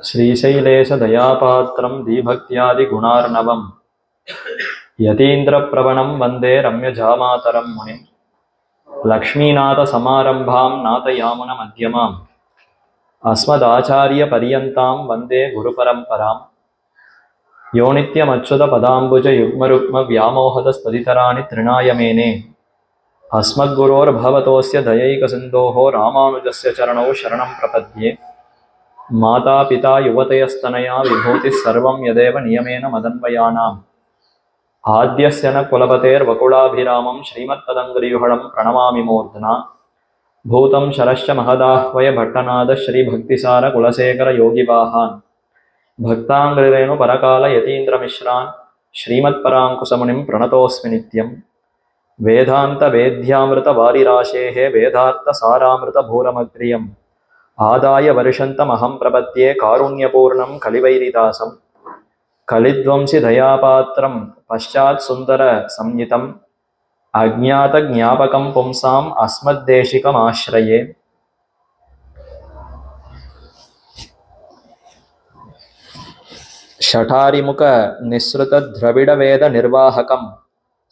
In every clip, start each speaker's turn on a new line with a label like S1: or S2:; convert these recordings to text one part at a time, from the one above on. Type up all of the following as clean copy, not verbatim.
S1: श्रीशैलेश दयापात्रं दीभक्त्यादिगुणार्णवं यतीन्द्रप्रवणं वन्दे रम्यजामातरं मुनिं लक्ष्मीनाथसमारम्भां नाथयामुनमध्यमाम् अस्मदाचार्यपर्यन्तां वन्दे गुरुपरम्पराम् यो नित्यमच्युतपदाम्बुजयुग्मरुग्मव्यामोहतस्तदितराणि तृणाय मेने अस्मद्गुरोर्भवतोऽस्य दयैकसिन्धोः रामानुजस्य चरणौ शरणं प्रपद्ये माता पिता युवतयस्तनया विभूतिः सर्वं यदेव नियमेन मदन्वयानाम् आद्यस्य न कुलपतेर्वकुलाभिरामं श्रीमत्पदङ्घ्रियुगलं प्रणमामि मूर्ध्ना भूतं शरश्च महदाह्वय भट्टनाद श्रीभक्तिसार कुलशेखर योगिवाहान् भक्ताङ्घ्रिरेणु परकाल यतीन्द्रमिश्रान् श्रीमत्पराङ्कुशमुनिं प्रणतोऽस्मि नित्यं वेदान्त वेद्यामृत वारिराशेः वेदार्थ सारामृत भूरमग्रियम् आदाय वर्षन्तमहं प्रपद्ये कारुण्यपूर्णं कलिवैरिदासं कलिध्वंसि दयापात्रं पश्चात् सुन्दर संयुतम् अज्ञातज्ञापकं पुंसाम् अस्मद्देशिकमाश्रये। षठारिमुख निःसृत द्रविड वेद निर्वाहकं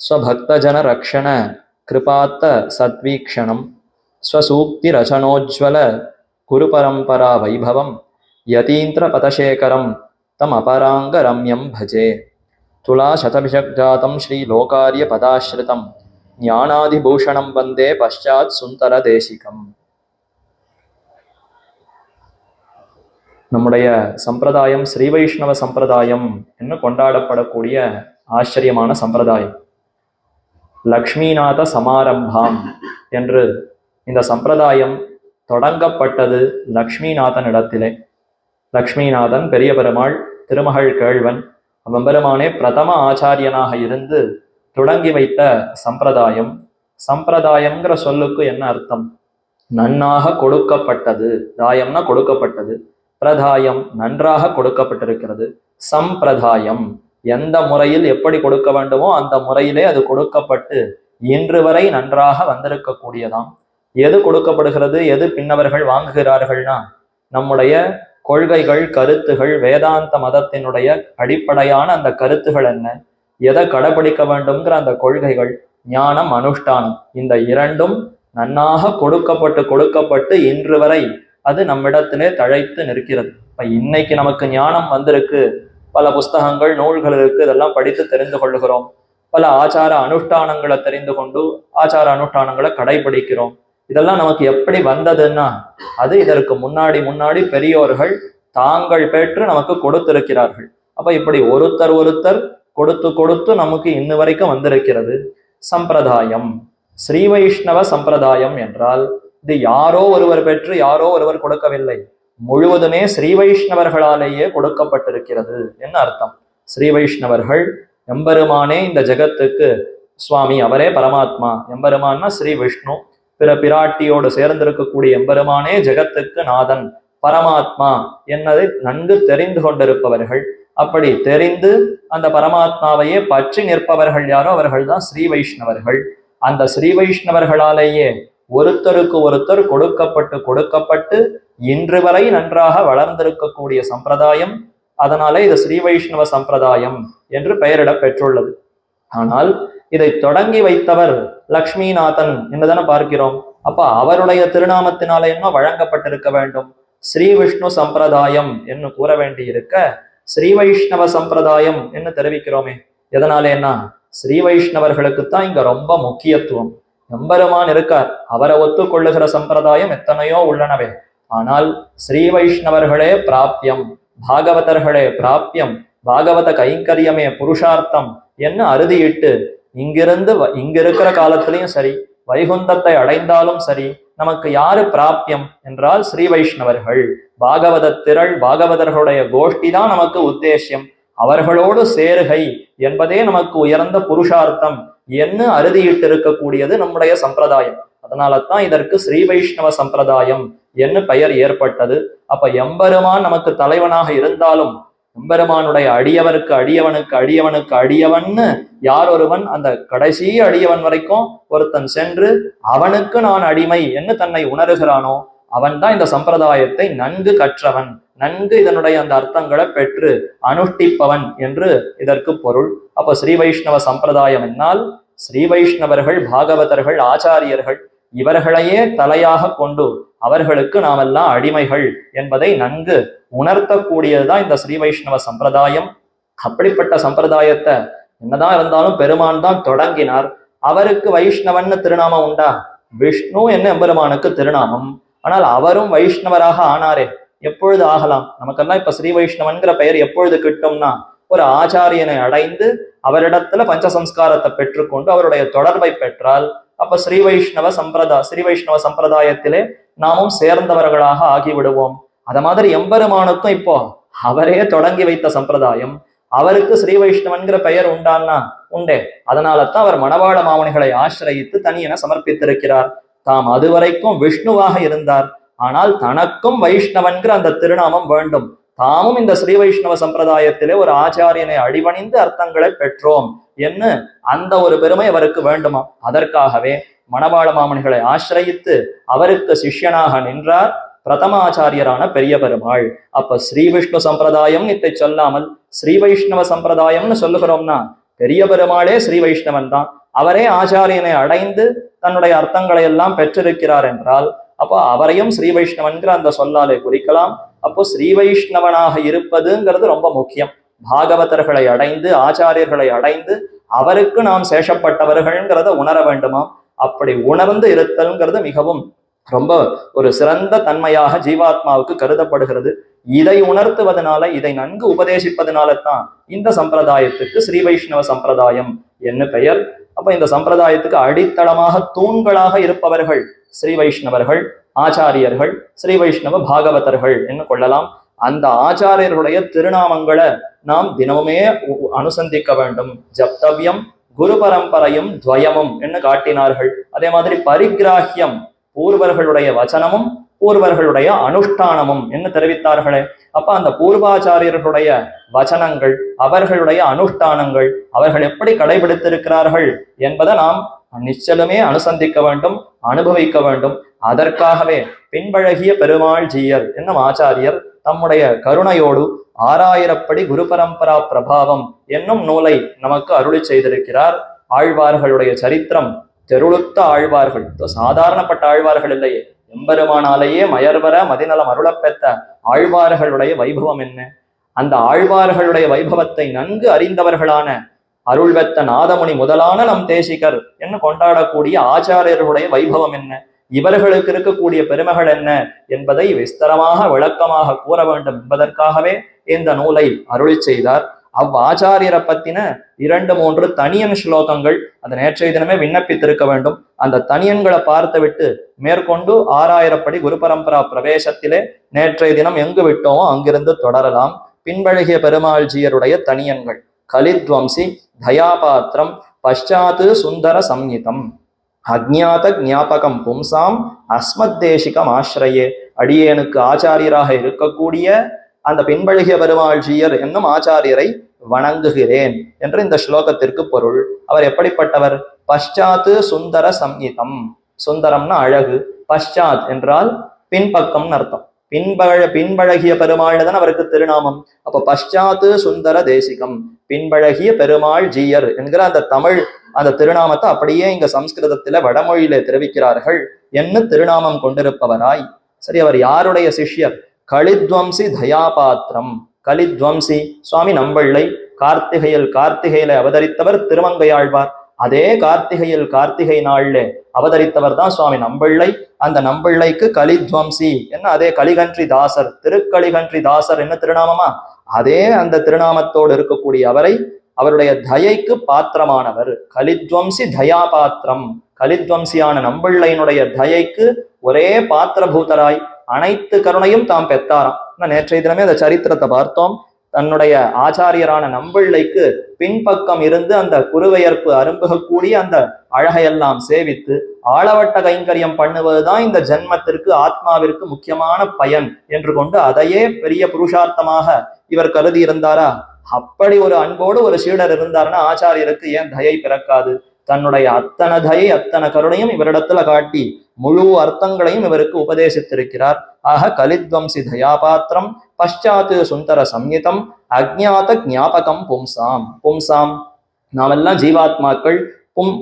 S1: स्वभक्तजन रक्षण कृपात्त सद्वीक्षणं स्वसूक्तिरचनोज्ज्वल गुरुपरम्परा वैभवं यतीन्द्र पदशेखरं तमपराङ्गरम्यं भजे। तुलाशतभिषग्जातं श्रीलोकार्यपदाश्रितं ज्ञानादिभूषणं वन्दे पश्चात् सुन्दरदेशिकम्। நம்முடைய சம்பிரதாயம் ஸ்ரீ வைஷ்ணவ சம்பிரதாயம் என்று கொண்டாடப்படக்கூடிய ஆச்சரியமான சம்பிரதாயம். லக்ஷ்மிநாத சமாரம்பாம் என்று இந்த சம்பிரதாயம் தொடங்கப்பட்டது லக்ஷ்மிநாதனிடத்திலே. லக்ஷ்மிநாதன் பெரிய பெருமாள் திருமகள் கேழ்வன் பெருமானே பிரதம ஆச்சாரியனாக இருந்து தொடங்கி வைத்த சம்பிரதாயம். சம்பிரதாயம்ங்கிற சொல்லுக்கு என்ன அர்த்தம்? நன்னாக கொடுக்கப்பட்டது. தாயம்னா கொடுக்கப்பட்டது, பிரதாயம் நன்றாக கொடுக்கப்பட்டிருக்கிறது. சம்பிரதாயம் எந்த முறையில் எப்படி கொடுக்க வேண்டுமோ அந்த முறையிலே அது கொடுக்கப்பட்டு இன்று வரை நன்றாக வந்திருக்கக்கூடியதாம். எது கொடுக்கப்படுகிறது, எது பின்னவர்கள் வாங்குகிறார்கள்னா நம்முடைய கொள்கைகள், கருத்துகள், வேதாந்த மதத்தினுடைய அடிப்படையான அந்த கருத்துகள் என்ன, எதை கடைபிடிக்க வேண்டும்ங்கிற அந்த கொள்கைகள், ஞானம், அனுஷ்டானம், இந்த இரண்டும் நன்னாக கொடுக்கப்பட்டு இன்று வரை அது நம்மிடத்திலே தழைத்து நிற்கிறது. இப்ப இன்னைக்கு நமக்கு ஞானம் வந்திருக்கு, பல புஸ்தகங்கள், நூல்கள் இருக்கு, இதெல்லாம் படித்து தெரிந்து கொள்ளுகிறோம். பல ஆச்சார அனுஷ்டானங்களை தெரிந்து கொண்டு ஆச்சார அனுஷ்டானங்களை கடைபிடிக்கிறோம். இதெல்லாம் நமக்கு எப்படி வந்ததுன்னா அது இதற்கு முன்னாடி பெரியோர்கள் தாங்கள் பெற்று நமக்கு கொடுத்திருக்கிறார்கள். அப்ப இப்படி ஒருத்தர் கொடுத்து நமக்கு இன்ன வரைக்கும் வந்திருக்கிறது சம்பிரதாயம். ஸ்ரீ வைஷ்ணவ சம்பிரதாயம் என்றால் இது யாரோ ஒருவர் பெற்று யாரோ ஒருவர் கொடுக்கவில்லை, முழுவதுமே ஸ்ரீ வைஷ்ணவர்களாலேயே கொடுக்கப்பட்டிருக்கிறது. என்ன அர்த்தம்? ஸ்ரீ வைஷ்ணவர்கள் எம்பெருமானே இந்த ஜெகத்துக்கு சுவாமி, அவரே பரமாத்மா. எம்பெருமான்னா ஸ்ரீ விஷ்ணு, பிற பிராட்டியோடு சேர்ந்திருக்கக்கூடிய எம்பெருமானே ஜெகத்துக்கு நாதன், பரமாத்மா என்னதை நன்கு தெரிந்து கொண்டிருப்பவர்கள். அப்படி தெரிந்து அந்த பரமாத்மாவையே பற்றி நிற்பவர்கள் யாரோ அவர்கள் தான் ஸ்ரீ வைஷ்ணவர்கள். அந்த ஸ்ரீ வைஷ்ணவர்களாலேயே ஒருத்தருக்கு ஒருத்தர் கொடுக்கப்பட்டு இன்று வரை நன்றாக வளர்ந்திருக்கக்கூடிய சம்பிரதாயம். அதனாலே இது ஸ்ரீ வைஷ்ணவ சம்பிரதாயம் என்று பெயரிட பெற்றுள்ளது. ஆனால் இதை தொடங்கி வைத்தவர் லக்ஷ்மிநாதன் என்றுதானே பார்க்கிறோம். அப்ப அவருடைய திருநாமத்தினால என்ன வழங்கப்பட்டிருக்க வேண்டும்? ஸ்ரீ விஷ்ணு சம்பிரதாயம் என்று கூற வேண்டி இருக்க ஸ்ரீ வைஷ்ணவ சம்பிரதாயம் என்று தெரிவிக்கிறோமே. எதனாலேன்னா ஸ்ரீ வைஷ்ணவர்களுக்குத்தான் இங்க ரொம்ப முக்கியத்துவம். எம்பெருமான் இருக்கார், அவரை ஒத்துக்கொள்ளுகிற சம்பிரதாயம் எத்தனையோ உள்ளனவே. ஆனால் ஸ்ரீ வைஷ்ணவர்களே பிராப்தியம், பாகவதர்களே பிராப்தியம், பாகவத கைங்கரியமே புருஷார்த்தம் என்ன அறுதியிட்டு இங்க இருக்கிற காலத்திலையும் சரி, வைகுந்தத்தை அடைந்தாலும் சரி, நமக்கு யாரு பிராப்தியம் என்றால் ஸ்ரீ வைஷ்ணவர்கள். பாகவத திரள், பாகவதர்களுடைய கோஷ்டி தான் நமக்கு உத்தேசியம். அவர்களோடு சேருகை என்பதே நமக்கு உயர்ந்த புருஷார்த்தம் என்ன அறுதியிட்டு இருக்கக்கூடியது நம்முடைய சம்பிரதாயம். அதனால தான் இதற்கு ஸ்ரீ வைஷ்ணவ சம்பிரதாயம் என்று பெயர் ஏற்பட்டது. அப்ப எம்பெருமான் நமக்கு தலைவனாக இருந்தாலும் எம்பெருமானுடைய அடியவருக்கு அடியவன்னு யார் ஒருவன் அந்த கடைசி அடியவன் வரைக்கும் ஒருத்தன் சென்று அவனுக்கு நான் அடிமை என்று தன்னை உணர்கிறானோ அவன் தான் இந்த சம்பிரதாயத்தை நன்கு கற்றவன். நன்கு இதனுடைய அந்த அர்த்தங்களை பெற்று அனுஷ்டிப்பவன் என்று இதற்கு பொருள். அப்ப ஸ்ரீ வைஷ்ணவ சம்பிரதாயம் என்னால் ஸ்ரீ வைஷ்ணவர்கள், பாகவதர்கள், ஆச்சாரியர்கள் இவர்களையே தலையாக கொண்டு அவர்களுக்கு நாமெல்லாம் அடிமைகள் என்பதை நன்கு உணர்த்தக்கூடியதுதான் இந்த ஸ்ரீ வைஷ்ணவ சம்பிரதாயம். அப்படிப்பட்ட சம்பிரதாயத்தை என்னதான் இருந்தாலும் பெருமான் தான் தொடங்கினார். அவருக்கு வைஷ்ணவன்னு திருநாமம் உண்டா? விஷ்ணு என்ன எம்பெருமானுக்கு திருநாமம். ஆனால் அவரும் வைஷ்ணவராக ஆனாரே. எப்பொழுது ஆகலாம்? நமக்கெல்லாம் இப்ப ஸ்ரீ வைஷ்ணவன்கிற பெயர் எப்பொழுது கிட்டும்னா, ஒரு ஆச்சாரியனை அடைந்து அவரிடத்துல பஞ்சசம்ஸ்காரத்தை பெற்றுக்கொண்டு அவருடைய தொடர்பை பெற்றால் அப்ப ஸ்ரீ வைஷ்ணவ சம்பிரதாயத்திலே நாமும் சேர்ந்தவர்களாக ஆகிவிடுவோம். அத மாதிரி எம்பெருமானுக்கும் இப்போ அவரே தொடங்கி வைத்த சம்பிரதாயம். அவருக்கு ஸ்ரீ வைஷ்ணவன்கிற பெயர் உண்டான்னா உண்டே. அதனாலதான் அவர் மணவாள மாமுனிகளை ஆசிரயித்து தனியென சமர்ப்பித்திருக்கிறார். தாம் அதுவரைக்கும் விஷ்ணுவாக இருந்தார். ஆனால் தனக்கும் வைஷ்ணவன்கிற அந்த திருநாமம் வேண்டும். தாமும் இந்த ஸ்ரீ வைஷ்ணவ சம்பிரதாயத்திலே ஒரு ஆச்சாரியனை அடிபணிந்து அர்த்தங்களை பெற்றோம் என்று அந்த ஒரு பெருமை அவருக்கு வேண்டுமா. அதற்காகவே மணவாள மாமுனிகளை ஆசிரயித்து அவருக்கு சிஷ்யனாக நின்றார் பிரதமாச்சாரியரான பெரிய பெருமாள். அப்ப ஸ்ரீ விஷ்ணு சம்பிரதாயம் இத்தை சொல்லாமல் ஸ்ரீ வைஷ்ணவ சம்பிரதாயம்னு சொல்லுகிறோம்னா பெரிய பெருமாளே ஸ்ரீ வைஷ்ணவன் தான். அவரே ஆச்சாரியனை அடைந்து தன்னுடைய அர்த்தங்களை எல்லாம் பெற்றிருக்கிறார் என்றால் அப்போ அவரையும் ஸ்ரீ வைஷ்ணவன்கிற அந்த சொல்லாலே குறிக்கலாம். அப்போ ஸ்ரீ வைஷ்ணவனாக இருப்பதுங்கிறது ரொம்ப முக்கியம். பாகவதர்களை அடைந்து ஆச்சாரியர்களை அடைந்து அவருக்கு நாம் சேஷப்பட்டவர்கள்ங்கிறத உணர வேண்டுமா. அப்படி உணர்ந்து இருத்தல்ங்கிறது மிகவும் ரொம்ப ஒரு சிறந்த தன்மையாக ஜீவாத்மாவுக்கு கருதப்படுகிறது. இதை உணர்த்துவதனால, இதை நன்கு உபதேசிப்பதனால தான் இந்த சம்பிரதாயத்துக்கு ஸ்ரீ வைஷ்ணவ சம்பிரதாயம் என்ன பெயர். அப்ப இந்த சம்பிரதாயத்துக்கு அடித்தளமாக தூண்களாக இருப்பவர்கள் ஸ்ரீ வைஷ்ணவர்கள், ஆச்சாரியர்கள், ஸ்ரீ வைஷ்ணவ பாகவதர்கள் என்று கொள்ளலாம். அந்த ஆச்சாரியர்களுடைய திருநாமங்களை நாம் தினமுமே அனுசந்திக்க வேண்டும். ஜப்தவ்யம் குரு பரம்பரையும் துவயமும் என்று காட்டினார்கள். அதே மாதிரி பரிகிராஹ்யம் பூர்வர்களுடைய வச்சனமும் பூர்வர்களுடைய அனுஷ்டானமும் என்று தெரிவித்தார்களே. அப்ப அந்த பூர்வாச்சாரியர்களுடைய வச்சனங்கள், அவர்களுடைய அனுஷ்டானங்கள், அவர்கள் எப்படி கடைபிடித்திருக்கிறார்கள் என்பதை நாம் நிச்சயமே அனுசந்திக்க வேண்டும், அனுபவிக்க வேண்டும். அதற்காகவே பின்பழகிய பெருமாள் ஜீயர் என்னும் ஆச்சாரியர் தம்முடைய கருணையோடு 6000 குரு பரம்பரா பிரபாவம் என்னும் நூலை நமக்கு அருளி செய்திருக்கிறார். ஆழ்வார்களுடைய சரித்திரம் தெருளுத்த ஆழ்வார்கள், சாதாரணப்பட்ட ஆழ்வார்கள் இல்லையே. எம்பெருமானாலேயே மயர்வர மதிநலம் அருளப்பெற்ற ஆழ்வார்களுடைய வைபவம் என்ன? அந்த ஆழ்வார்களுடைய வைபவத்தை நன்கு அறிந்தவர்களான அருள்வெத்த நாதமுனி முதலான நம் தேசிகர் என்று கொண்டாடக்கூடிய ஆச்சாரியர்களுடைய வைபவம் என்ன, இவர்களுக்கு இருக்கக்கூடிய பெருமைகள் என்ன என்பதை விஸ்தரமாக விளக்கமாக கூற வேண்டும் என்பதற்காகவே இந்த நூலை அருளி செய்தார். அவ்வாச்சாரியரை பத்தின 2-3 தனியன் ஸ்லோகங்கள் அதை நேற்றைய தினமே விண்ணப்பித்திருக்க வேண்டும். அந்த தனியன்களை பார்த்து விட்டு மேற்கொண்டு 6000 குரு பரம்பரா பிரவேசத்திலே நேற்றைய தினம் எங்கு விட்டோமோ அங்கிருந்து தொடரலாம். பின்பழகிய பெருமாள்ஜியருடைய தனியன்கள்: கலித்வம்சி, தயாபாத்திரம், பஷாத்து சுந்தர சம்யுதம், அஜ்ஞாத ஞாபகம் பும்சாம், அஸ்மத்தேசிகம் ஆசிரயே. அடியேனுக்கு ஆச்சாரியராக இருக்கக்கூடிய அந்த பின்பழகிய பெருமாள்ஜியர் என்னும் ஆச்சாரியரை வணங்குகிறேன் என்று இந்த ஸ்லோகத்திற்கு பொருள். அவர் எப்படிப்பட்டவர்? பஷாத்து சுந்தர சம்யுதம். சுந்தரம்னா அழகு, பஷாத் என்றால் பின்பக்கம்னு அர்த்தம். பின்பழகிய பெருமாள் தான் அவருக்கு திருநாமம். அப்ப பஷாத்து சுந்தர தேசிகம், பின்பழகிய பெருமாள் ஜீயர் என்கிற அந்த திருநாமத்தை அப்படியே இங்க சம்ஸ்கிருதத்தில வடமொழியிலே தெரிவிக்கிறார்கள். என்ன திருநாமம் கொண்டிருப்பவராய். சரி, அவர் யாருடைய சிஷ்யர்? கலித்வம்சி தயாபாத்திரம். கலித்வம்சி சுவாமி நம்பிள்ளை. கார்த்திகையில அவதரித்தவர் திருமங்கையாழ்வார். அதே கார்த்திகை நாள்ல அவதரித்தவர் தான் சுவாமி நம்பிள்ளை. அந்த நம்பிள்ளைக்கு கலித்வம்சி என்ன, அதே கலிகன்றி தாசர், திருக்கலிகன்றி தாசர் என்ன திருநாமமா, அதே அந்த திருநாமத்தோடு இருக்கக்கூடிய அவரை அவருடைய தயைக்கு பாத்திரமானவர். கலித்வம்சி தயாபாத்திரம். கலித்வம்சியான நம்பிள்ளையினுடைய தயைக்கு ஒரே பாத்திரபூதராய் அனைத்து கருணையும் தாம் பெற்றாராம். நேற்றைய தினமே அந்த சரித்திரத்தை பார்த்தோம். தன்னுடைய ஆச்சாரியரான நம்பிள்ளைக்கு பின்பக்கம் இருந்து அந்த குருவையற்பு அரும்புகக்கூடிய அந்த அழகையெல்லாம் சேவித்து ஆளவட்ட கைங்கரியம் பண்ணுவதுதான் இந்த ஜென்மத்திற்கு ஆத்மாவிற்கு முக்கியமான பயன் என்று கொண்டு அதையே பெரிய புருஷார்த்தமாக இவர் கருதி இருந்தாரா? அப்படி ஒரு அன்போடு ஒரு சீடர் இருந்தாருன்னா ஆச்சாரியருக்கு ஏன் தயை பிறக்காது? தன்னுடைய அத்தனை தயை அத்தனை கருணையும் இவரிடத்துல காட்டி முழு அர்த்தங்களையும் இவருக்கு உபதேசித்திருக்கிறார். ஆக கலித்வம்சி தயாபாத்திரம் பஷ்சாத்து சுந்தர சம்யுதம் அஜ்ஞாத ஞாபகம் பும்சாம். பும்சாம் நாமெல்லாம் ஜீவாத்மாக்கள்,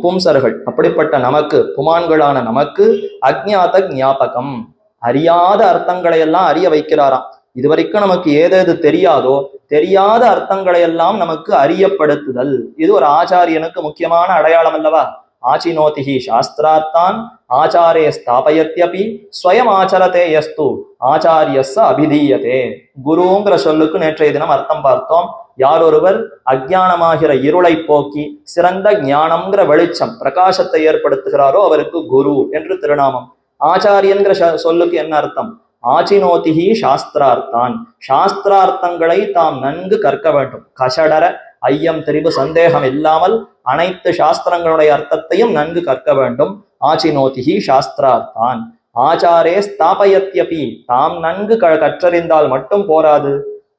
S1: பும்சர்கள். அப்படிப்பட்ட நமக்கு, புமான்களான நமக்கு அஜ்ஞாத ஞாபகம், அறியாத அர்த்தங்களை எல்லாம் அறிய வைக்கிறாராம். இதுவரைக்கும் நமக்கு ஏதேது தெரியாதோ தெரியாத அர்த்தங்களை எல்லாம் நமக்கு அறியப்படுத்துதல். இது ஒரு ஆச்சாரியனுக்கு முக்கியமான அடையாளம் அல்லவா? ஆச்சினோதிஹி சாஸ்திரார்த்தான் ஆச்சாரே ஸ்தாபயத்யபி ஸ்வயம் ஆச்சரதே யஸ்து ஆச்சாரியஸ்ஸ அபிதீயதே. குருங்கிற சொல்லுக்கு நேற்றைய தினம் அர்த்தம் பார்த்தோம். யாரொருவர் அஜ்ஞானமாகிற இருளை போக்கி சிறந்த ஞானம்ங்கிற வெளிச்சம் பிரகாசத்தை ஏற்படுத்துகிறாரோ அவருக்கு குரு என்று திருநாமம். ஆச்சாரியன்கிற சொல்லுக்கு என்ன அர்த்தம்? ஆச்சினோதிஹி சாஸ்திரார்த்தான், சாஸ்திரார்த்தங்களை தாம் நன்கு கற்க வேண்டும். கஷடர ஐயம் தெரிவு சந்தேகம் இல்லாமல் அனைத்து சாஸ்திரங்களுடைய அர்த்தத்தையும் நன்கு கற்க வேண்டும். ஆச்சினோதிஹி சாஸ்திரார்த்தான் ஆச்சாரே ஸ்தாபயத்யபி, தாம் நன்கு கற்றறிந்தால் மட்டும் போராது.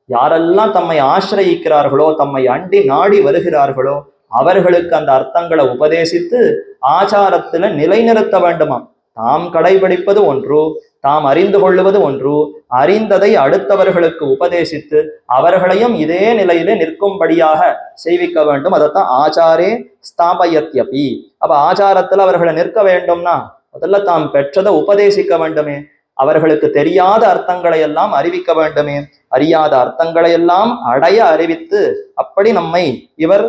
S1: யாரெல்லாம் தம்மை ஆசிரயிக்கிறார்களோ, தம்மை அண்டி நாடி வருகிறார்களோ அவர்களுக்கு அந்த அர்த்தங்களை உபதேசித்து ஆச்சாரத்துல நிலைநிறுத்த வேண்டுமா. தாம் கடைபிடிப்பது ஒன்று, தாம் அறிந்து கொள்ளுவது ஒன்று, அறிந்ததை அடுத்தவர்களுக்கு உபதேசித்து அவர்களையும் இதே நிலையிலே நிற்கும்படியாக செய்விக்க வேண்டும். அதைத்தான் ஆச்சாரே ஸ்தாபயத்யபி. அப்ப ஆச்சாரத்துல அவர்களை நிற்க வேண்டும்னா முதல்ல தாம் பெற்றதை உபதேசிக்க வேண்டுமே. அவர்களுக்கு தெரியாத அர்த்தங்களை எல்லாம் அறிவிக்க வேண்டுமே. அறியாத அர்த்தங்களை எல்லாம் அடைய அறிவித்து அப்படி நம்மை இவர்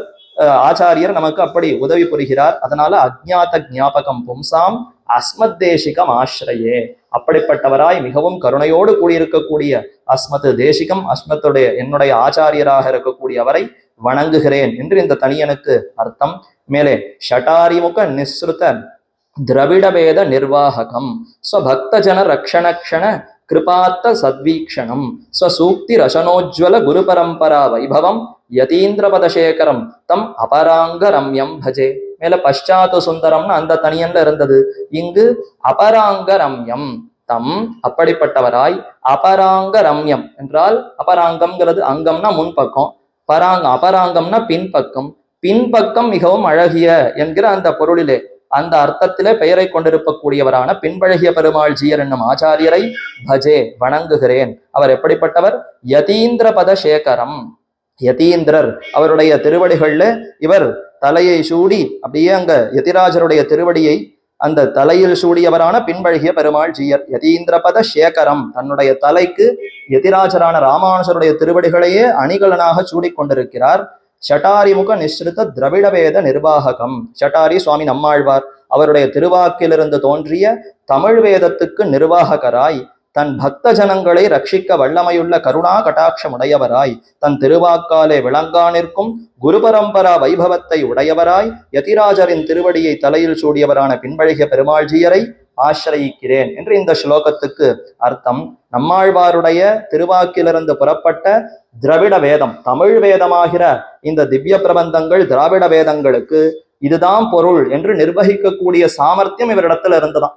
S1: ஆச்சாரியர் நமக்கு அப்படி உதவி புரிகிறார். அதனால அஜ்ஞாத ஞாபகம் பும்சாம் அஸ்மத் தேசிகம் ஆசிரியே, அப்படிப்பட்டவராய் மிகவும் கருணையோடு கூடியிருக்கக்கூடிய அஸ்மத் தேசிகம், அஸ்மத்துடைய என்னுடைய ஆச்சாரியராக இருக்கக்கூடிய அவரை வணங்குகிறேன் என்று இந்த தனியனுக்கு அர்த்தம். மேலே ஷட்டாரிமுக நிஸ்ருத திரவிடவேத நிர்வாககம் ஸ்வபக்தஜன ரக்ஷணக்ஷண கிருபாத்த சத்வீக்ஷணம் ஸ்வசூக்தி ரசனோஜ்வல குரு பரம்பரா வைபவம் யதீந்திரபதசேகரம் தம் அபராங்க ரம்யம் பஜே. மேல பஷ்சாத்து சுந்தரம்னு அந்த தனியன்ல இருந்தது. இங்கு அபராங்க ரம்யம் தம், அப்படிப்பட்டவராய். அபராங்க ரம்யம் என்றால் அபராங்கம்ங்கிறது அங்கம்னா முன்பக்கம், அபராங்கம்னா பின்பக்கம். பின்பக்கம் மிகவும் அழகிய என்கிற அந்த பொருளிலே, அந்த அர்த்தத்திலே பெயரை கொண்டிருக்கக்கூடியவரான பின்பழகிய பெருமாள் ஜீயர் என்னும் ஆச்சாரியரை பஜே வணங்குகிறேன். அவர் எப்படிப்பட்டவர்? யதீந்திர பதசேகரம். யதீந்திரர் அவருடைய திருவடிகள்ல இவர் தலையை சூடி அப்படியே அங்க யதிராஜருடைய திருவடியை அந்த தலையில் சூடியவரான பின்பழகிய பெருமாள் ஜீயர். யதீந்திரபத சேகரம், தன்னுடைய தலைக்கு யதிராஜரான ராமானுஜருடைய திருவடிகளையே அணிகலனாக சூடிக்கொண்டிருக்கிறார். ஷட்டாரிமுக நிஸ்ருத திரவிடவேத நிர்வாககம். ஷட்டாரி சுவாமி நம்மாழ்வார், அவருடைய திருவாக்கிலிருந்து தோன்றிய தமிழ் வேதத்துக்கு நிர்வாகராய், தன் பக்த ஜனங்களை ரட்சிக்க வல்லமையுள்ள கருணா கட்டாட்சமுடையவராய், தன் திருவாக்காலே விளங்கா நிற்கும் குரு பரம்பரா வைபவத்தை உடையவராய், யதிராஜரின் திருவடியை தலையில் சூடியவரான பின்பழகிய பெருமாள்ஜியரை ஆசிரயிக்கிறேன் என்று இந்த ஸ்லோகத்துக்கு அர்த்தம். நம்மாழ்வாருடைய திருவாக்கிலிருந்து புறப்பட்ட திராவிட வேதம், தமிழ் வேதமாகிற இந்த திவ்ய பிரபந்தங்கள் திராவிட வேதங்களுக்கு இதுதான் பொருள் என்று நிர்வகிக்கக்கூடிய சாமர்த்தியம் இவரிடத்துல இருந்துதான்.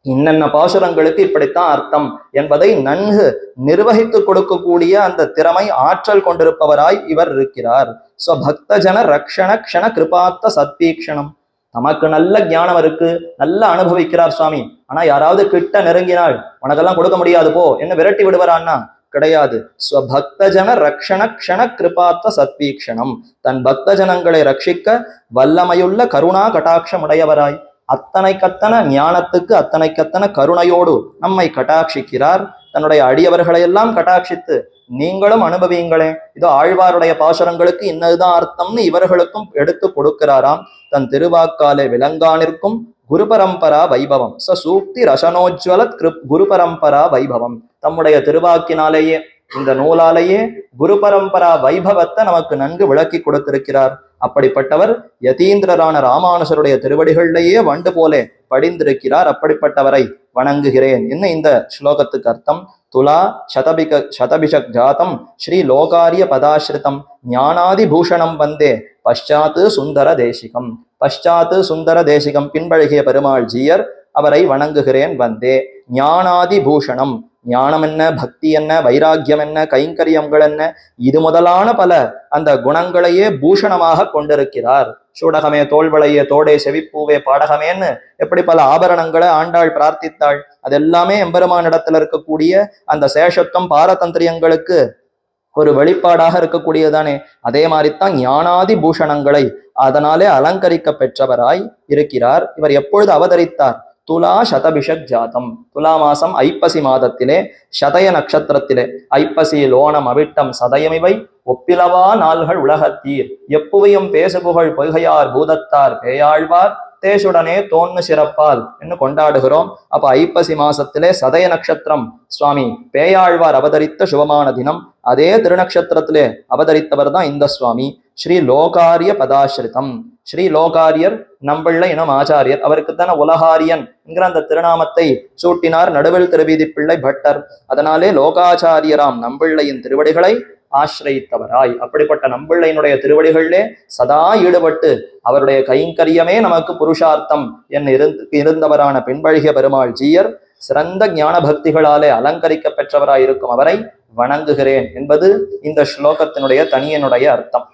S1: இன்னென்ன பாசுரங்களுக்கு இப்படித்தான் அர்த்தம் என்பதை நன்கு நிர்வகித்து கொடுக்கக்கூடிய அந்த திறமை, ஆற்றல் கொண்டிருப்பவராய் இவர் இருக்கிறார். ஸ்வபக்தஜன ரக்ஷண க்ஷண கிருபாத்த சத்வீக்ஷணம். நமக்கு நல்ல ஞானம் இருக்கு, நல்லா அனுபவிக்கிறார் சுவாமி. ஆனா யாராவது கிட்ட நெருங்கினால் உனக்கெல்லாம் கொடுக்க முடியாது போ என்ன விரட்டி விடுவாரான்னா கிடையாது. ஸ்வபக்தஜன ரக்ஷண க்ஷண கிருபாத்த சத்வீக்ஷணம். தன் பக்த ஜனங்களை ரட்சிக்க வல்லமையுள்ள கருணா கட்டாட்சம் உடையவராய், அத்தனைக்கத்தன ஞானத்துக்கு அத்தனைக்கத்தன கருணையோடு நம்மை கட்டாட்சிக்கிறார். தன்னுடைய அடியவர்களை எல்லாம் கட்டாட்சித்து நீங்களும் அனுபவியுங்களே, இதோ ஆழ்வாருடைய பாசுரங்களுக்கு இன்னதுதான் அர்த்தம்னு இவர்களுக்கும் எடுத்து கொடுக்கிறாராம். தன் திருவாக்காலே விளங்கா நிற்கும் குரு பரம்பரா வைபவம். சூக்தி ரசனோஜ்வலத் குரு பரம்பரா வைபவம். தம்முடைய திருவாக்கினாலேயே, இந்த நூலாலேயே குரு பரம்பரா வைபவத்தை நமக்கு நன்கு விளக்கி கொடுத்திருக்கிறார். அப்படிப்பட்டவர் யதீந்திரரான ராமானுஜருடைய திருவடிகளிலேயே வண்டு போலே படிந்திருக்கிறார். அப்படிப்பட்டவரை வணங்குகிறேன் என்ன இந்த ஸ்லோகத்துக்கு அர்த்தம். துலா சதபிஷக் ஜாதம் ஸ்ரீ லோகாரிய பதாஸ்ருதம் ஞானாதி பூஷணம் வந்தே பஷ்சாத்து சுந்தர தேசிகம். பஷ்சாத்து சுந்தர தேசிகம் பின்பழகிய பெருமாள் ஜீயர், அவரை வணங்குகிறேன் வந்தே. ஞானாதி பூஷணம், ஞானம் என்ன, பக்தி என்ன, வைராக்கியம் என்ன, கைங்கரியங்கள் என்ன, இது முதலான பல அந்த குணங்களையே பூஷணமாக கொண்டிருக்கிறார். சூடகமே தோல்வளையே தோடே செவிப்பூவே பாடகமேன்னு எப்படி பல ஆபரணங்களை ஆண்டாள் பிரார்த்தித்தாள். அது எல்லாமே எம்பெருமானிடத்துல இருக்கக்கூடிய அந்த சேஷத்துவம் பாரதந்திரியங்களுக்கு ஒரு வெளிப்பாடாக இருக்கக்கூடியதானே. அதே மாதிரித்தான் ஞானாதி பூஷணங்களை அதனாலே அலங்கரிக்க பெற்றவராய் இருக்கிறார். இவர் எப்பொழுது அவதரித்தார்? துலா சதபிஷக் ஜாதம். துலா மாசம் ஐப்பசி மாதத்திலே சதய நட்சத்திரத்திலே, ஐப்பசி லோனம் அவிட்டம் சதயமிவை ஒப்பிலவா நாள்கள் உலகத்தீர் எப்புவையும் பேசுபுகழ் பொய்கையார் பூதத்தார் பேயாழ்வார் தேசுடனே தோன்னு சிறப்பால் என்று கொண்டாடுகிறோம். அப்ப ஐப்பசி மாசத்திலே சதய நட்சத்திரம் சுவாமி பேயாழ்வார் அவதரித்த சுபமான தினம். அதே திருநக்ஷத்திரத்திலே அவதரித்தவர் தான் இந்த சுவாமி. ஸ்ரீ லோகாரிய பதாசிரிதம். ஸ்ரீ லோகாரியர் நம்பிள்ளை இனம் ஆச்சாரியர். அவருக்குத்தான உலகாரியன் என்கிற அந்த திருநாமத்தை சூட்டினார் நடுவில் திருவீதி பிள்ளை பட்டர். அதனாலே லோகாச்சாரியராம் நம்பிள்ளையின் திருவடிகளை ஆசிரித்தவராய், அப்படிப்பட்ட நம்பிள்ளையினுடைய திருவடிகளிலே சதா ஈடுபட்டு அவருடைய கைங்கரியமே நமக்கு புருஷார்த்தம் என்ன இருந்தவரான பின்பழகிய பெருமாள் ஜீயர் சிறந்த ஞான பக்திகளாலே அலங்கரிக்க பெற்றவராயிருக்கும் அவரை வணங்குகிறேன் என்பது இந்த ஸ்லோகத்தினுடைய தனியனுடைய அர்த்தம்.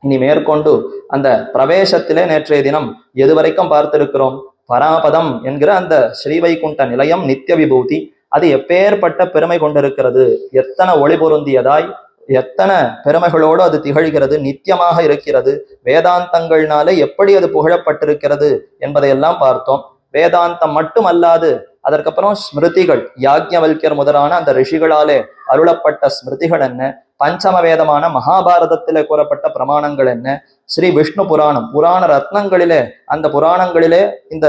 S1: இனி மேற்கொண்டு அந்த பிரவேசத்திலே நேற்றைய தினம் எதுவரைக்கும் பார்த்திருக்கிறோம்? பராபதம் என்கிற அந்த ஸ்ரீவைகுண்ட நிலையம் நித்திய விபூதி. அது எப்பேற்பட்ட பெருமை கொண்டிருக்கிறது, எத்தனை ஒளி பொருந்தியதாய், எத்தனை பெருமைகளோடு அது திகழ்கிறது, நித்தியமாக இருக்கிறது, வேதாந்தங்கள்னாலே எப்படி அது புகழப்பட்டிருக்கிறது என்பதையெல்லாம் பார்த்தோம். வேதாந்தம் மட்டும் அல்லாது அதற்கப்புறம் ஸ்மிருதிகள், யாக்ஞவல்யர் முதலான அந்த ரிஷிகளாலே அருளப்பட்ட ஸ்மிருதிகள் என்ன, பஞ்சம வேதமான மகாபாரதத்திலே கூறப்பட்ட பிரமாணங்கள் என்ன, ஸ்ரீ விஷ்ணு புராணம், புராண ரத்னங்களிலே அந்த புராணங்களிலே இந்த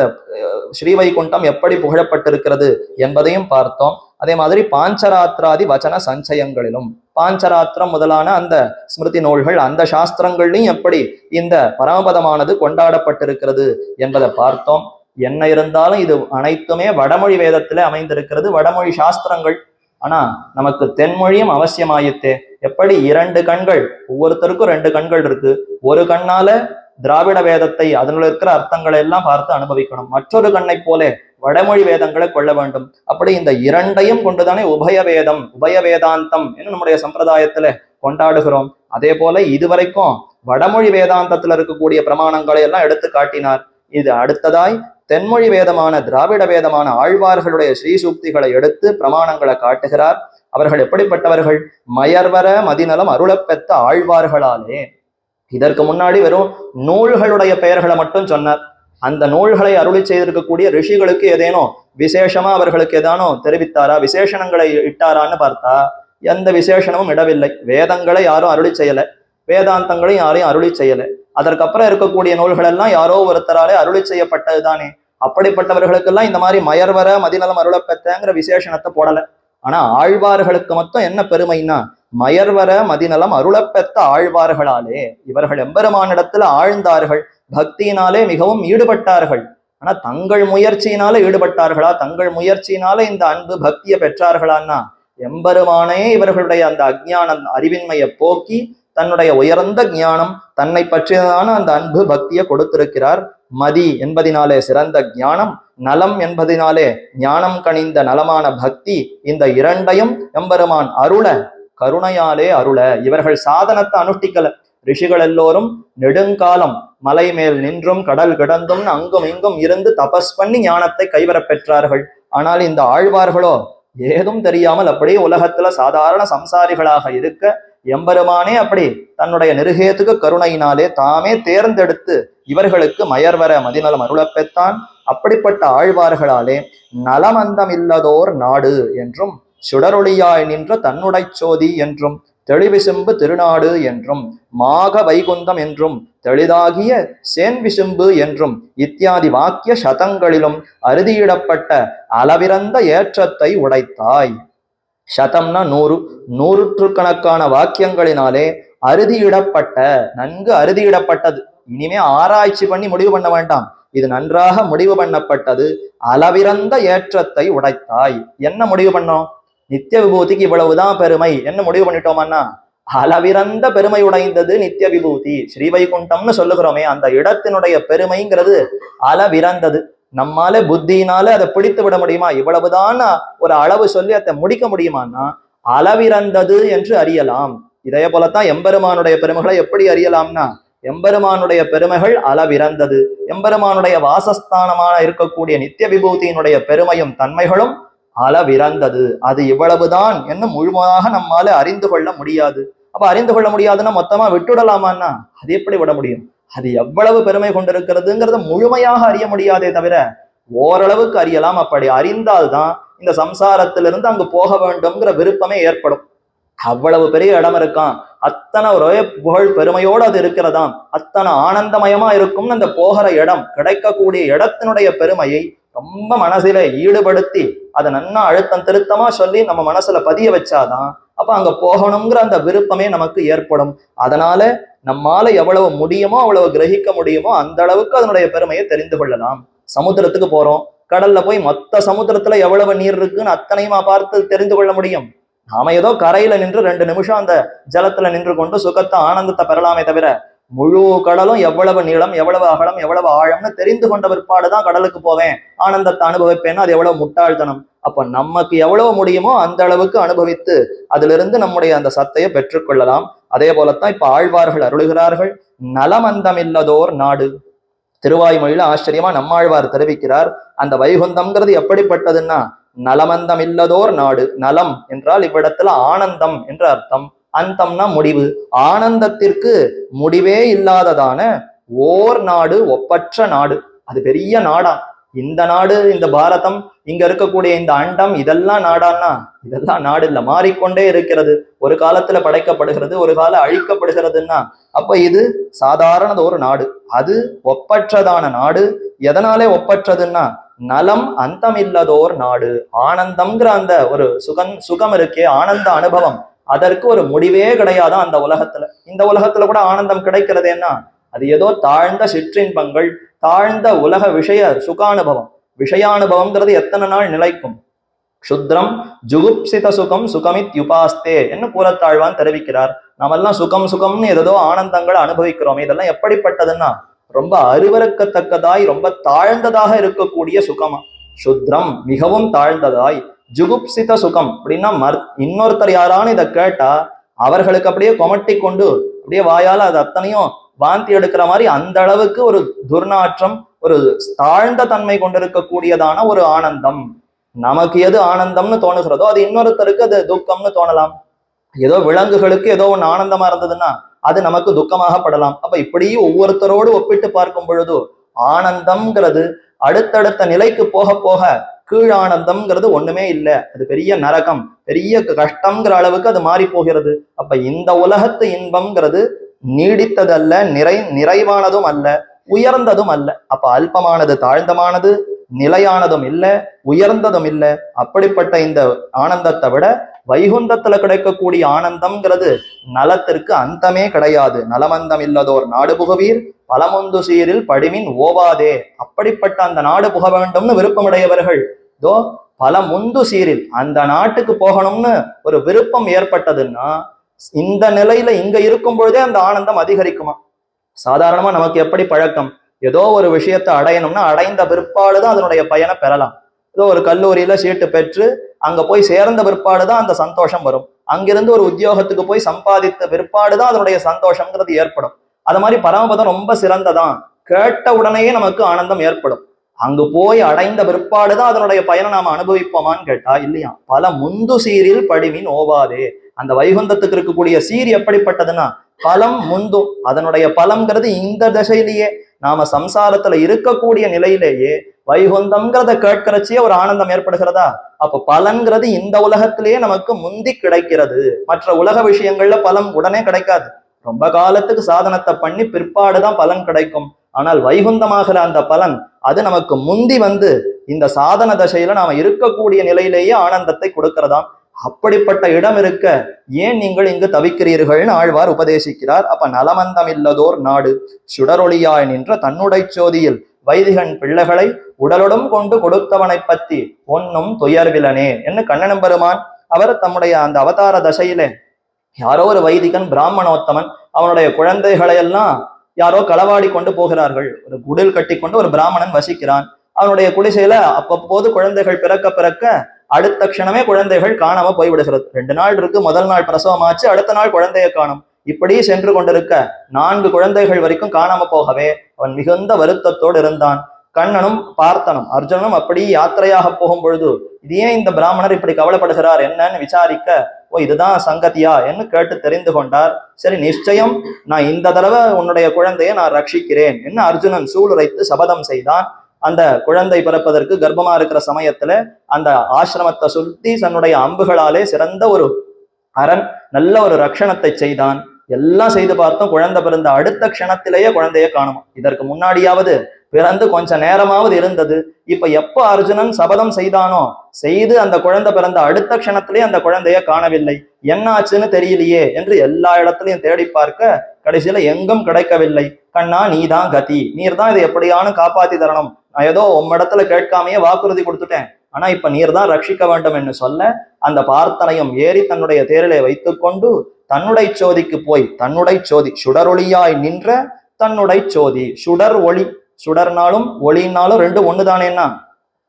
S1: ஸ்ரீவைகுண்டம் எப்படி புகழப்பட்டிருக்கிறது என்பதையும் பார்த்தோம். அதே மாதிரி பாஞ்சராத்திராதி வச்சன சஞ்சயங்களிலும், பாஞ்சராத்திரம் முதலான அந்த ஸ்மிருதி நூல்கள், அந்த சாஸ்திரங்கள்லையும் எப்படி இந்த பரமபதமானது கொண்டாடப்பட்டிருக்கிறது என்பதை பார்த்தோம். என்ன இருந்தாலும் இது அனைத்துமே வடமொழி வேதத்திலே அமைந்திருக்கிறது, வடமொழி சாஸ்திரங்கள். ஆனா நமக்கு தென்மொழியும் அவசியமாயித்தே. எப்படி 2 கண்கள், ஒவ்வொருத்தருக்கும் 2 கண்கள் இருக்கு. ஒரு கண்ணால திராவிட வேதத்தை அதில் இருக்கிற அர்த்தங்களை எல்லாம் பார்த்து அனுபவிக்கணும், மற்றொரு கண்ணை போல வடமொழி வேதங்களை கொள்ள வேண்டும். அப்படி இந்த 2ஐயும் கொண்டுதானே உபய வேதம், உபய வேதாந்தம் என்று நம்முடைய சம்பிரதாயத்துல கொண்டாடுகிறோம். அதே போல இதுவரைக்கும் வடமொழி வேதாந்தத்துல இருக்கக்கூடிய பிரமாணங்களை எல்லாம் எடுத்து காட்டினார். இது அடுத்ததாய் தென்மொழி வேதமான திராவிட வேதமான ஆழ்வார்களுடைய ஸ்ரீசூக்திகளை எடுத்து பிரமாணங்களை காட்டுகிறார். அவர்கள் எப்படிப்பட்டவர்கள்? மயர்வர மதிநலம் அருளப்பெற்ற ஆழ்வார்களாலே. இதற்கு முன்னாடி வெறும் நூல்களுடைய பெயர்களை மட்டும் சொன்னார். அந்த நூல்களை அருளி செய்திருக்கக்கூடிய ரிஷிகளுக்கு ஏதேனும் விசேஷமா அவர்களுக்கு ஏதானோ தெரிவித்தாரா, விசேஷணங்களை இட்டாரான்னு பார்த்தா எந்த விசேஷனமும் இடவில்லை. வேதங்களை யாரும் அருளி செய்யல, வேதாந்தங்களையும் யாரையும் அருளி செய்யல. அதற்கப்புறம் இருக்கக்கூடிய நூல்கள் எல்லாம் யாரோ ஒருத்தராலே அருளி செய்யப்பட்டது தானே. அப்படிப்பட்டவர்களுக்கெல்லாம் இந்த மாதிரி மயர்வர மதிநலம் அருளப்பெற்றங்கிற விசேஷணத்தை போடல. ஆனா ஆழ்வார்களுக்கு மட்டும் என்ன பெருமைன்னா, மயர்வர மதிநலம் அருளப்பெற்ற ஆழ்வார்களாலே இவர்கள் எம்பெருமானிடத்துல ஆழ்ந்தார்கள், பக்தியினாலே மிகவும் ஈடுபட்டார்கள். ஆனா தங்கள் முயற்சியினால ஈடுபட்டார்களா, தங்கள் முயற்சியினால இந்த அன்பு பக்தியை பெற்றார்களான்னா, எம்பெருமானே இவர்களுடைய அந்த அஜ்ஞானம் அறிவின்மையை போக்கி தன்னுடைய உயர்ந்த ஞானம், தன்னை பற்றியதான அந்த அன்பு பக்தியை கொடுத்திருக்கிறார். மதி என்பதினாலே சிறந்த ஞானம், நலம் என்பதினாலே ஞானம் கனிந்த நலமான பக்தி, இந்த 2ஐயும் எம்பெருமான் அருள, கருணையாலே அருள. இவர்கள் சாதனத்தை அனுஷ்டிக்கல. ரிஷிகள் எல்லோரும் நெடுங்காலம் மலை மேல் நின்றும் கடல் கிடந்தும் அங்கும் இங்கும் இருந்து தபஸ் பண்ணி ஞானத்தை கைவர பெற்றார்கள். ஆனால் இந்த ஆழ்வார்களோ ஏதும் தெரியாமல் அப்படியே உலகத்துல சாதாரண சம்சாரிகளாக இருக்க, எம்பெருமானே அப்படி தன்னுடைய நிருகேதுக கருணையினாலே தாமே தேர்ந்தெடுத்து இவர்களுக்கு மயர்வர மதிநலம் அருளப்பெற்றான். அப்படிப்பட்ட ஆழ்வார்களாலே நலமந்தமில்லதோர் நாடு என்றும், சுடரொளியாய் நின்ற தன்னுடை சோதி என்றும், தெளிவிசும்பு திருநாடு என்றும், மாக வைகுந்தம் என்றும், தெளிதாகிய சேன்விசும்பு என்றும் இத்தியாதி வாக்கிய சதங்களிலும் அறுதியிடப்பட்ட அளவிறந்த ஏற்றத்தை உடைத்தாய். சதம்னா 100, 100ற்றுக்கணக்கான வாக்கியங்களினாலே அறுதியிடப்பட்ட, நன்கு அறுதியிடப்பட்டது. இனிமே ஆராய்ச்சி பண்ணி முடிவு பண்ண வேண்டாம், இது நன்றாக முடிவு பண்ணப்பட்டது. அளவிறந்த ஏற்றத்தை உடைத்தாய். என்ன முடிவு பண்ணோம்? நித்திய விபூதிக்கு இவ்வளவுதான் பெருமை என்ன முடிவு பண்ணிட்டோம்னா, அளவிறந்த பெருமை உடைந்தது நித்திய விபூதி. ஸ்ரீவைகுண்டம்னு சொல்லுகிறோமே, அந்த இடத்தினுடைய பெருமைங்கிறது அளவிறந்தது. நம்மால புத்தியினால அதை பிடித்து விட முடியுமா? இவ்வளவுதான் ஒரு அளவு சொல்லி அதை முடிக்க முடியுமான்னா அளவிறந்தது என்று அறியலாம். இதே போலத்தான் எம்பெருமானுடைய பெருமைகளை எப்படி அறியலாம்னா, எம்பெருமானுடைய பெருமைகள் அளவிறந்தது, எம்பெருமானுடைய வாசஸ்தானமான இருக்கக்கூடிய நித்திய விபூதியினுடைய பெருமையும் தன்மைகளும் அளவிறந்தது. அது இவ்வளவுதான் என்ன முழுமையாக நம்மால அறிந்து கொள்ள முடியாது. அப்ப அறிந்து கொள்ள முடியாதுன்னா மொத்தமா விட்டுடலாமான்னா அது எப்படி விட முடியும்? அது எவ்வளவு பெருமை கொண்டிருக்கிறதுங்கிறத முழுமையாக அறிய முடியாதே தவிர ஓரளவுக்கு அறியலாம். அப்படி அறிந்தால்தான் இந்த சம்சாரத்திலிருந்து அங்கு போக வேண்டும்ங்கிற விருப்பமே ஏற்படும். அவ்வளவு பெரிய இடம் இருக்கான், அத்தனை ஒரே புகழ் பெருமையோடு அது இருக்கிறதாம், அத்தனை ஆனந்தமயமா இருக்கும்னு அந்த போகிற இடம், கிடைக்கக்கூடிய இடத்தினுடைய பெருமையை ரொம்ப மனசில ஈடுபடுத்தி அதை நன்னா அழுத்தம் திருத்தமா சொல்லி நம்ம மனசுல பதிய வச்சாதான் அப்ப அங்க போகணுங்கிற அந்த விருப்பமே நமக்கு ஏற்படும். அதனால நம்மால எவ்வளவு முடியுமோ அவ்வளவு கிரகிக்க முடியுமோ அந்த அளவுக்கு அதனுடைய பெருமையை தெரிந்து கொள்ளலாம். சமுத்திரத்துக்கு போறோம், கடல்ல போய் மொத்த சமுத்திரத்துல எவ்வளவு நீர் இருக்குன்னு அத்தனையுமா பார்த்து தெரிந்து கொள்ள முடியும்? நாம ஏதோ கரையில நின்று 2 நிமிஷம் அந்த ஜலத்துல நின்று கொண்டு சுகத்தை ஆனந்தத்தை பெறலாமே தவிர முழு கடலும் எவ்வளவு நீளம் எவ்வளவு அகலம் எவ்வளவு ஆழம்னு தெரிந்து கொண்ட பிற்பாடுதான் கடலுக்கு போவேன் ஆனந்தத்தை அனுபவிப்பேன்னா அது எவ்வளவு முட்டாள்தனம். அப்ப நமக்கு எவ்வளவு முடியுமோ அந்த அளவுக்கு அனுபவித்து அதிலிருந்து நம்முடைய அந்த சத்தையை பெற்றுக்கொள்ளலாம். அதே போலத்தான் இப்ப ஆழ்வார்கள் அருளுகிறார்கள், நலமந்தமில்லதோர் நாடு. திருவாய்மொழியில ஆச்சரியமா நம்மாழ்வார் தெரிவிக்கிறார், அந்த வைகுந்தம்ங்கிறது எப்படிப்பட்டதுன்னா நலமந்தமில்லதோர் நாடு. நலம் என்றால் இவ்விடத்துல ஆனந்தம் என்ற அர்த்தம், அந்தம்னா முடிவு, ஆனந்தத்திற்கு முடிவே இல்லாததான ஓர் நாடு, ஒப்பற்ற நாடு. அது பெரிய நாடா. இந்த நாடு, இந்த பாரதம், இங்க இருக்கக்கூடிய இந்த அண்டம், இதெல்லாம் நாடான்னா இதெல்லாம் நாடு இல்ல, மாறிக்கொண்டே இருக்கிறது. ஒரு காலத்துல படைக்கப்படுகிறது, ஒரு காலம் அழிக்கப்படுகிறதுன்னா அப்ப இது சாதாரண ஒரு நாடு. அது ஒப்பற்றதான நாடு. எதனாலே ஒப்பற்றதுன்னா நலம் அந்தமில்லதோர் நாடு. ஆனந்தம்ங்கிற அந்த ஒரு சுகம் இருக்கே, ஆனந்த அனுபவம், அதற்கு ஒரு முடிவே கிடையாதான் அந்த உலகத்துல. இந்த உலகத்துல கூட ஆனந்தம் கிடைக்கிறதேன்னா அது ஏதோ தாழ்ந்த சிற்றின்பங்கள், தாழ்ந்த உலக விஷய சுகானுபவம். விஷயானுபவம்ங்கிறது எத்தனை நாள் நிலைக்கும்? சுத்ரம் ஜுகுப்சித சுகம் சுகமித்யுபாஸ்தே என்ன கூறத்தாழ்வான் தெரிவிக்கிறார். நாமெல்லாம் சுகம் சுகம்னு ஏதோ ஆனந்தங்களை அனுபவிக்கிறோம். இதெல்லாம் எப்படிப்பட்டதுன்னா ரொம்ப அருவருக்கத்தக்கதாய் ரொம்ப தாழ்ந்ததாக இருக்கக்கூடிய சுகமா. சுத்ரம் மிகவும் தாழ்ந்ததாய், ஜுகுப்சித சுகம் அப்படின்னா இன்னொருத்தர் யாரான்னு இதை கேட்டா அவர்களுக்கு அப்படியே கொமட்டி கொண்டு அப்படியே வாயால அது அத்தனையும் வாந்தி எடுக்கிற மாதிரி அந்த அளவுக்கு ஒரு துர்நாற்றம், ஒரு தாழ்ந்த தன்மை கொண்டிருக்கக்கூடியதான ஒரு ஆனந்தம். நமக்கு எது ஆனந்தம்னு தோணுகிறதோ அது இன்னொருத்தருக்கு அது துக்கம்னு தோணலாம். ஏதோ விலங்குகளுக்கு ஏதோ ஒன்று ஆனந்தமா இருந்ததுன்னா அது நமக்கு துக்கமாகப்படலாம். அப்ப இப்படி ஒவ்வொருத்தரோடு ஒப்பிட்டு பார்க்கும் பொழுது ஆனந்தம்ங்கிறது அடுத்தடுத்த நிலைக்கு போக போக கீழானந்தம்ங்கிறது ஒண்ணுமே இல்லை, அது பெரிய நரகம், பெரிய கஷ்டம்ங்கிற அளவுக்கு அது மாறி போகிறது. அப்ப இந்த உலகத்து இன்பம்ங்கிறது நீடித்ததல்ல, நிறைவானதும் அல்ல, உயர்ந்ததும் அல்ல. அப்ப அல்பமானது, தாழ்ந்தமானது, நிலையானதும் இல்லை, உயர்ந்ததும் இல்லை. அப்படிப்பட்ட இந்த ஆனந்தத்தை விட வைகுந்தத்துல கிடைக்கக்கூடிய ஆனந்தம்ங்கிறது நலத்திற்கு அந்தமே கிடையாது. நலமந்தம் இல்லதோர் நாடு புகவீர் பலமுந்து சீரில் படிமின் ஓவாதே. அப்படிப்பட்ட அந்த நாடு புக வேண்டும்னு விருப்பமுடையவர்கள் இதோ பல முந்து சீரில் அந்த நாட்டுக்கு போகணும்னு ஒரு விருப்பம் ஏற்பட்டதுன்னா இந்த நிலையில இங்க இருக்கும் பொழுதே அந்த ஆனந்தம் அதிகரிக்குமா? சாதாரணமா நமக்கு எப்படி பழக்கம், ஏதோ ஒரு விஷயத்தை அடையணும்னா அடைந்த பிற்பாடுதான் அதனுடைய பயனை பெறலாம். ஏதோ ஒரு கல்லூரியில சீட்டு பெற்று அங்க போய் சேர்ந்த பிற்பாடுதான் அந்த சந்தோஷம் வரும். அங்கிருந்து ஒரு உத்தியோகத்துக்கு போய் சம்பாதித்த பிற்பாடுதான் அதனுடைய சந்தோஷம்ங்கிறது ஏற்படும். அது மாதிரி பரமபதம் ரொம்ப சிறந்ததான், கேட்ட உடனேயே நமக்கு ஆனந்தம் ஏற்படும். அங்கு போய் அடைந்த பிற்பாடுதான் அதனுடைய பயனை நாம அனுபவிப்போமான்னு கேட்டா இல்லையா. பல முந்து சீரில் படிமின் ஓவாதே. அந்த வைகுந்தத்துக்கு இருக்கக்கூடிய சீர் எப்படிப்பட்டதுன்னா பலம் முந்தும். அதனுடைய பலம்ங்கிறது இந்த திசையிலேயே நாம சம்சாரத்துல இருக்கக்கூடிய நிலையிலேயே வைகுந்தம்ங்கிறத கேட்கிறச்சியே ஒரு ஆனந்தம் ஏற்படுகிறதா. அப்ப பலன்கிறது இந்த உலகத்திலேயே நமக்கு முந்தி கிடைக்கிறது. மற்ற உலக விஷயங்கள்ல பலம் உடனே கிடைக்காது, ரொம்ப காலத்துக்கு சாதனத்தை பண்ணி பிற்பாடுதான் பலன் கிடைக்கும். ஆனால் வைகுந்தமாகிற அந்த பலன் அது நமக்கு முந்தி வந்து இந்த சாதன தசையில நாம இருக்கக்கூடிய நிலையிலேயே ஆனந்தத்தை கொடுக்கிறதாம். அப்படிப்பட்ட இடம் இருக்க ஏன் நீங்கள் இங்கு தவிக்கிறீர்கள்னு ஆழ்வார் உபதேசிக்கிறார். அப்ப நலமந்தம் இல்லதோர் நாடு சுடரொளியாய் நின்ற தன்னுடை சோதியில் வைதிகன் பிள்ளைகளை உடலுடன் கொண்டு கொடுத்தவனை பற்றி ஒன்னும் துயர்விலனே என்று கண்ணனம் பெருமான் அவர் தம்முடைய அந்த அவதார தசையிலே யாரோ ஒரு வைதிகன் பிராமணோத்தமன் அவனுடைய குழந்தைகளை எல்லாம் யாரோ களவாடி கொண்டு போகிறார்கள். ஒரு குடில் கட்டி கொண்டு ஒரு பிராமணன் வசிக்கிறான். அவனுடைய குடிசையில அப்பப்போது குழந்தைகள் பிறக்க பிறக்க அடுத்த க்ஷணமே குழந்தைகள் காணாம போய்விடுகிறது. 2 நாள் இருக்கு, முதல் நாள் பிரசவமாச்சு, அடுத்த நாள் குழந்தையை காணும். இப்படி சென்று கொண்டிருக்க 4 குழந்தைகள் வரைக்கும் காணாம போகவே அவன் மிகுந்த வருத்தத்தோடு இருந்தான். கண்ணனும் பார்த்தனும் அர்ஜுனனும் அப்படி யாத்திரையாக போகும் பொழுது இது ஏன் இந்த பிராமணர் இப்படி கவலைப்படுகிறார் என்னன்னு விசாரிக்க, ஓ இதுதான் சங்கதியா என்று கேட்டு தெரிந்து கொண்டார். சரி நிச்சயம் நான் இந்த தடவை உன்னுடைய குழந்தையை நான் ரட்சிக்கிறேன் என்று அர்ஜுனன் சூளுரைத்து சபதம் செய்தான். அந்த குழந்தை பிறப்பதற்கு கர்ப்பமா இருக்கிற சமயத்துல அந்த ஆசிரமத்தை சுத்தி தன்னுடைய அம்புகளாலே சிறந்த ஒரு அரண் நல்ல ஒரு ரட்சணத்தை செய்தான். எல்லாம் செய்து பார்த்தோம், குழந்தை பிறந்த அடுத்த க்ஷணத்திலேயே குழந்தைய காணுமா. இதற்கு முன்னாடியாவது பிறந்து கொஞ்ச நேரமாவது இருந்தது. இப்ப எப்ப அர்ஜுனன் சபதம் செய்தானோ செய்து அந்த குழந்தை பிறந்த அடுத்த க்ஷணத்திலேயே அந்த குழந்தைய காணவில்லை. என்ன ஆச்சுன்னு தெரியலையே என்று எல்லா இடத்துலையும் தேடி பார்க்க கடைசியில எங்கும் கிடைக்கவில்லை. கண்ணா நீதான் கதி, நீர் தான் இதை எப்படியானு காப்பாத்தி தரணும். நான் ஏதோ உம்மிடத்துல கேட்காமையே வாக்குறுதி கொடுத்துட்டேன், ஆனா இப்ப நீர் தான் ரட்சிக்க வேண்டும் என்று சொல்ல அந்த பார்த்தனையும் ஏறி தன்னுடைய தேரிலே வைத்துக் கொண்டு தன்னுடைய சோதிக்கு போய் தன்னுடைய சோதி சுடரொளியாய் நின்ற தன்னுடைய சோதி. சுடர் ஒளி, சுடர்னாலும் ஒளினாலும் ரெண்டு ஒண்ணுதானேன்னா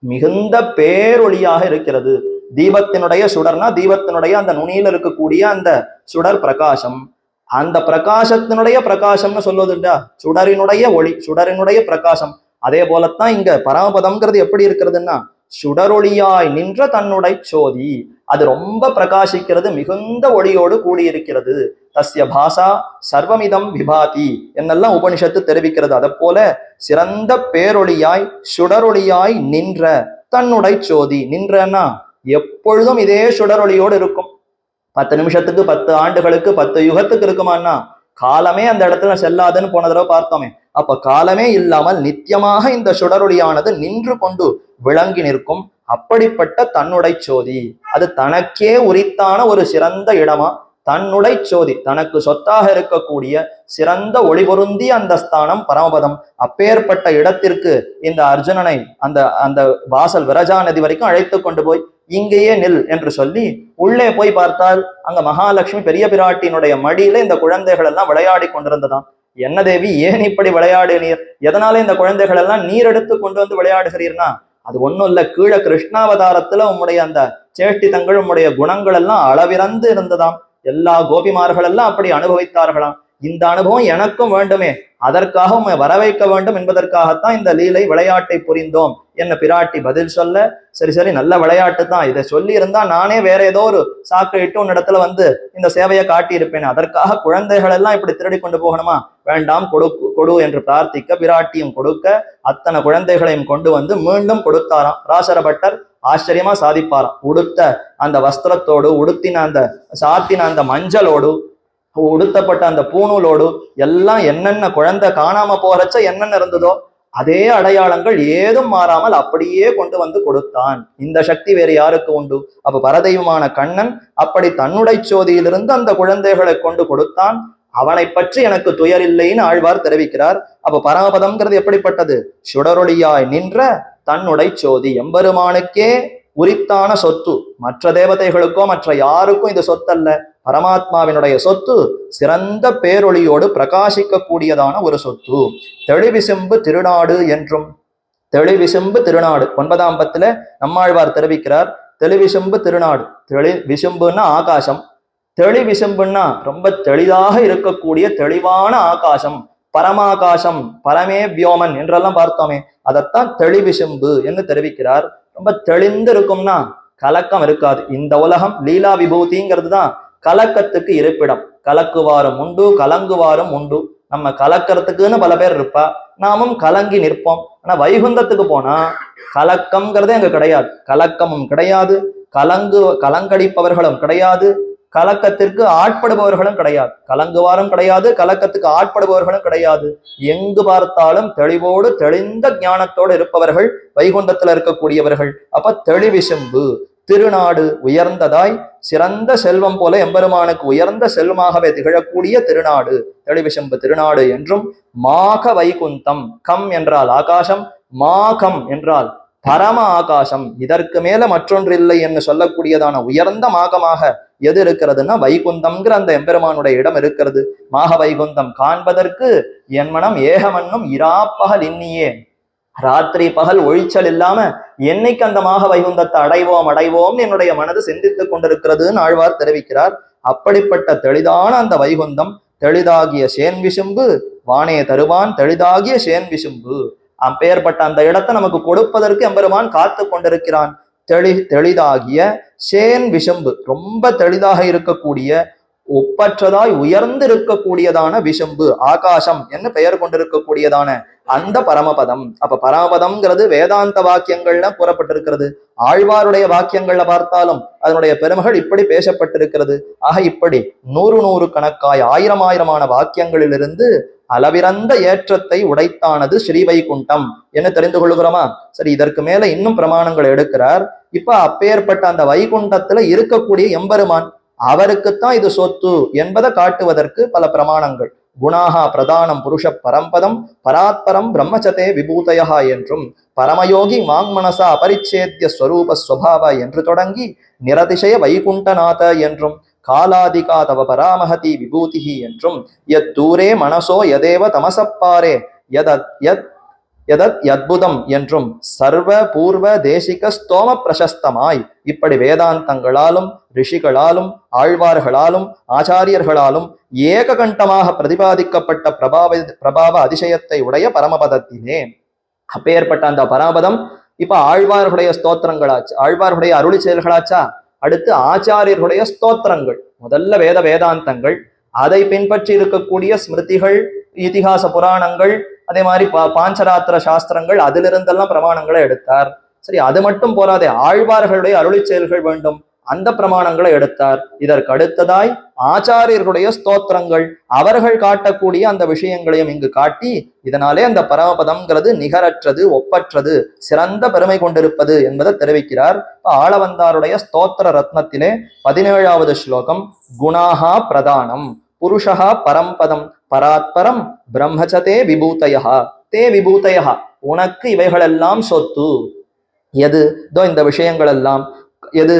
S1: மிகுந்த பேரொளியாக இருக்கிறது. தீபத்தினுடைய சுடர்னா தீபத்தினுடைய அந்த நுனியில இருக்கக்கூடிய அந்த சுடர் பிரகாசம், அந்த பிரகாசத்தினுடைய பிரகாசம்னு சொல்வதுண்டா, சுடரினுடைய ஒளி சுடரினுடைய பிரகாசம். அதே போலத்தான் இங்க பரமபதம்ங்கிறது எப்படி இருக்கிறதுன்னா சுடரொளியாய் நின்ற தன்னுடைய சோதி, அது ரொம்ப பிரகாசிக்கிறது, மிகுந்த ஒளியோடு கூடியிருக்கிறது. தஸ்ய பாசா சர்வமிதம் விபாதி என்னெல்லாம் உபனிஷத்து தெரிவிக்கிறது. அதை போல சிறந்த பேரொளியாய் சுடரொளியாய் நின்ற தன்னுடைய சோதி. நின்றன்னா எப்பொழுதும் இதே சுடரொளியோடு இருக்கும். 10 நிமிஷத்துக்கு 10 ஆண்டுகளுக்கு 10 யுகத்துக்கு இருக்குமான்னா காலமே அந்த இடத்துல செல்லாதுன்னு போன தடவை பார்த்தோமே. அப்ப காலமே இல்லாமல் நித்தியமாக இந்த சுடரொளியானது நின்று கொண்டு விளங்கி நிற்கும். அப்படிப்பட்ட தன்னுடைய சோதி, அது தனக்கே உரித்தான ஒரு சிறந்த இடமா, தன்னுடைய சோதி தனக்கு சொத்தாக இருக்கக்கூடிய சிறந்த ஒளி பொருந்திய அந்த ஸ்தானம் பரமபதம். அப்பேற்பட்ட இடத்திற்கு இந்த அர்ஜுனனை அந்த அந்த வாசல் விரஜா நதி வரைக்கும் அழைத்து கொண்டு போய் இங்கேயே நில் என்று சொல்லி உள்ளே போய் பார்த்தால் அங்க மகாலட்சுமி பெரிய பிராட்டியினுடைய மடியில இந்த குழந்தைகள் எல்லாம் விளையாடி கொண்டிருந்ததாம். என்ன தேவி ஏன் இப்படி விளையாடினீர், எதனால இந்த குழந்தைகள் எல்லாம் நீர் எடுத்து கொண்டு வந்து விளையாடுகிறீர்னா, அது ஒண்ணும் இல்ல, கீழே கிருஷ்ணாவதாரத்துல உம்முடைய அந்த சேஷ்டிதங்கள் உம்முடைய குணங்கள் எல்லாம் அளவிறந்து இருந்ததாம். எல்லா கோபிமார்கள் எல்லாம் அப்படி அனுபவித்தார்களாம். இந்த அனுபவம் எனக்கும் வேண்டுமே, அதற்காக உம்மை வர வைக்க வேண்டும் என்பதற்காகத்தான் இந்த லீலை விளையாட்டை புரிந்தோம் என்ன பிராட்டி பதில் சொல்ல, சரி சரி நல்ல விளையாட்டு தான், இதை சொல்லி இருந்தா நானே வேற ஏதோ ஒரு சாக்கை இட்டு உன்னிடத்துல வந்து இந்த சேவையை காட்டி இருப்பேன், அதற்காக குழந்தைகள் எல்லாம் இப்படி திருடி கொண்டு போகணுமா, வேண்டாம் கொடு என்று பிரார்த்திக்க பிராட்டியும் கொடுக்க அத்தனை குழந்தைகளையும் கொண்டு வந்து மீண்டும் கொடுத்தாராம். ராசரபட்டர் ஆச்சரியமா சாதிப்பாராம். உடுத்த அந்த வஸ்திரத்தோடு உடுத்தின அந்த சாத்தின அந்த மஞ்சளோடு உடுத்தப்பட்ட அந்த பூணூலோடு எல்லாம் என்னென்ன குழந்தை காணாம போறச்ச என்னென்ன இருந்ததோ அதே அடையாளங்கள் ஏதும் மாறாமல் அப்படியே கொண்டு வந்து கொடுத்தான். இந்த சக்தி வேறு யாருக்கு உண்டு? அப்ப பரதெய்வமான கண்ணன் அப்படி தன்னுடைய சோதியிலிருந்து அந்த குழந்தைகளை கொண்டு கொடுத்தான். அவனை பற்றி எனக்கு துயரில்லைன்னு ஆழ்வார் தெரிவிக்கிறார். அப்ப பரமபதம்ங்கிறது எப்படிப்பட்டது? சுடரொளியாய் நின்ற தன்னுடைய சோதி, எம்பெருமானுக்கே உரித்தான சொத்து, மற்ற தேவதைகளுக்கோ மற்ற யாருக்கும் இது சொத்தல்ல, பரமாத்மாவினுடைய சொத்து, சிறந்த பேரொளியோடு பிரகாசிக்க கூடியதான ஒரு சொத்து. தெளிவிசும்பு திருநாடு என்றும், தெளிவிசும்பு திருநாடு 9ஆம் பத்துல நம்மாழ்வார் தெரிவிக்கிறார். தெளிவிசும்பு திருநாடு, விசும்புன்னா ஆகாசம், தெளிவிசும்புன்னா ரொம்ப தெளிவாக இருக்கக்கூடிய தெளிவான ஆகாசம், பரமாகாசம், பரமே வியோமன் என்றெல்லாம் பார்த்தோமே, அதைத்தான் தெளிவிசும்பு என்று தெரிவிக்கிறார். ரொம்ப தெளிந்து இருக்கும்னா கலக்கம் இருக்காது. இந்த உலகம் லீலா விபூதிங்கிறது தான் கலக்கத்துக்கு இருப்பிடம். கலக்குவாரும் உண்டு கலங்குவாரும் உண்டு. நம்ம கலக்கிறதுக்குன்னு பல பேர் இருப்பா, நாமும் கலங்கி நிற்போம். ஆனா வைகுந்தத்துக்கு போனா கலக்கம்ங்கிறதே அங்க கிடையாது, கலக்கமும் கிடையாது, கலங்கடிப்பவர்களும் கிடையாது, கலக்கத்திற்கு ஆட்படுபவர்களும் கிடையாது, கலங்குவாரும் கிடையாது, கலக்கத்துக்கு ஆட்படுபவர்களும் கிடையாது. எங்கு பார்த்தாலும் தெளிவோடு தெளிந்த ஞானத்தோடு இருப்பவர்கள் வைகுண்டத்துல இருக்கக்கூடியவர்கள். அப்ப தெளிவிசும்பு திருநாடு, உயர்ந்ததாய் சிறந்த செல்வம் போல எம்பெருமானுக்கு உயர்ந்த செல்வமாகவே திகழக்கூடிய திருநாடு தெளிவிசும்பு திருநாடு என்றும். மாக வைகுந்தம், கம் என்றால் ஆகாசம், மாகம் என்றால் பரம ஆகாசம், இதற்கு மேல மற்றொன்று இல்லை என்று சொல்லக்கூடியதான உயர்ந்த மாகமாக எது இருக்கிறதுன்னா வைகுந்தம்ங்கிற அந்த எம்பெருமானுடைய இடம் இருக்கிறது. மாக வைகுந்தம் காண்பதற்கு என் மனம் ஏகமன்னும் இராப்பகல் இன்னியே, ராத்திரி பகல் ஒழிச்சல் இல்லாம என்னைக்கு அந்த மாக வைகுந்தத்தை அடைவோம்னு என்னுடைய மனது சிந்தித்துக் கொண்டிருக்கிறதுன்னு ஆழ்வார் தெரிவிக்கிறார். அப்படிப்பட்ட தெளிதான அந்த வைகுந்தம், தெளிதாகிய சேன் விசும்பு வானே தருவான் தெளிதாகிய சேன் விசும்பு, அப்பேற்பட்ட அந்த இடத்தை நமக்கு கொடுப்பதற்கு எம்பெருமான் காத்து கொண்டிருக்கிறான். தெளிதாகிய சேன் விசும்பு, ரொம்ப தெளிதாக இருக்கக்கூடிய, ஒப்பற்றதாய் உயர்ந்து இருக்கக்கூடியதான விசும்பு, ஆகாசம் என்ன பெயர் கொண்டிருக்கக்கூடியதான அந்த பரமபதம். அப்ப பரமபதம்ங்கிறது வேதாந்த வாக்கியங்கள்ல கூறப்பட்டிருக்கிறது. ஆழ்வாருடைய வாக்கியங்கள்ல பார்த்தாலும் அதனுடைய பெருமைகள் இப்படி பேசப்பட்டிருக்கிறது. ஆக இப்படி 100 கணக்காய் ஆயிரமான வாக்கியங்களிலிருந்து அளவிறந்த ஏற்றத்தை உடைத்தானது ஸ்ரீவைகுண்டம் என்று தெரிந்து கொள்கிறோமா? சரி, இதற்கு மேல இன்னும் பிரமாணங்கள் எடுக்கிறார். இப்ப அப்பேற்பட்ட அந்த வைகுண்டத்துல இருக்கக்கூடிய எம்பெருமான், அவருக்குத்தான் இது சொத்து என்பதை காட்டுவதற்கு பல பிரமாணங்கள். குணாகா பிரதானம் புருஷ பரம்பதம் பராத்பரம் பிரம்மச்சதே விபூதயா என்றும், பரமயோகி மாங்மனசா அபரிச்சேத்திய ஸ்வரூப ஸ்வபாவ என்று தொடங்கி நிரதிசய வைகுண்டநாத என்றும், காலாதிகா தவ பராமஹதி விபூதிஹி என்றும், யத் தூரே மனசோ யதேவ தமசப்பாரே யதத் யத்புதம் என்றும் சர்வ பூர்வ தேசிக ஸ்தோம பிரசஸ்தமாய் இப்படி வேதாந்தங்களாலும் ரிஷிகளாலும் ஆழ்வார்களாலும் ஆச்சாரியர்களாலும் ஏககண்டமாக பிரதிபாதிக்கப்பட்ட பிரபாவ அதிசயத்தை உடைய பரமபதத்தினே. அப்பேற்பட்ட அந்த பரமபதம் இப்ப ஆழ்வார்களுடைய ஸ்தோத்திரங்களாச்சு, ஆழ்வார்களுடைய அருளி செயல்களாச்சா. அடுத்து ஆச்சாரியர்களுடைய ஸ்தோத்திரங்கள், முதல்ல வேதாந்தங்கள், அதை பின்பற்றி இருக்கக்கூடிய ஸ்மிருதிகள், இதிகாச புராணங்கள், அதே மாதிரி பாஞ்சராத்திர சாஸ்திரங்கள், அதிலிருந்தெல்லாம் பிரமாணங்களை எடுத்தார். சரி, அது மட்டும் போராதே, ஆழ்வார்களுடைய அருளி செயல்கள் வேண்டும், அந்த பிரமாணங்களை எடுத்தார். இதற்கு அடுத்ததாய் ஆச்சாரியர்களுடைய ஸ்தோத்திரங்கள், அவர்கள் காட்டக்கூடிய அந்த விஷயங்களையும் இங்கு காட்டி, இதனாலே அந்த பரமபதம்ங்கிறது நிகரற்றது, ஒப்பற்றது, சிறந்த பெருமை கொண்டிருப்பது என்பதை தெரிவிக்கிறார். ஆளவந்தாருடைய ஸ்தோத்திர ரத்னத்திலே 17வது ஸ்லோகம், குணாஹா பிரதானம் புருஷா பரம்பதம் பராத்பரம் பிரம்மச்சதே விபூதயா தே விபூதயா, உனக்கு இவைகளெல்லாம் சொத்து. எது? இந்த விஷயங்கள் எல்லாம் எது?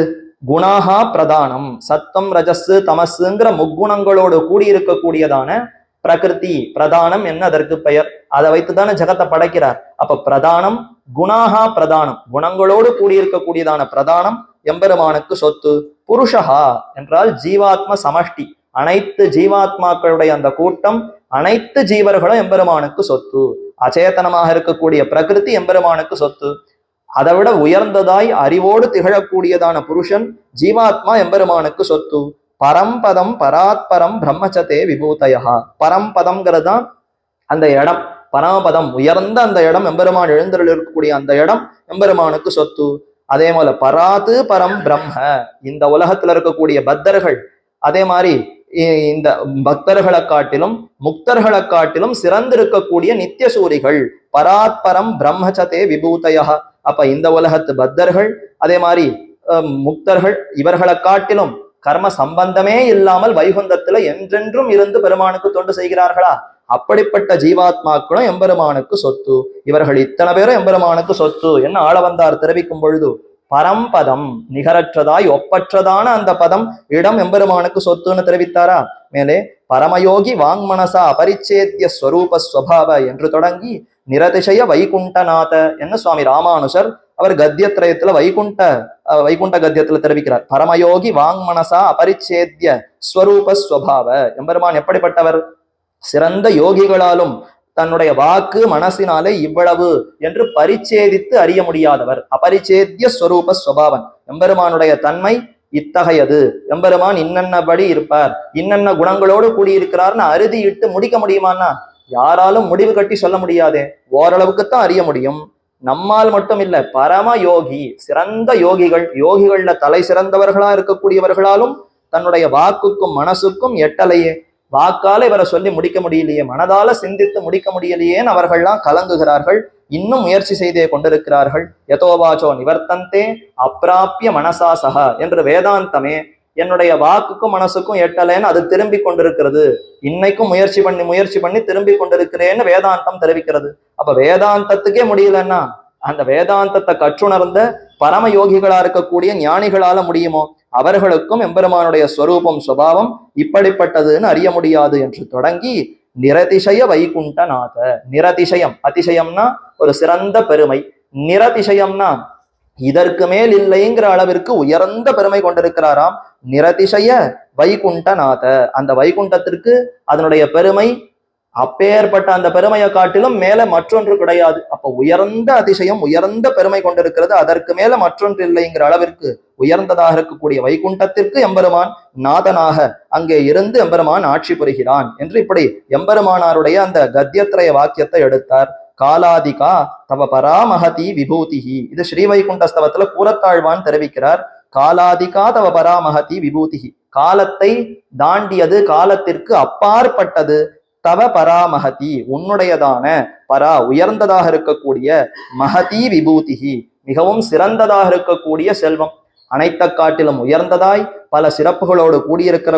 S1: குணாகா பிரதானம், சத்தம் ரஜஸ் தமசுங்கிற முக்குணங்களோடு கூடியிருக்கக்கூடியதான பிரகிருதி. பிரதானம் என்ன அதற்கு பெயர், அதை வைத்துதானே ஜகத்தை படைக்கிறார். அப்ப பிரதானம், குணாகா பிரதானம், குணங்களோடு கூடியிருக்கக்கூடியதான பிரதானம் எம்பெருமானுக்கு சொத்து. புருஷா என்றால் ஜீவாத்ம சமஷ்டி, அனைத்து ஜீவாத்மாக்களுடைய அந்த கூட்டம், அனைத்து ஜீவர்களும் எம்பெருமானுக்கு சொத்து. அச்சேதனமாக இருக்கக்கூடிய பிரகிருதி எம்பெருமானுக்கு சொத்து. அதை விட உயர்ந்ததாய் அறிவோடு திகழக்கூடியதான புருஷன் ஜீவாத்மா எம்பெருமானுக்கு சொத்து. பரம்பதம் பராத்பரம் பிரம்மச்சதே விபூதயா, பரம்பதம்ங்கிறதுதான் அந்த இடம், பரமபதம் உயர்ந்த அந்த இடம், எம்பெருமான் எழுந்தருள் இருக்கக்கூடிய அந்த இடம் எம்பெருமானுக்கு சொத்து. அதே போல பராத்து பரம் பிரம்ம, இந்த உலகத்துல இருக்கக்கூடிய பக்தர்கள், அதே மாதிரி இந்த பக்தர்களை காட்டிலும் முக்தர்களை காட்டிலும் சிறந்திருக்கக்கூடிய நித்திய சூரிகள் பராத்பரம் பிரம்மச்சதே விபூதயா. அப்ப இந்த உலகத்து பக்தர்கள், அதே மாதிரி முக்தர்கள், இவர்களை காட்டிலும் கர்ம சம்பந்தமே இல்லாமல் வைகுந்தத்துல என்றென்றும் இருந்து பெருமானுக்கு தொண்டு செய்கிறார்களா? அப்படிப்பட்ட ஜீவாத்மாக்களும் எம்பெருமானுக்கு சொத்து. இவர்கள் இத்தனை பேரும் எம்பெருமானுக்கு சொத்து என்ன ஆளவந்தார் தெரிவிக்கும் பொழுது, பரம்பதம் நிகரற்றதாய் ஒப்பற்றதான அந்த பதம் இடம் எம்பெருமானுக்கு சொத்துன்னு தெரிவித்தாரா. மேலே பரமயோகி வாங்மனசா அபரிச்சேத்திய ஸ்வரூப ஸ்வபாவ என்று தொடங்கி நிரதிசய வைகுண்டநாத என்ன சுவாமி ராமானுஷர் அவர் கத்தியத்ரயத்துல வைகுண்ட கத்தியத்துல தெரிவிக்கிறார். பரமயோகி வாங்மனசா அபரிச்சேத்திய ஸ்வரூப ஸ்வபாவ, எம்பெருமான் எப்படிப்பட்டவர்? சிறந்த யோகிகளாலும் தன்னுடைய வாக்கு மனசினாலே இவ்வளவு என்று பரிச்சேதித்து அறிய முடியாதவர். அபரிச்சேத்திய ஸ்வரூப ஸ்வபாவன், எம்பெருமானுடைய தன்மை இத்தகையது, எம்பெருமான் இன்னென்னபடி இருப்பார், இன்னென்ன குணங்களோடு கூடியிருக்கிறார்னு அறுதியிட்டு முடிக்க முடியுமான்னா யாராலும் முடிவு கட்டி சொல்ல முடியாதே, ஓரளவுக்குத்தான் அறிய முடியும். நம்மால் மட்டும் இல்ல, பரம யோகி, சிறந்த யோகிகள், யோகிகள்ல தலை சிறந்தவர்களா இருக்கக்கூடியவர்களாலும் தன்னுடைய வாக்குக்கும் மனசுக்கும் எட்டலையே. வாக்கால இவரை சொல்லி முடிக்க முடியலையே, மனதால சிந்தித்து முடிக்க முடியலையேன்னு அவர்கள்லாம் கலங்குகிறார்கள். இன்னும் முயற்சி செய்தே கொண்டிருக்கிறார்கள். யதோவாச்சோ நிவர்த்தந்தே அப்பிராப்பிய மனசா சகா என்று வேதாந்தமே என்னுடைய வாக்குக்கும் மனசுக்கும் எட்டலேன்னு அது திரும்பி கொண்டிருக்கிறது. இன்னைக்கும் முயற்சி பண்ணி திரும்பி கொண்டிருக்கிறேன்னு வேதாந்தம் தெரிவிக்கிறது. அப்ப வேதாந்தத்துக்கே முடியலன்னா அந்த வேதாந்தத்தை கற்றுணர்ந்த பரம யோகிகளா இருக்கக்கூடிய ஞானிகளால முடியுமோ? அவர்களுக்கும் எம்பெருமானுடைய ஸ்வரூபம் சுபாவம் இப்படிப்பட்டதுன்னு அறிய முடியாது என்று தொடங்கி நிரதிசய வைகுண்டநாத. நிரதிசயம், அதிசயம்னா ஒரு சிறந்த பெருமை, நிரதிசயம்னா இதற்கு மேல் இல்லைங்கிற அளவிற்கு உயர்ந்த பெருமை கொண்டிருக்கிறாராம். நிரதிசய வைகுண்டநாத, அந்த வைகுண்டத்திற்கு அதனுடைய பெருமை அப்பேற்பட்ட அந்த பெருமையை காட்டிலும் மேல மற்றொன்று கிடையாது. அப்ப உயர்ந்த அதிசயம், உயர்ந்த பெருமை கொண்டிருக்கிறது, அதற்கு மேல மற்றொன்று இல்லைங்கிற அளவிற்கு உயர்ந்ததாக இருக்கக்கூடிய வைகுண்டத்திற்கு எம்பெருமான் நாதனாக அங்கே இருந்து எம்பெருமான் ஆட்சி புரிகிறான் என்று இப்படி எம்பெருமானாருடைய அந்த கத்தியத்திரய வாக்கியத்தை எடுத்தார். காலாதிகா தவ பராமகதி விபூதிஹி, இது ஸ்ரீவைகுண்டஸ்தவத்துல கூறத்தாழ்வான் தெரிவிக்கிறார். காலாதிகா தவ பராமகதி விபூதிஹி, காலத்தை தாண்டியது, காலத்திற்கு அப்பாற்பட்டது, தவ பராமகதி உன்னுடையதான, பரா உயர்ந்ததாக இருக்கக்கூடிய, மகதி விபூதிஹி மிகவும் சிறந்ததாக இருக்கக்கூடிய செல்வம், அனைத்த காட்டிலும் உயர்ந்ததாய் பல சிறப்புகளோடு கூடியிருக்கிற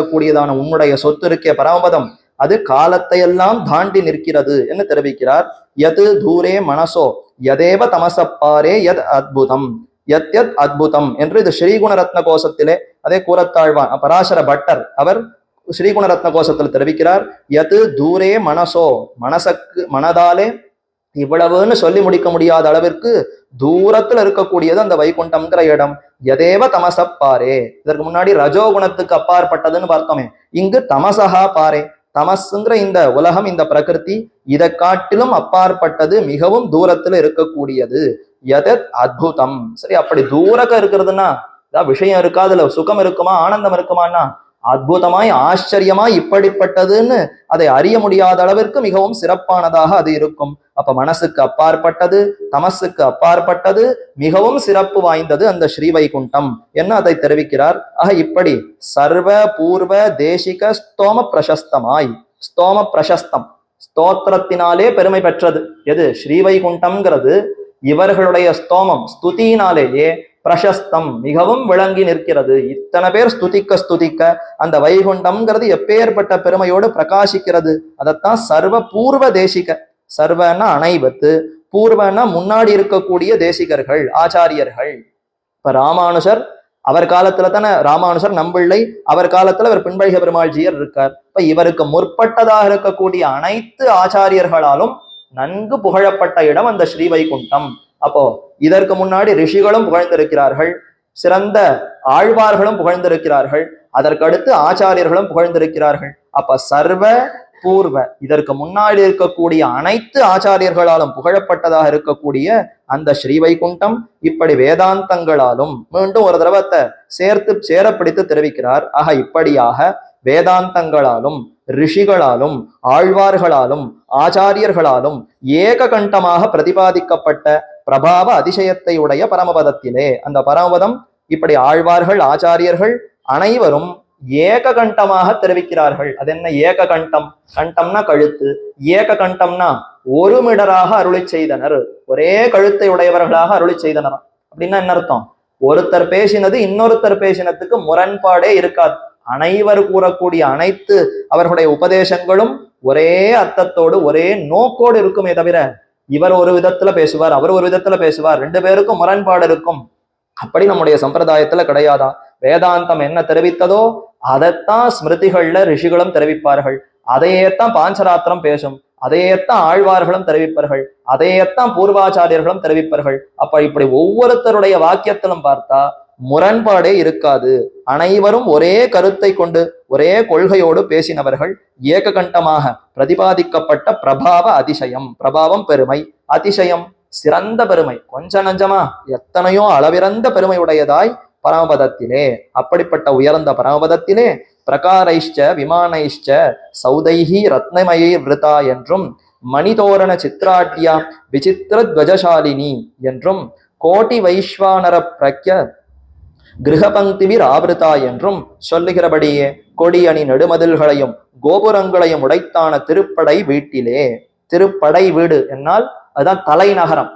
S1: உன்னுடைய சொத்து இருக்கே பரமபதம், அது காலத்தை எல்லாம் தாண்டி நிற்கிறது என்று தெரிவிக்கிறார். யது தூரே மனசோ யதேவ தமசப்பாரே யத் அத்புதம், யத் யத் அத்புதம் என்று இது ஸ்ரீகுணரத்ன கோஷத்திலே அதே கூறத்தாழ்வான் பராசர பட்டர் அவர் ஸ்ரீகுணரத்ன கோஷத்தில் தெரிவிக்கிறார். யது தூரே மனசோ, மனதாலே இவ்வளவுன்னு சொல்லி முடிக்க முடியாத அளவிற்கு தூரத்துல இருக்கக்கூடியது அந்த வைகுண்டம்ங்கிற இடம். யதேவ தமசப்பாரே, இதற்கு முன்னாடி ரஜோகுணத்துக்கு அப்பாற்பட்டதுன்னு பார்த்தோமே, இங்கு தமசஹா பாரே, தமசுங்கிற இந்த உலகம், இந்த பிரகிருதி, இதை காட்டிலும் அப்பாற்பட்டது, மிகவும் தூரத்துல இருக்கக்கூடியது. யதத் அத்புதம். சரி, அப்படி தூரக்க இருக்கிறதுன்னா ஏதாவது விஷயம் இருக்கா, அதுல சுகம் இருக்குமா, ஆனந்தம் இருக்குமான்னா அற்புதமாய் ஆச்சரியமாய் இப்படிப்பட்டதுன்னு அதை அறிய முடியாத அளவிற்கு மிகவும் சிறப்பானதாக அது இருக்கும். அப்ப மனசுக்கு அப்பாற்பட்டது, தமசுக்கு அப்பாற்பட்டது, மிகவும் சிறப்பு வாய்ந்தது அந்த ஸ்ரீவைகுண்டம் என்ன அதை தெரிவிக்கிறார். ஆக இப்படி சர்வ பூர்வ தேசிக ஸ்தோம பிரசஸ்தமாய், ஸ்தோம பிரசஸ்தம் ஸ்தோத்திரத்தினாலே பெருமை பெற்றது எது ஸ்ரீவைகுண்டம்ங்கிறது, இவர்களுடைய ஸ்தோமம் ஸ்துதியினாலேயே பிரசஸ்தம் மிகவும் விளங்கி நிற்கிறது. இத்தனை பேர் ஸ்துதிக்க அந்த வைகுண்டம்ங்கிறது எப்பேற்பட்ட பெருமையோடு பிரகாசிக்கிறது. அதைத்தான் சர்வ பூர்வ தேசிக, சர்வன்னா அனைவத்து, பூர்வன்னா முன்னாடி இருக்கக்கூடிய தேசிகர்கள், ஆச்சாரியர்கள். இப்ப ராமானுஜர் அவர் காலத்துல தானே ராமானுஜர் நம்பிள்ளை, அவர் காலத்துல அவர் பின்பழக பெருமாள்ஜியர் இருக்கார். இப்ப இவருக்கு முற்பட்டதாக இருக்கக்கூடிய அனைத்து ஆச்சாரியர்களாலும் நன்கு புகழப்பட்ட இடம் அந்த ஸ்ரீவைகுண்டம். அப்போ இதற்கு முன்னாடி ரிஷிகளும் புகழ்ந்திருக்கிறார்கள், சிறந்த ஆழ்வார்களும் புகழ்ந்திருக்கிறார்கள், அதற்கடுத்து ஆச்சாரியர்களும் புகழ்ந்திருக்கிறார்கள். அப்ப சர்வ பூர்வ, இதற்கு முன்னாடி இருக்கக்கூடிய அனைத்து ஆச்சாரியர்களாலும் புகழப்பட்டதாக இருக்கக்கூடிய அந்த ஸ்ரீவைகுண்டம் இப்படி வேதாந்தங்களாலும், மீண்டும் ஒரு தடவத்தை சேர்த்து சேரப்பிடித்து தெரிவிக்கிறார். ஆக இப்படியாக வேதாந்தங்களாலும் ரிஷிகளாலும் ஆழ்வார்களாலும் ஆச்சாரியர்களாலும் ஏககண்டமாக பிரதிபாதிக்கப்பட்ட பிரபாவ அதிசயத்தை உடைய பரமபதத்திலே, அந்த பரமபதம் இப்படி ஆழ்வார்கள் ஆச்சாரியர்கள் அனைவரும் ஏககண்டமாக தெரிவிக்கிறார்கள். அது என்ன ஏககண்டம்? கண்டம்னா கழுத்து, ஏககண்டம்னா ஒரு மிடராக அருளி செய்தனர், ஒரே கழுத்தை உடையவர்களாக அருளி செய்தனர். அப்படின்னா என்ன அர்த்தம்? ஒருத்தர் பேசினது இன்னொருத்தர் பேசினதுக்கு முரண்பாடே இருக்காது. அனைவர் கூறக்கூடிய அனைத்து அவர்களுடைய உபதேசங்களும் ஒரே அர்த்தத்தோடு ஒரே நோக்கோடு இருக்குமே தவிர இவர் ஒரு விதத்துல பேசுவார், அவர் ஒரு விதத்துல பேசுவார், ரெண்டு பேருக்கும் முரண்பாடு இருக்கும். அப்படி நம்முடைய சம்பிரதாயத்துல கிடையாதா? வேதாந்தம் என்ன தெரிவித்ததோ அதைத்தான் ஸ்மிருதிகள்ல ரிஷிகளும் தெரிவிப்பார்கள், அதையேத்தான் பாஞ்சராத்திரம் பேசும், அதையேத்தான் ஆழ்வார்களும் தெரிவிப்பார்கள், அதையேத்தான் பூர்வாச்சாரியர்களும் தெரிவிப்பார்கள். அப்ப இப்படி ஒவ்வொருத்தருடைய வாக்கியத்திலும் பார்த்தா முரண்பாடே இருக்காது. அனைவரும் ஒரே கருத்தை கொண்டு ஒரே கொள்கையோடு பேசினவர்கள், ஏககண்டமாக பிரதிபாதிக்கப்பட்ட பிரபாவ அதிசயம், பிரபாவம் பெருமை, அதிசயம் சிறந்த பெருமை, கொஞ்ச நஞ்சமா எத்தனையோ அளவிறந்த பெருமையுடையதாய் பரமபதத்திலே, அப்படிப்பட்ட உயர்ந்த பரமபதத்திலே பிரகாரைஷ்ச விமானைஷ்ச சௌதைஹி ரத்னமயை விருதா என்றும் மணிதோரண சித்ராட்யா விசித்திர துவஜசாலினி என்றும் கோட்டி வைஸ்வானர பிரக்ய கிரகபங்கிவிர் ஆவிருதா என்றும் சொல்லுகிறபடியே கொடியணி நெடுமதில்களையும் கோபுரங்களையும் உடைத்தான திருப்படை வீட்டிலே, திருப்படை வீடு என்னால் அதுதான் தலைநகரம்.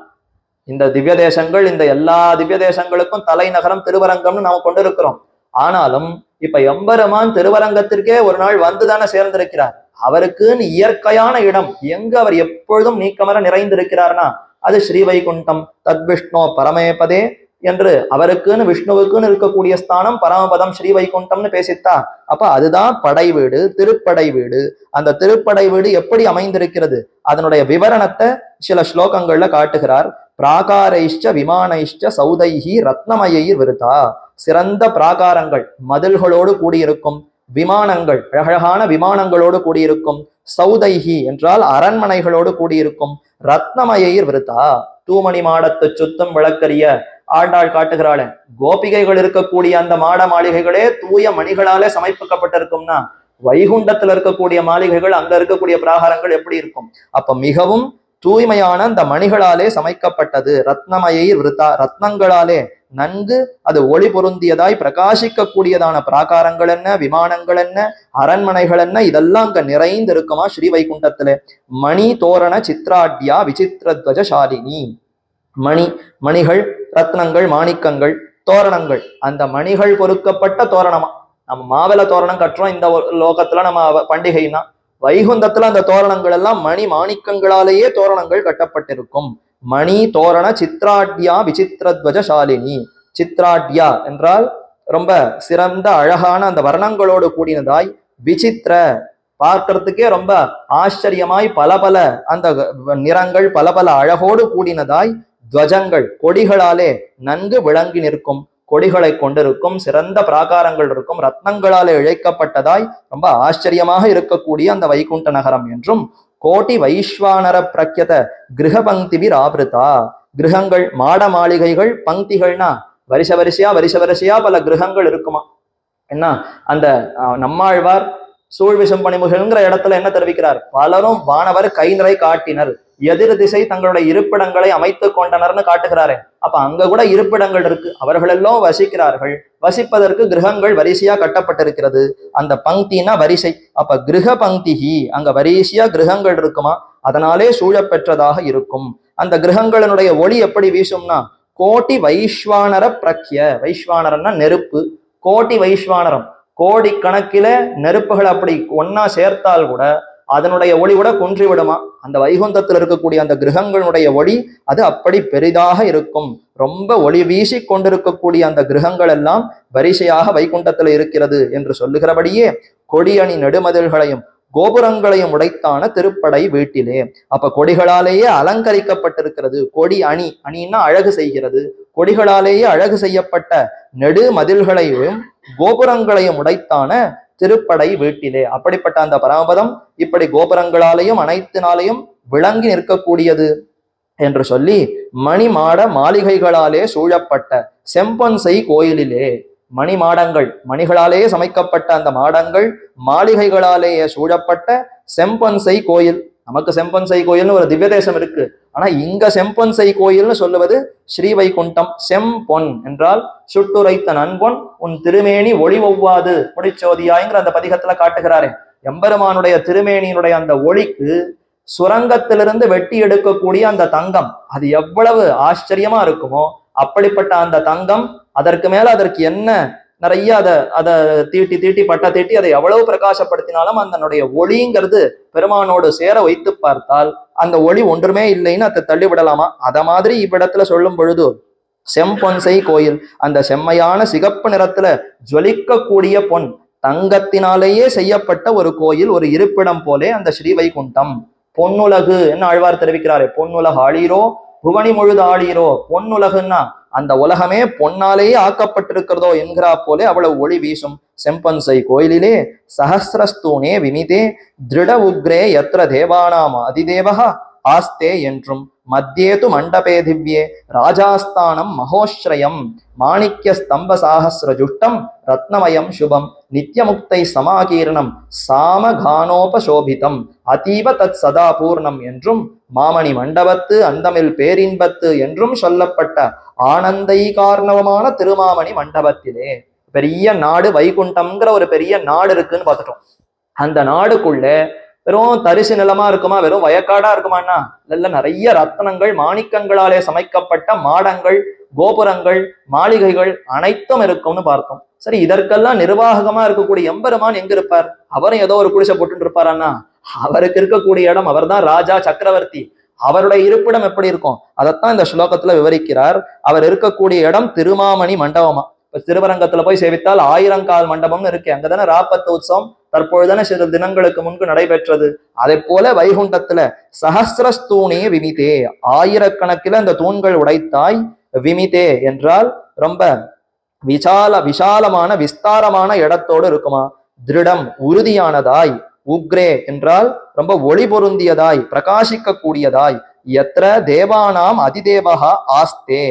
S1: இந்த திவ்ய தேசங்கள், இந்த எல்லா திவ்ய தேசங்களுக்கும் தலைநகரம் திருவரங்கம்னு நாம் கொண்டிருக்கிறோம். ஆனாலும் இப்ப எம்பெருமான் திருவரங்கத்திற்கே ஒரு நாள் வந்துதானே சேர்ந்திருக்கிறார். அவருக்குன்னு இயற்கையான இடம் எங்கு அவர் எப்பொழுதும் நீக்கமர நிறைந்திருக்கிறார்னா அது ஸ்ரீவைகுண்டம். தத்விஷ்ணோ பரமேபதே என்று அவருக்குன்னு விஷ்ணுவுக்குன்னு இருக்கக்கூடிய ஸ்தானம் பரமபதம் ஸ்ரீ வைகுண்டம்னு பேசித்தா. அப்ப அதுதான் படை வீடு, திருப்படை வீடு. அந்த திருப்படை வீடு எப்படி அமைந்திருக்கிறது அதனுடைய விவரணத்தை சில ஸ்லோகங்கள்ல காட்டுகிறார். பிராகாரைஷ்ட விமானைஷ்ட சௌதைஹி ரத்னமயை விருதா. சிறந்த பிராகாரங்கள் மதில்களோடு கூடியிருக்கும், விமானங்கள் அழகழகான விமானங்களோடு கூடியிருக்கும், சௌதைஹி என்றால் அரண்மனைகளோடு கூடியிருக்கும், ரத்னமயை விருதா தூமணி மாடத்து சுத்தம் விளக்கரிய ஆண்டாள் காட்டுகிறாள. கோபிகைகள் இருக்கக்கூடிய அந்த மாட மாளிகைகளே தூய மணிகளாலே சமைப்பிக்கப்பட்டிருக்கும்னா வைகுண்டத்துல இருக்கக்கூடிய மாளிகைகள் அங்க இருக்கக்கூடிய பிராகாரங்கள் எப்படி இருக்கும்? அப்ப மிகவும் தூய்மையான அந்த மணிகளாலே சமைக்கப்பட்டது. ரத்னமயை விருத்தா ரத்னங்களாலே நன்கு அது ஒளி பொருந்தியதாய் பிரகாசிக்க கூடியதான பிராகாரங்கள் என்ன, விமானங்கள் என்ன, அரண்மனைகள் என்ன, இதெல்லாம் அங்க நிறைந்து இருக்குமா ஸ்ரீ வைகுண்டத்துல. மணி தோரண சித்ராட்யா விசித்திரத்வஜசாலினி. மணிகள், ரத்னங்கள், மாணிக்கங்கள், தோரணங்கள், அந்த மணிகள் பொறுக்கப்பட்ட தோரணமா. நம்ம மாவில தோரணம் கட்டுறோம் இந்த லோகத்துல நம்ம பண்டிகைனா, வைகுந்தத்துல அந்த தோரணங்கள் எல்லாம் மணி மாணிக்கங்களாலேயே தோரணங்கள் கட்டப்பட்டிருக்கும். மணி தோரண சித்ராட்யா விசித்திரத்வஜசாலினி. சித்ராட்யா என்றால் ரொம்ப சிறந்த அழகான அந்த வர்ணங்களோடு கூடினதாய், விசித்திர பார்க்கறதுக்கே ரொம்ப ஆச்சரியமாய் பல பல அந்த நிறங்கள் பல பல அழகோடு கூடினதாய், துவஜங்கள் கொடிகளாலே நன்கு விளங்கி நிற்கும், கொடிகளை கொண்டிருக்கும், சிறந்த பிராகாரங்கள் இருக்கும், ரத்னங்களாலே இழைக்கப்பட்டதாய் ரொம்ப ஆச்சரியமாக இருக்கக்கூடிய அந்த வைகுண்ட நகரம் என்றும். கோட்டி வைஸ்வானர பிரக்யத கிரக பங்கிபிர் ஆபிருதா. கிரகங்கள் மாட மாளிகைகள், பங்கிகள்னா வரிசை வரிசையா பல கிரகங்கள் இருக்குமா. என்ன அந்த நம்மாழ்வார் சூழ்விசம் பணிமுகள்ங்கிற இடத்துல என்ன தெரிவிக்கிறார்? பலரும் வானவர் கை நிறை காட்டினர், எதிர் திசை தங்களுடைய இருப்பிடங்களை அமைத்து கொண்டனர்னு காட்டுகிறாரே. அப்ப அங்க கூட இருப்பிடங்கள் இருக்கு, அவர்களெல்லாம் வசிக்கிறார்கள். வசிப்பதற்கு கிரகங்கள் வரிசையா கட்டப்பட்டிருக்கிறது. அந்த பங்கினா வரிசை. அப்ப கிரக பங்கிஹி, அங்க வரிசையா கிரகங்கள் இருக்குமா, அதனாலே சூழப்பெற்றதாக இருக்கும். அந்த கிரகங்களினுடைய ஒளி எப்படி வீசும்னா, கோட்டி வைஸ்வானர பிரக்ய. வைஸ்வானரம்னா நெருப்பு, கோட்டி வைஸ்வானரம் கோடி கணக்கில நெருப்புகள் அப்படி ஒன்னா சேர்த்தால் கூட அதனுடைய ஒளி கூட குன்றி விடுமா. அந்த வைகுந்தத்தில் இருக்கக்கூடிய அந்த கிரகங்களுடைய ஒளி அது அப்படி பெரிதாக இருக்கும். ரொம்ப ஒளி வீசி கொண்டிருக்கக்கூடிய அந்த கிரகங்கள் எல்லாம் வரிசையாக வைகுண்டத்தில் இருக்கிறது என்று சொல்லுகிறபடியே கொடியணி நெடுமதில்களையும் கோபுரங்களையும் உடைத்தான திருப்படை வீட்டிலே. அப்ப கொடிகளாலேயே அலங்கரிக்கப்பட்டிருக்கிறது. கொடி அணி, அணின்னா அழகு செய்கிறது. கொடிகளாலேயே அழகு செய்யப்பட்ட நெடு மதில்களையும் கோபுரங்களையும் உடைத்தான திருப்படை வீட்டிலே. அப்படிப்பட்ட அந்த பரமபதம் இப்படி கோபுரங்களாலேயும் அனைத்தினாலேயும் விளங்கி நிற்கக்கூடியது என்று சொல்லி, மணிமாட மாளிகைகளாலே சூழப்பட்ட செம்பொன்சை கோயிலிலே. மணி மாடங்கள், மணிகளாலேயே சமைக்கப்பட்ட அந்த மாடங்கள், மாளிகைகளாலேயே சூழப்பட்ட செம்பொன்சை கோயில். நமக்கு செம்பொன்சை கோயில்னு ஒரு திவ்ய தேசம் இருக்கு, ஆனா இங்க செம்பொன்சை கோயில்னு சொல்லுவது ஸ்ரீ வைகுண்டம். செம்பொன் என்றால் சுட்டுரைத்த நன்பொன் உன் திருமேனி ஒளி ஒவ்வாது முடிச்சோதியாய்ங்கிற அந்த பதிகத்துல காட்டுகிறாரே. எம்பெருமானுடைய திருமேனியினுடைய அந்த ஒளிக்கு சுரங்கத்திலிருந்து வெட்டி எடுக்கக்கூடிய அந்த தங்கம் அது எவ்வளவு ஆச்சரியமா இருக்குமோ, அப்படிப்பட்ட அந்த தங்கம், அதற்கு மேல அதற்கு என்ன நிறைய அதை தீட்டி தீட்டி பட்ட தீட்டி அதை எவ்வளவு பிரகாசப்படுத்தினாலும் அதனுடைய ஒளிங்கிறது பெருமானோடு சேர வைத்து பார்த்தால் அந்த ஒளி ஒன்றுமே இல்லைன்னு அதை தள்ளிவிடலாமா. அத மாதிரி இவ்விடத்துல சொல்லும் பொழுது செம்பொன்சை கோயில், அந்த செம்மையான சிகப்பு நிறத்துல ஜொலிக்கக்கூடிய பொன் தங்கத்தினாலேயே செய்யப்பட்ட ஒரு கோயில், ஒரு இருப்பிடம் போலே அந்த ஸ்ரீ வைகுண்டம். பொன்னுலகு என்ன ஆழ்வார் தெரிவிக்கிறாரே, பொன்னுலகு ஆளீரோ புவனி முழுது ஆளீரோ. பொன்னுலகுன்னா அந்த உலகமே பொன்னாலேயே ஆக்கப்பட்டிருக்கிறதோ என்கிறா போலே அவ்வளவு ஒளி வீசும் செம்பொன்சை கோயிலிலே. சஹசிரஸ்தூனே விமிதே திருட உக்ரே யத்ர தேவானாம் அதிதேவஹ ஆஸ்தே என்றும் மத்தியேது மண்டபே திவ்யே ராஜாஸ்தானம் மகோஸ்ரயம் மாணிக்ய ஸ்தம்ப சாஹசிரஜுஷ்டம் ரத்னமயம் சுபம் நித்யமுக்தை சமாகீர்ணம் சாமகானோபசோபிதம் அதீவ தத் சதா பூர்ணம் என்றும் மாமணி மண்டபத்து அந்தமில் பேரின்பத்து என்றும் சொல்லப்பட்ட ஆனந்தை காரணவமான திருமாமணி மண்டபத்திலே. பெரிய நாடு வைகுண்டம்ங்கிற ஒரு பெரிய நாடு இருக்குன்னு பார்த்துட்டோம். அந்த நாடுக்குள்ள வெறும் தரிசு நிலமா இருக்குமா, வெறும் வயக்காடா இருக்குமான்னா இல்ல, நிறைய ரத்னங்கள் மாணிக்கங்களாலே சமைக்கப்பட்ட மாடங்கள், கோபுரங்கள், மாளிகைகள் அனைத்தும் இருக்கும்னு பார்த்தோம். சரி, இதற்கெல்லாம் நிர்வாகமா இருக்கக்கூடிய எம்பெருமான் எங்க இருப்பார்? அவரும் ஏதோ ஒரு குடிசை போட்டு இருப்பாரான்னா, அவருக்கு இருக்கக்கூடிய இடம், அவர் தான் ராஜா சக்கரவர்த்தி. அவருடைய இருப்பிடம் எப்படி இருக்கும் அதைத்தான் இந்த ஸ்லோகத்துல விவரிக்கிறார். அவர் இருக்கக்கூடிய இடம் திருமாமணி மண்டபமா. இப்ப திருவரங்கத்துல போய் சேவித்தால் 1000 மண்டபம்னு இருக்கு, அங்கதானே ராப்பத்து உற்சவம் தற்பொழுதான சில தினங்களுக்கு முன்பு நடைபெற்றது. அதே போல வைகுண்டத்துல சஹஸ்ரஸ்தூணே விமிதே, ஆயிரக்கணக்கில் அந்த தூண்கள் உடைத்தாய். விமிதே என்றால் ரொம்ப விஷாலமான விஸ்தாரமான இடத்தோடு இருக்குமா. திருடம் உறுதியானதாய். உக்ரே என்றால் ரொம்ப ஒளி பொருந்தியதாய், பிரகாசிக்க கூடியதாய். எத்திர தேவானாம் அதிதேவகா ஆஸ்தே,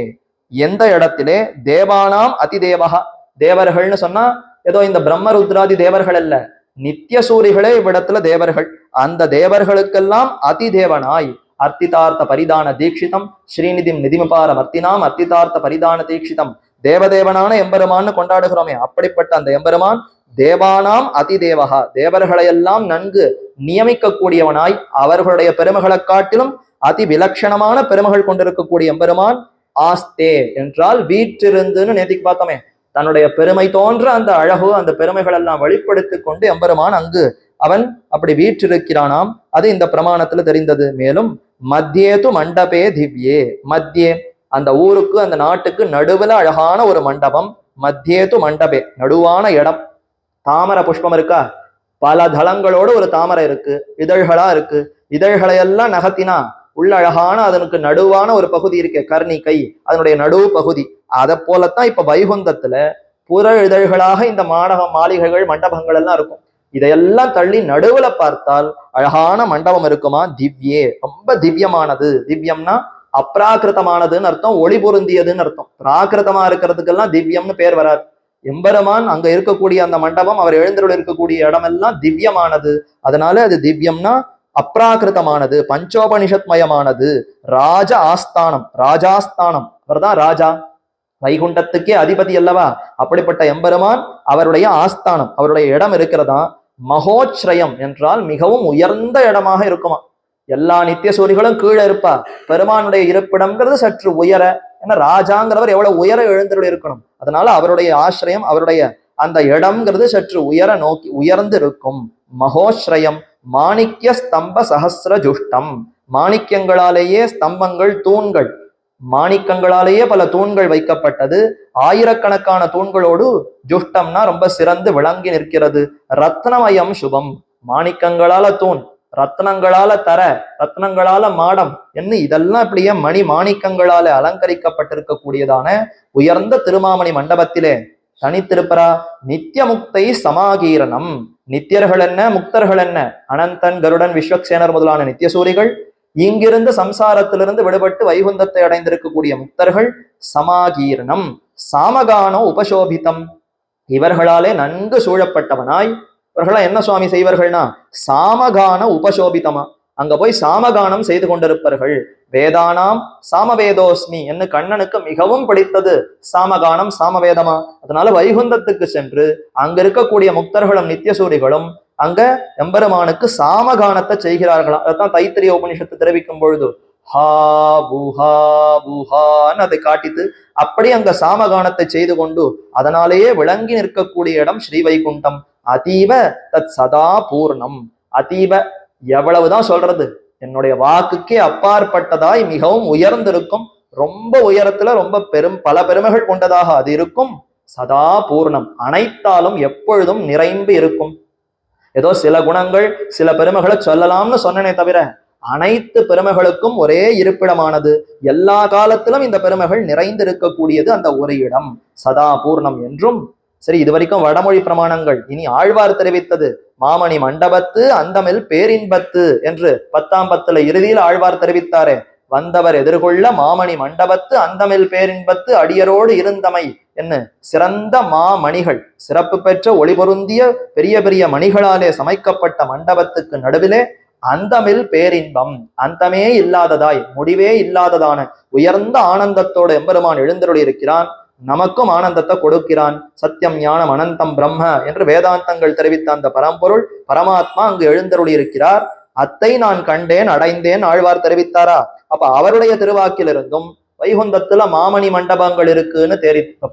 S1: எந்த இடத்திலே தேவானாம் அதிதேவகா, தேவர்கள்னு சொன்னா ஏதோ இந்த பிரம்மருத்ராதி தேவர்கள் அல்ல, நித்திய சூரிகளே இவ்விடத்துல தேவர்கள். அந்த தேவர்களுக்கெல்லாம் அதிதேவனாய். அர்த்திதார்த்த பரிதான தீட்சிதம் ஸ்ரீநிதிம் நிதிமபாரம் அர்த்தினாம் அர்த்திதார்த்த பரிதான தீட்சிதம், தேவதேவனான எம்பெருமான்னு கொண்டாடுகிறோமே, அப்படிப்பட்ட அந்த எம்பெருமான் தேவானாம் அதிதேவகா, தேவர்களையெல்லாம் நன்கு நியமிக்க கூடியவனாய், அவர்களுடைய பெருமைகளை காட்டிலும் அதி விலட்சணமான பெருமைகள் கொண்டிருக்கக்கூடிய எம்பெருமான். ஆஸ்தே என்றால் வீற்றிருந்துன்னு நேத்திக்கு பார்த்தோமே, தன்னுடைய பெருமை தோன்ற அந்த அழகு அந்த பெருமைகள் எல்லாம் வெளிப்படுத்தி கொண்டு எம்பெருமான் அங்கு அவன் அப்படி வீற்றிருக்கிறானாம். அது இந்த பிரமாணத்துல தெரிந்தது. மேலும் மத்தியேது மண்டபே திவ்யே, மத்தியே அந்த ஊருக்கு அந்த நாட்டுக்கு நடுவுல அழகான ஒரு மண்டபம். மத்தியேது மண்டபே, நடுவான இடம். தாமரை புஷ்பம் இருக்கா, பல தளங்களோடு ஒரு தாமரை இருக்கு, இதழ்களா இருக்கு. இதழ்களை எல்லாம் நகர்த்தினா உள்ள அழகான அதனுக்கு நடுவான ஒரு பகுதி இருக்கு, கர்ணிகை, அதனுடைய நடுவு பகுதி. அதை போலத்தான் இப்ப வைகுந்தத்துல புற இதழ்களாக இந்த மாளிகைகள் மண்டபங்கள் எல்லாம் இருக்கும். இதையெல்லாம் தள்ளி நடுவுல பார்த்தால் அழகான மண்டபம் இருக்குமா. திவ்யே, ரொம்ப திவ்யமானது. திவ்யம்னா அப்ராக்கிருத்தமானதுன்னு அர்த்தம், ஒளி பொருந்தியதுன்னு அர்த்தம். பிராகிருத்தமா இருக்கிறதுக்கெல்லாம் திவ்யம்னு பேர் வராது. எம்பெருமான் அங்க இருக்கக்கூடிய அந்த மண்டபம், அவர் எழுந்தருள் இருக்கக்கூடிய இடமெல்லாம் திவ்யமானது. அதனால அது திவ்யம்னா அப்ராகிருத்தமானது, பஞ்சோபனிஷத் மயமானது. ராஜ ஆஸ்தானம், ராஜாஸ்தானம், அவர்தான் ராஜா, வைகுண்டத்துக்கே அதிபதி அல்லவா. அப்படிப்பட்ட எம்பெருமான் அவருடைய ஆஸ்தானம், அவருடைய இடம் இருக்கிறதா. மகோச்ரயம் என்றால் மிகவும் உயர்ந்த இடமாக இருக்குமா. எல்லா நித்திய சூரிகளும் கீழே இருப்பா, பெருமானுடைய இருப்பிடம்ங்கிறது சற்று உயர. ஏன்னா ராஜாங்கிறவர் எவ்வளவு உயர எழுந்தருள் இருக்கணும், அதனால அவருடைய ஆசிரியம் அவருடைய அந்த இடம்ங்கிறது சற்று உயர நோக்கி உயர்ந்து இருக்கும். மகோஸ்ரயம் மாணிக்ய ஸ்தம்ப சஹஸ்ர ஜுஷ்டம், மாணிக்கங்களாலேயே ஸ்தம்பங்கள் தூண்கள், மாணிக்கங்களாலேயே பல தூண்கள் வைக்கப்பட்டது. ஆயிரக்கணக்கான தூண்களோடு ஜுஷ்டம்னா ரொம்ப சிறந்து விளங்கி நிற்கிறது. ரத்னமயம் சுபம், மாணிக்கங்களால தூண், ரத்னங்களால தர, ரத்னங்களால மாடம் என்ன, இதெல்லாம் இப்படியே மணி மாணிக்கங்களால அலங்கரிக்கப்பட்டிருக்கக்கூடியதான உயர்ந்த திருமாமணி மண்டபத்திலே தனித்திருப்பரா. நித்திய முக்தை சமாகீரணம், நித்தியர்கள் என்ன முக்தர்கள் என்ன, அனந்தன் கருடன் விஸ்வக்சேனர் முதலான நித்திய சூரிகள், இங்கிருந்து சம்சாரத்திலிருந்து விடுபட்டு வைகுந்தத்தை அடைந்திருக்கக்கூடிய முக்தர்கள். சமாகீரணம் சாமகானோ உபசோபிதம், இவர்களாலே நன்கு சூழப்பட்டவனாய். இவர்களா என்ன சுவாமி செய்வார்கள்னா சாமகான உபசோபிதமா, அங்க போய் சாமகானம் செய்து கொண்டிருப்பார்கள். வேதானாம் சாமவேதோஸ்மி என்று கண்ணனுக்கு மிகவும் பிடித்தது சாமகானம் சாமவேதமா. அதனால வைகுந்தத்துக்கு சென்று அங்க இருக்கக்கூடிய முக்தர்களும் நித்தியசூரிகளும் அங்க எம்பெருமானுக்கு சாமகானத்தை செய்கிறார்களாம். அதான் தைத்திரிய உபனிஷத்து தெரிவிக்கும் பொழுது ஹா பூஹா பூஹான்னு அதை காட்டித்து அப்படி அங்க சாமகானத்தை செய்து கொண்டு அதனாலேயே விளங்கி நிற்கக்கூடிய இடம் ஸ்ரீ வைகுண்டம். அதீவ தத் சதா பூர்ணம், அதீவ எவ்வளவுதான் சொல்றது, என்னுடைய வாக்குக்கே அப்பாற்பட்டதாய் மிகவும் உயர்ந்திருக்கும். ரொம்ப உயரத்துல ரொம்ப பல பெருமைகள் கொண்டதாக அது இருக்கும். சதா பூர்ணம், அனைத்தாலும் எப்பொழுதும் நிறைந்து இருக்கும். ஏதோ சில குணங்கள் சில பெருமைகளை சொல்லலாம்னு சொன்னனே தவிர அனைத்து பெருமைகளுக்கும் ஒரே இருப்பிடமானது. எல்லா காலத்திலும் இந்த பெருமைகள் நிறைந்திருக்கக்கூடியது அந்த ஒரு இடம் சதா பூர்ணம் என்றும். சரி, இது வரைக்கும் வடமொழி பிரமாணங்கள். இனி ஆழ்வார் தெரிவித்தது மாமணி மண்டபத்து அந்தமில் பேரின்பத்து என்று 10ஆம் பத்துல இறுதியில் ஆழ்வார் தெரிவித்தாரே, வந்தவர் எதிர்கொள்ள மாமணி மண்டபத்து அந்தமில் பேரின்பத்து அடியரோடு இருந்தமை என்ன சிறந்த மாமணிகள், சிறப்பு பெற்ற ஒளி பொருந்திய பெரிய பெரிய மணிகளாலே சமைக்கப்பட்ட மண்டபத்துக்கு நடுவிலே அந்தமில் பேரின்பம், அந்தமே இல்லாததாய் முடிவே இல்லாததான உயர்ந்த ஆனந்தத்தோடு எம்பெருமான் எழுந்தருளி இருக்கிறான். நமக்கும் ஆனந்தத்தை கொடுக்கிறான். சத்தியம் ஞானம் அனந்தம் பிரம்ம என்று வேதாந்தங்கள் தெரிவித்த அந்த பரம்பொருள் பரமாத்மா அங்கு எழுந்தருளி இருக்கிறார். அத்தை நான் கண்டேன் அடைந்தேன் ஆழ்வார் தெரிவித்தாரா. அப்ப அவருடைய திருவாக்கிலிருந்தும் வைகுந்தத்துல மாமணி மண்டபங்கள் இருக்குன்னு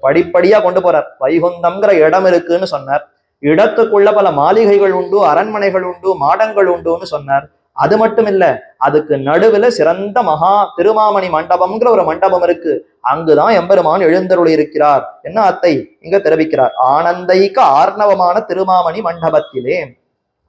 S1: படிப்படியா கொண்டு போறார். வைகுந்தம்ங்கிற இடம் இருக்குன்னு சொன்னார், இடத்துக்குள்ள பல மாளிகைகள் உண்டு, அரண்மனைகள் உண்டு, மாடங்கள் உண்டுன்னு சொன்னார். அது மட்டும் இல்ல, அதுக்கு நடுவுல சிறந்த மகா திருமாமணி மண்டபம்ங்கிற ஒரு மண்டபம் இருக்கு. அங்குதான் எம்பெருமான் எழுந்தருளி இருக்கிறார். என்ன அத்தை இங்க தெரிவிக்கிறார்? ஆனந்தைக்க ஆர்ணவமான திருமாமணி மண்டபத்திலே.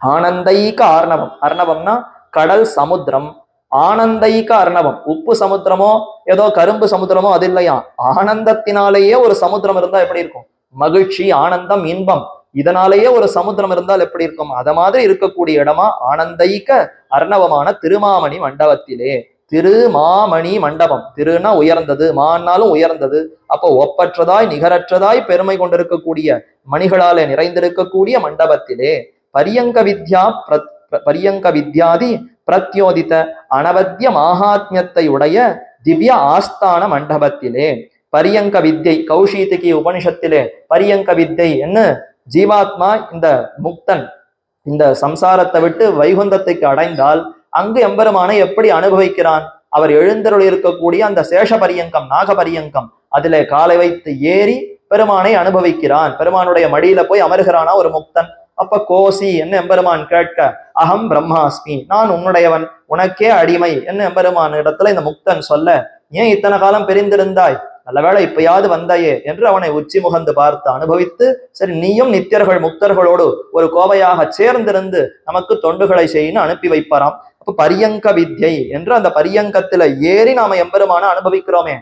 S1: ஆனந்தைக்க ஆர்ணவம், அர்ணவம்னா கடல் சமுத்திரம். ஆனந்தைக்க அர்ணவம், உப்பு சமுத்திரமோ ஏதோ கரும்பு சமுத்திரமோ அது இல்லையா, ஆனந்தத்தினாலேயே ஒரு சமுத்திரம் இருந்தா எப்படி இருக்கும்? மகிழ்ச்சி, ஆனந்தம், இன்பம், இதனாலேயே ஒரு சமுத்திரம் இருந்தால் எப்படி இருக்கும்? அத மாதிரி இருக்கக்கூடிய இடமா ஆனந்தைக்க அர்ணவமான திருமாமணி மண்டபத்திலே. திருமாமணி மண்டபம், திருனா உயர்ந்தது, மானாலும் உயர்ந்தது. அப்போ ஒப்பற்றதாய் நிகரற்றதாய் பெருமை கொண்டிருக்கக்கூடிய மணிகளாலே நிறைந்திருக்கக்கூடிய மண்டபத்திலே பரியங்க வித்யா பரியங்க வித்யாதி பிரத்யோதித்த அனவத்திய மாகாத்மியத்தை உடைய திவ்ய ஆஸ்தான மண்டபத்திலே. பரியங்க வித்யை, கௌஷீதிகி உபனிஷத்திலே பரியங்க வித்யை என்ன, ஜீவாத்மா இந்த முக்தன் இந்த சம்சாரத்தை விட்டு வைகுந்தத்துக்கு அடைந்தால் அங்கு எம்பெருமானை எப்படி அனுபவிக்கிறான்? அவர் எழுந்தருள் இருக்கக்கூடிய அந்த சேஷ பரியங்கம், நாகபரியங்கம், அதிலே காலை வைத்து ஏறி பெருமானை அனுபவிக்கிறான். பெருமானுடைய மடியில போய் அமர்கிறானா ஒரு முக்தன். அப்ப கோசி என்ன எம்பெருமான் கேட்க, அகம் பிரம்மாஸ்மி, நான் உன்னுடையவன், உனக்கே அடிமை என்ன எம்பெருமான் இடத்துல இந்த முக்தன் சொல்ல, ஏன் இத்தனை காலம் பிரிந்திருந்தாய், நல்லவேளை இப்பயாவது வந்தாயே என்று அவனை உச்சி முகந்து பார்த்து அனுபவித்து, சரி நீயும் நித்தியர்கள் முக்தர்களோடு ஒரு கோவையாக சேர்ந்திருந்து நமக்கு தொண்டுகளை செய்யன்னு அனுப்பி வைப்பாராம். அப்ப பரியங்க வித்யை என்று அந்த பரியங்கத்துல ஏறி நாம எம்பெருமான அனுபவிக்கிறோமே,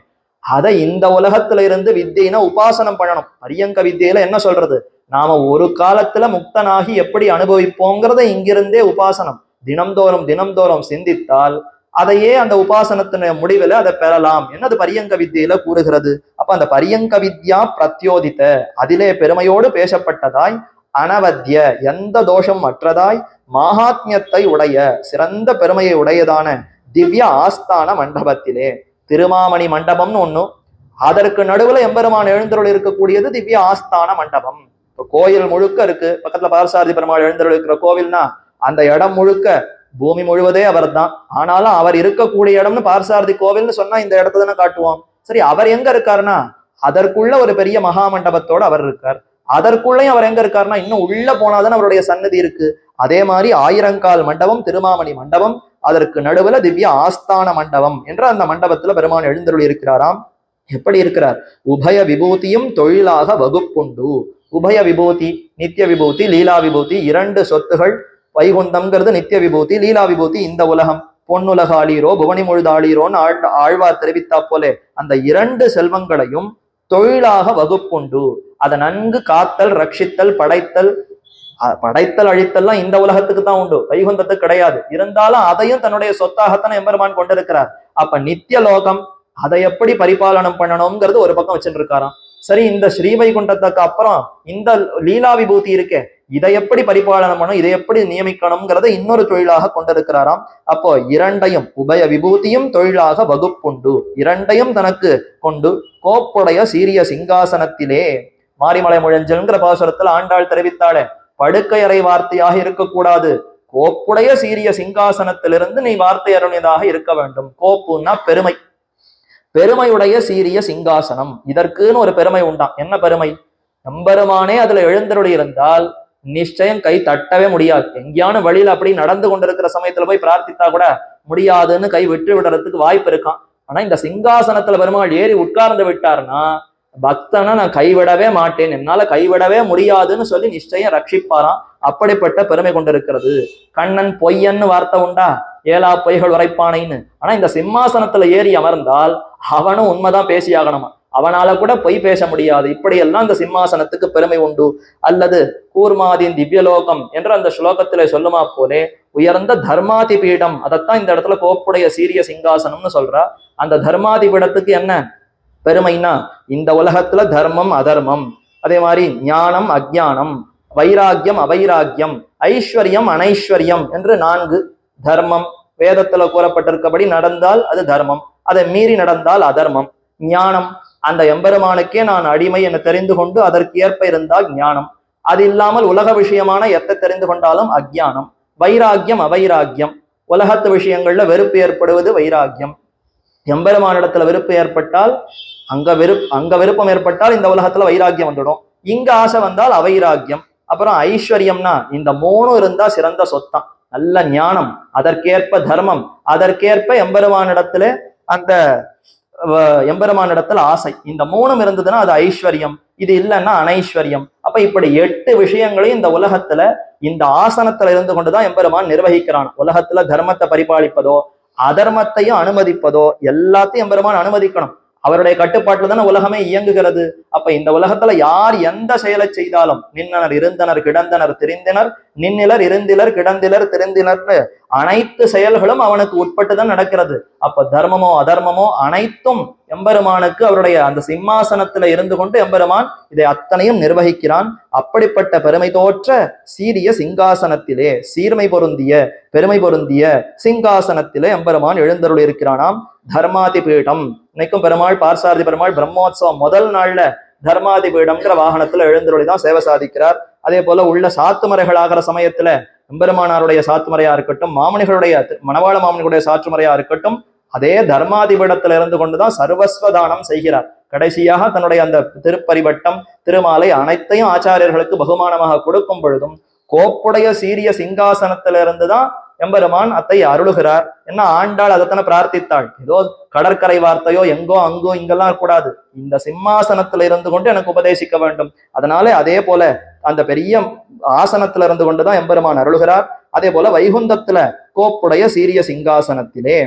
S1: அதை இந்த உலகத்துல இருந்து வித்தியினா உபாசனம் பண்ணணும். பரியங்க வித்தியில என்ன சொல்றது, நாம ஒரு காலத்துல முக்தனாகி எப்படி அனுபவிப்போங்கிறத இங்கிருந்தே உபாசனம் தினம்தோறும் தினம்தோறும் சிந்தித்தால் அதையே அந்த உபாசனத்தின முடிவில் அதை பெறலாம் என்னது பரியங்க வித்தியில கூறுகிறது. அப்ப அந்த பரியங்க வித்யா பிரத்யோதித்த, அதிலே பெருமையோடு பேசப்பட்டதாய், அனவத்திய எந்த தோஷம் அற்றதாய், மாகாத்மியத்தை உடைய சிறந்த பெருமையை உடையதான திவ்ய ஆஸ்தான மண்டபத்திலே. திருமாமணி மண்டபம்னு ஒண்ணு, அதற்கு நடுவுல எம்பெருமான் எழுந்தருள் இருக்கக்கூடியது திவ்ய ஆஸ்தான மண்டபம். இப்போ கோயில் முழுக்க இருக்கு, பக்கத்துல பார்சாரதி பெருமாள் எழுந்தருள் இருக்கிற கோவில்னா அந்த இடம் முழுக்க பூமி முழுவதே அவர் தான். ஆனாலும் அவர் இருக்கக்கூடிய இடம்னு பார்சாரதி கோவில்னு சொன்னா இந்த இடத்த தானே காட்டுவோம். சரி, அவர் எங்க இருக்காருன்னா அதற்குள்ள ஒரு பெரிய மகா மண்டபத்தோட அவர் இருக்கார். அதற்குள்ளேயும் அவர் எங்க இருக்காருன்னா இன்னும் உள்ள போனாதான் அவருடைய சன்னதி இருக்கு. அதே மாதிரி ஆயிரங்கால் மண்டபம் திருமாமணி மண்டபம், அதற்கு நடுவுல திவ்ய ஆஸ்தான மண்டபம் என்ற அந்த மண்டபத்துல பெருமான் எழுந்தருள் இருக்கிறாராம். எப்படி இருக்கிறார்? உபய விபூதியும் தொழிலாக வகுப்புண்டு. உபய விபூதி, நித்திய விபூதி, லீலா விபூதி, இரண்டு சொத்துகள். வைகுந்தம்ங்கிறது நித்திய விபூதி, லீலா விபூதி இந்த உலகம். பொன்னுலக ஆளீரோ புவனி முழுதாளீரோன்னு ஆழ்வார் தெரிவித்தா போலே அந்த இரண்டு செல்வங்களையும் தொழிலாக வகுப்புண்டு. அதை நன்கு காத்தல், ரட்சித்தல், படைத்தல். படைத்தல் அழித்தல்லாம் இந்த உலகத்துக்கு தான் உண்டு, வைகுந்தத்துக்கு கிடையாது. இருந்தாலும் அதையும் தன்னுடைய சொத்தாகத்தான் எம்பெருமான் கொண்டிருக்கிறார். அப்ப நித்திய லோகம் அதை எப்படி பரிபாலனம் பண்ணணும்ங்கிறது ஒரு பக்கம் வச்சுட்டு இருக்காராம். சரி, இந்த ஸ்ரீவைகுண்டத்துக்கு அப்புறம் இந்த லீலா விபூதி இருக்கே, இதை எப்படி பரிபாலனம் பண்ணணும், இதை எப்படி நியமிக்கணும்ங்கிறத இன்னொரு தொழிலாக கொண்டிருக்கிறாராம். அப்போ இரண்டையும், உபய விபூதியும் தொழிலாக வகுப்புண்டு, இரண்டையும் தனக்கு கொண்டு கோப்புடைய சீரிய சிங்காசனத்திலே. மாரிமலை முழஞ்சல்ங்கிற பாசுரத்தில் ஆண்டாள் தெரிவித்தாளே, படுக்கையறை வார்த்தையாக இருக்கக்கூடாது, கோப்புடைய சீரிய சிங்காசனத்திலிருந்து நீ வார்த்தை அருணியதாக இருக்க வேண்டும். கோப்புன்னா பெருமை, பெருமையுடைய சீரிய சிங்காசனம். இதற்குன்னு ஒரு பெருமை உண்டாம். என்ன பெருமை? எம்பெருமானே அதுல எழுந்தருளி இருந்தால் நிச்சயம் கை தட்டவே முடியாது. எங்கேயான வழியில அப்படி நடந்து கொண்டிருக்கிற சமயத்துல போய் பிரார்த்தித்தா கூட முடியாதுன்னு கை விட்டு விடுறதுக்கு வாய்ப்பு இருக்கான். ஆனா இந்த சிங்காசனத்துல பெருமாள் ஏறி உட்கார்ந்து விட்டாருன்னா பக்தனை நான் கைவிடவே மாட்டேன், என்னால கைவிடவே முடியாதுன்னு சொல்லி நிச்சயம் ரட்சிப்பாராம். அப்படிப்பட்ட பெருமை கொண்டிருக்கிறது. கண்ணன் பொய்யன்னு வார்த்தை உண்டா, ஏலா பொய்கள் உரைப்பானைன்னு. ஆனா இந்த சிம்மாசனத்துல ஏறி அமர்ந்தால் அவனும் உண்மைதான் பேசியாகணுமா, அவனால கூட பொய் பேச முடியாது. இப்படியெல்லாம் இந்த சிம்மாசனத்துக்கு பெருமை உண்டு. அல்லது கூர்மாதின் திவ்யலோகம் என்ற அந்த ஸ்லோகத்திலே சொல்லுமா போலே உயர்ந்த தர்மாதி பீடம், அதைத்தான் இந்த இடத்துல கோப்புடைய சீரிய சிங்காசனம்னு சொல்றா. அந்த தர்மாதி பீடத்துக்கு என்ன பெருமைனா, இந்த உலகத்துல தர்மம் அதர்மம், அதே மாதிரி ஞானம் அஜ்ஞானம், வைராக்கியம் அவைராக்கியம், ஐஸ்வர்யம் அனைஸ்வர்யம் என்று 4. தர்மம் வேதத்துல கூறப்பட்டிருக்கபடி நடந்தால் அது தர்மம், அதை மீறி நடந்தால் அதர்மம். ஞானம், அந்த எம்பெருமானுக்கே நான் அடிமை என தெரிந்து கொண்டு அதற்கு ஏற்ப இருந்தால் ஞானம். அது இல்லாமல் உலக விஷயமான எத்தை தெரிந்து கொண்டாலும் அஜ்ஞானம். வைராக்கியம் அவைராக்கியம், உலகத்து விஷயங்கள்ல வெறுப்பு ஏற்படுவது வைராக்கியம். எம்பெருமானிடத்துல விருப்பம் ஏற்பட்டால் அங்க விருப்பம் ஏற்பட்டால் இந்த உலகத்துல வைராக்கியம் வந்துடும். இங்க ஆசை வந்தால் அவைராக்கியம். அப்புறம் ஐஸ்வர்யம்னா இந்த 3 இருந்தா சிறந்த சொத்தான். நல்ல ஞானம், அதற்கேற்ப தர்மம், அதற்கேற்ப எம்பெருமானிடத்துல அந்த எம்பெருமானிடத்துல ஆசை, இந்த மூணும் இருந்ததுன்னா அது ஐஸ்வர்யம், இது இல்லைன்னா அனைஸ்வர்யம். அப்ப இப்படி 8 விஷயங்களையும் இந்த உலகத்துல இந்த ஆசனத்துல இருந்து கொண்டுதான் எம்பெருமான் நிர்வகிக்கிறான். உலகத்துல தர்மத்தை பரிபாலிப்பதோ அதர்மத்தையும் அனுமதிப்பதோ எல்லாத்தையும் எம்பெருமான் அனுமதிக்கணும். அவருடைய கட்டுப்பாட்டுல தானே உலகமே இயங்குகிறது. அப்ப இந்த உலகத்துல யார் எந்த செயலை செய்தாலும் நின்னனர் இருந்தனர் கிடந்தனர் திரிந்தனர், நின்னிலர் இருந்திலர் கிடந்திலர் திரிந்தினர்னு அனைத்து செயல்களும் அவனுக்கு உட்பட்டுதான் நடக்கிறது. அப்ப தர்மமோ அதர்மமோ அனைத்தும் எம்பெருமானுக்கு அவருடைய அந்த சிம்மாசனத்துல இருந்து கொண்டு எம்பெருமான் இதை அத்தனையும் நிர்வகிக்கிறான். அப்படிப்பட்ட பெருமை தோற்ற சீரிய சிங்காசனத்திலே, சீர்மை பொருந்திய பெருமை பொருந்திய சிங்காசனத்திலே எம்பெருமான் எழுந்தருள் இருக்கிறானாம். தர்மாதி பீடம், இன்னைக்கும் பெருமாள் பார்சாரதி பெருமாள் பிரம்மோத்சவம் முதல் நாள்ல தர்மாதி பீடம்ங்கிற வாகனத்துல எழுந்தருளி தான் சேவை சாதிக்கிறார். அதே போல உள்ள சாத்துமறைகள் ஆகிற சமயத்துல எம்பெருமானாருடைய சாத்துமறையா இருக்கட்டும், மாமனிகளுடைய மணவாள மாமனிகளுடைய சாற்றுமறையா இருக்கட்டும், அதே தர்மாதிபீடத்துல இருந்து கொண்டுதான் சர்வஸ்வதானம் செய்கிறார். கடைசியாக தன்னுடைய அந்த திருப்பரிவட்டம் திருமாலை அனைத்தையும் ஆச்சாரியர்களுக்கு பகுமானமாக கொடுக்கும் பொழுதும் கோப்புடைய சீரிய சிங்காசனத்தில இருந்துதான் எம்பெருமான் அத்தை அருளுகிறார். என்ன ஆண்டாள் அதைத்தானே பிரார்த்தித்தாள், ஏதோ கடற்கரை வார்த்தையோ எங்கோ அங்கோ இங்கெல்லாம் கூடாது, இந்த சிம்மாசனத்துல இருந்து கொண்டு எனக்கு உபதேசிக்க வேண்டும். அதனால அதே போல அந்த பெரிய ஆசனத்துல இருந்து கொண்டுதான் எம்பெருமான் அருளுகிறார். அதே போல வைகுந்தத்துல கோப்புடைய சீரிய சிங்காசனத்திலே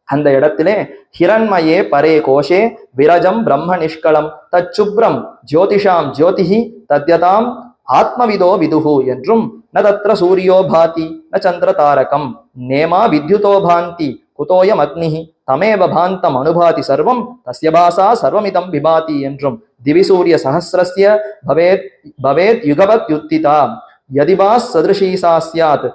S1: அந்த இடத்திலே ஹிரண்மயே பரே கோஷே விரஜம் பிரம்ம நிஷ்கலம் தச்சுப்ரம் ஜோதிஷாம் ஜோதிஹி தத்யதாம் ஆத்மவிதோ விதுஹு என்றும் ந தத்ர சூரியோ பாதி ந சந்திர தாரகம் நேமா வித்யுதோ பாந்தி குதோயம் அக்னிஹி தமேவ பாந்தம் அனுபாதி சர்வம் தஸ்ய பாசா சர்வமிதம் விபாதி என்றும் திவிசூரிய சஹஸ்ரஸ்ய பவேத் பவேத் யுகவத் யுத்திதா யதிபாஸ் சதிருஷீ சா ஸ்யாத்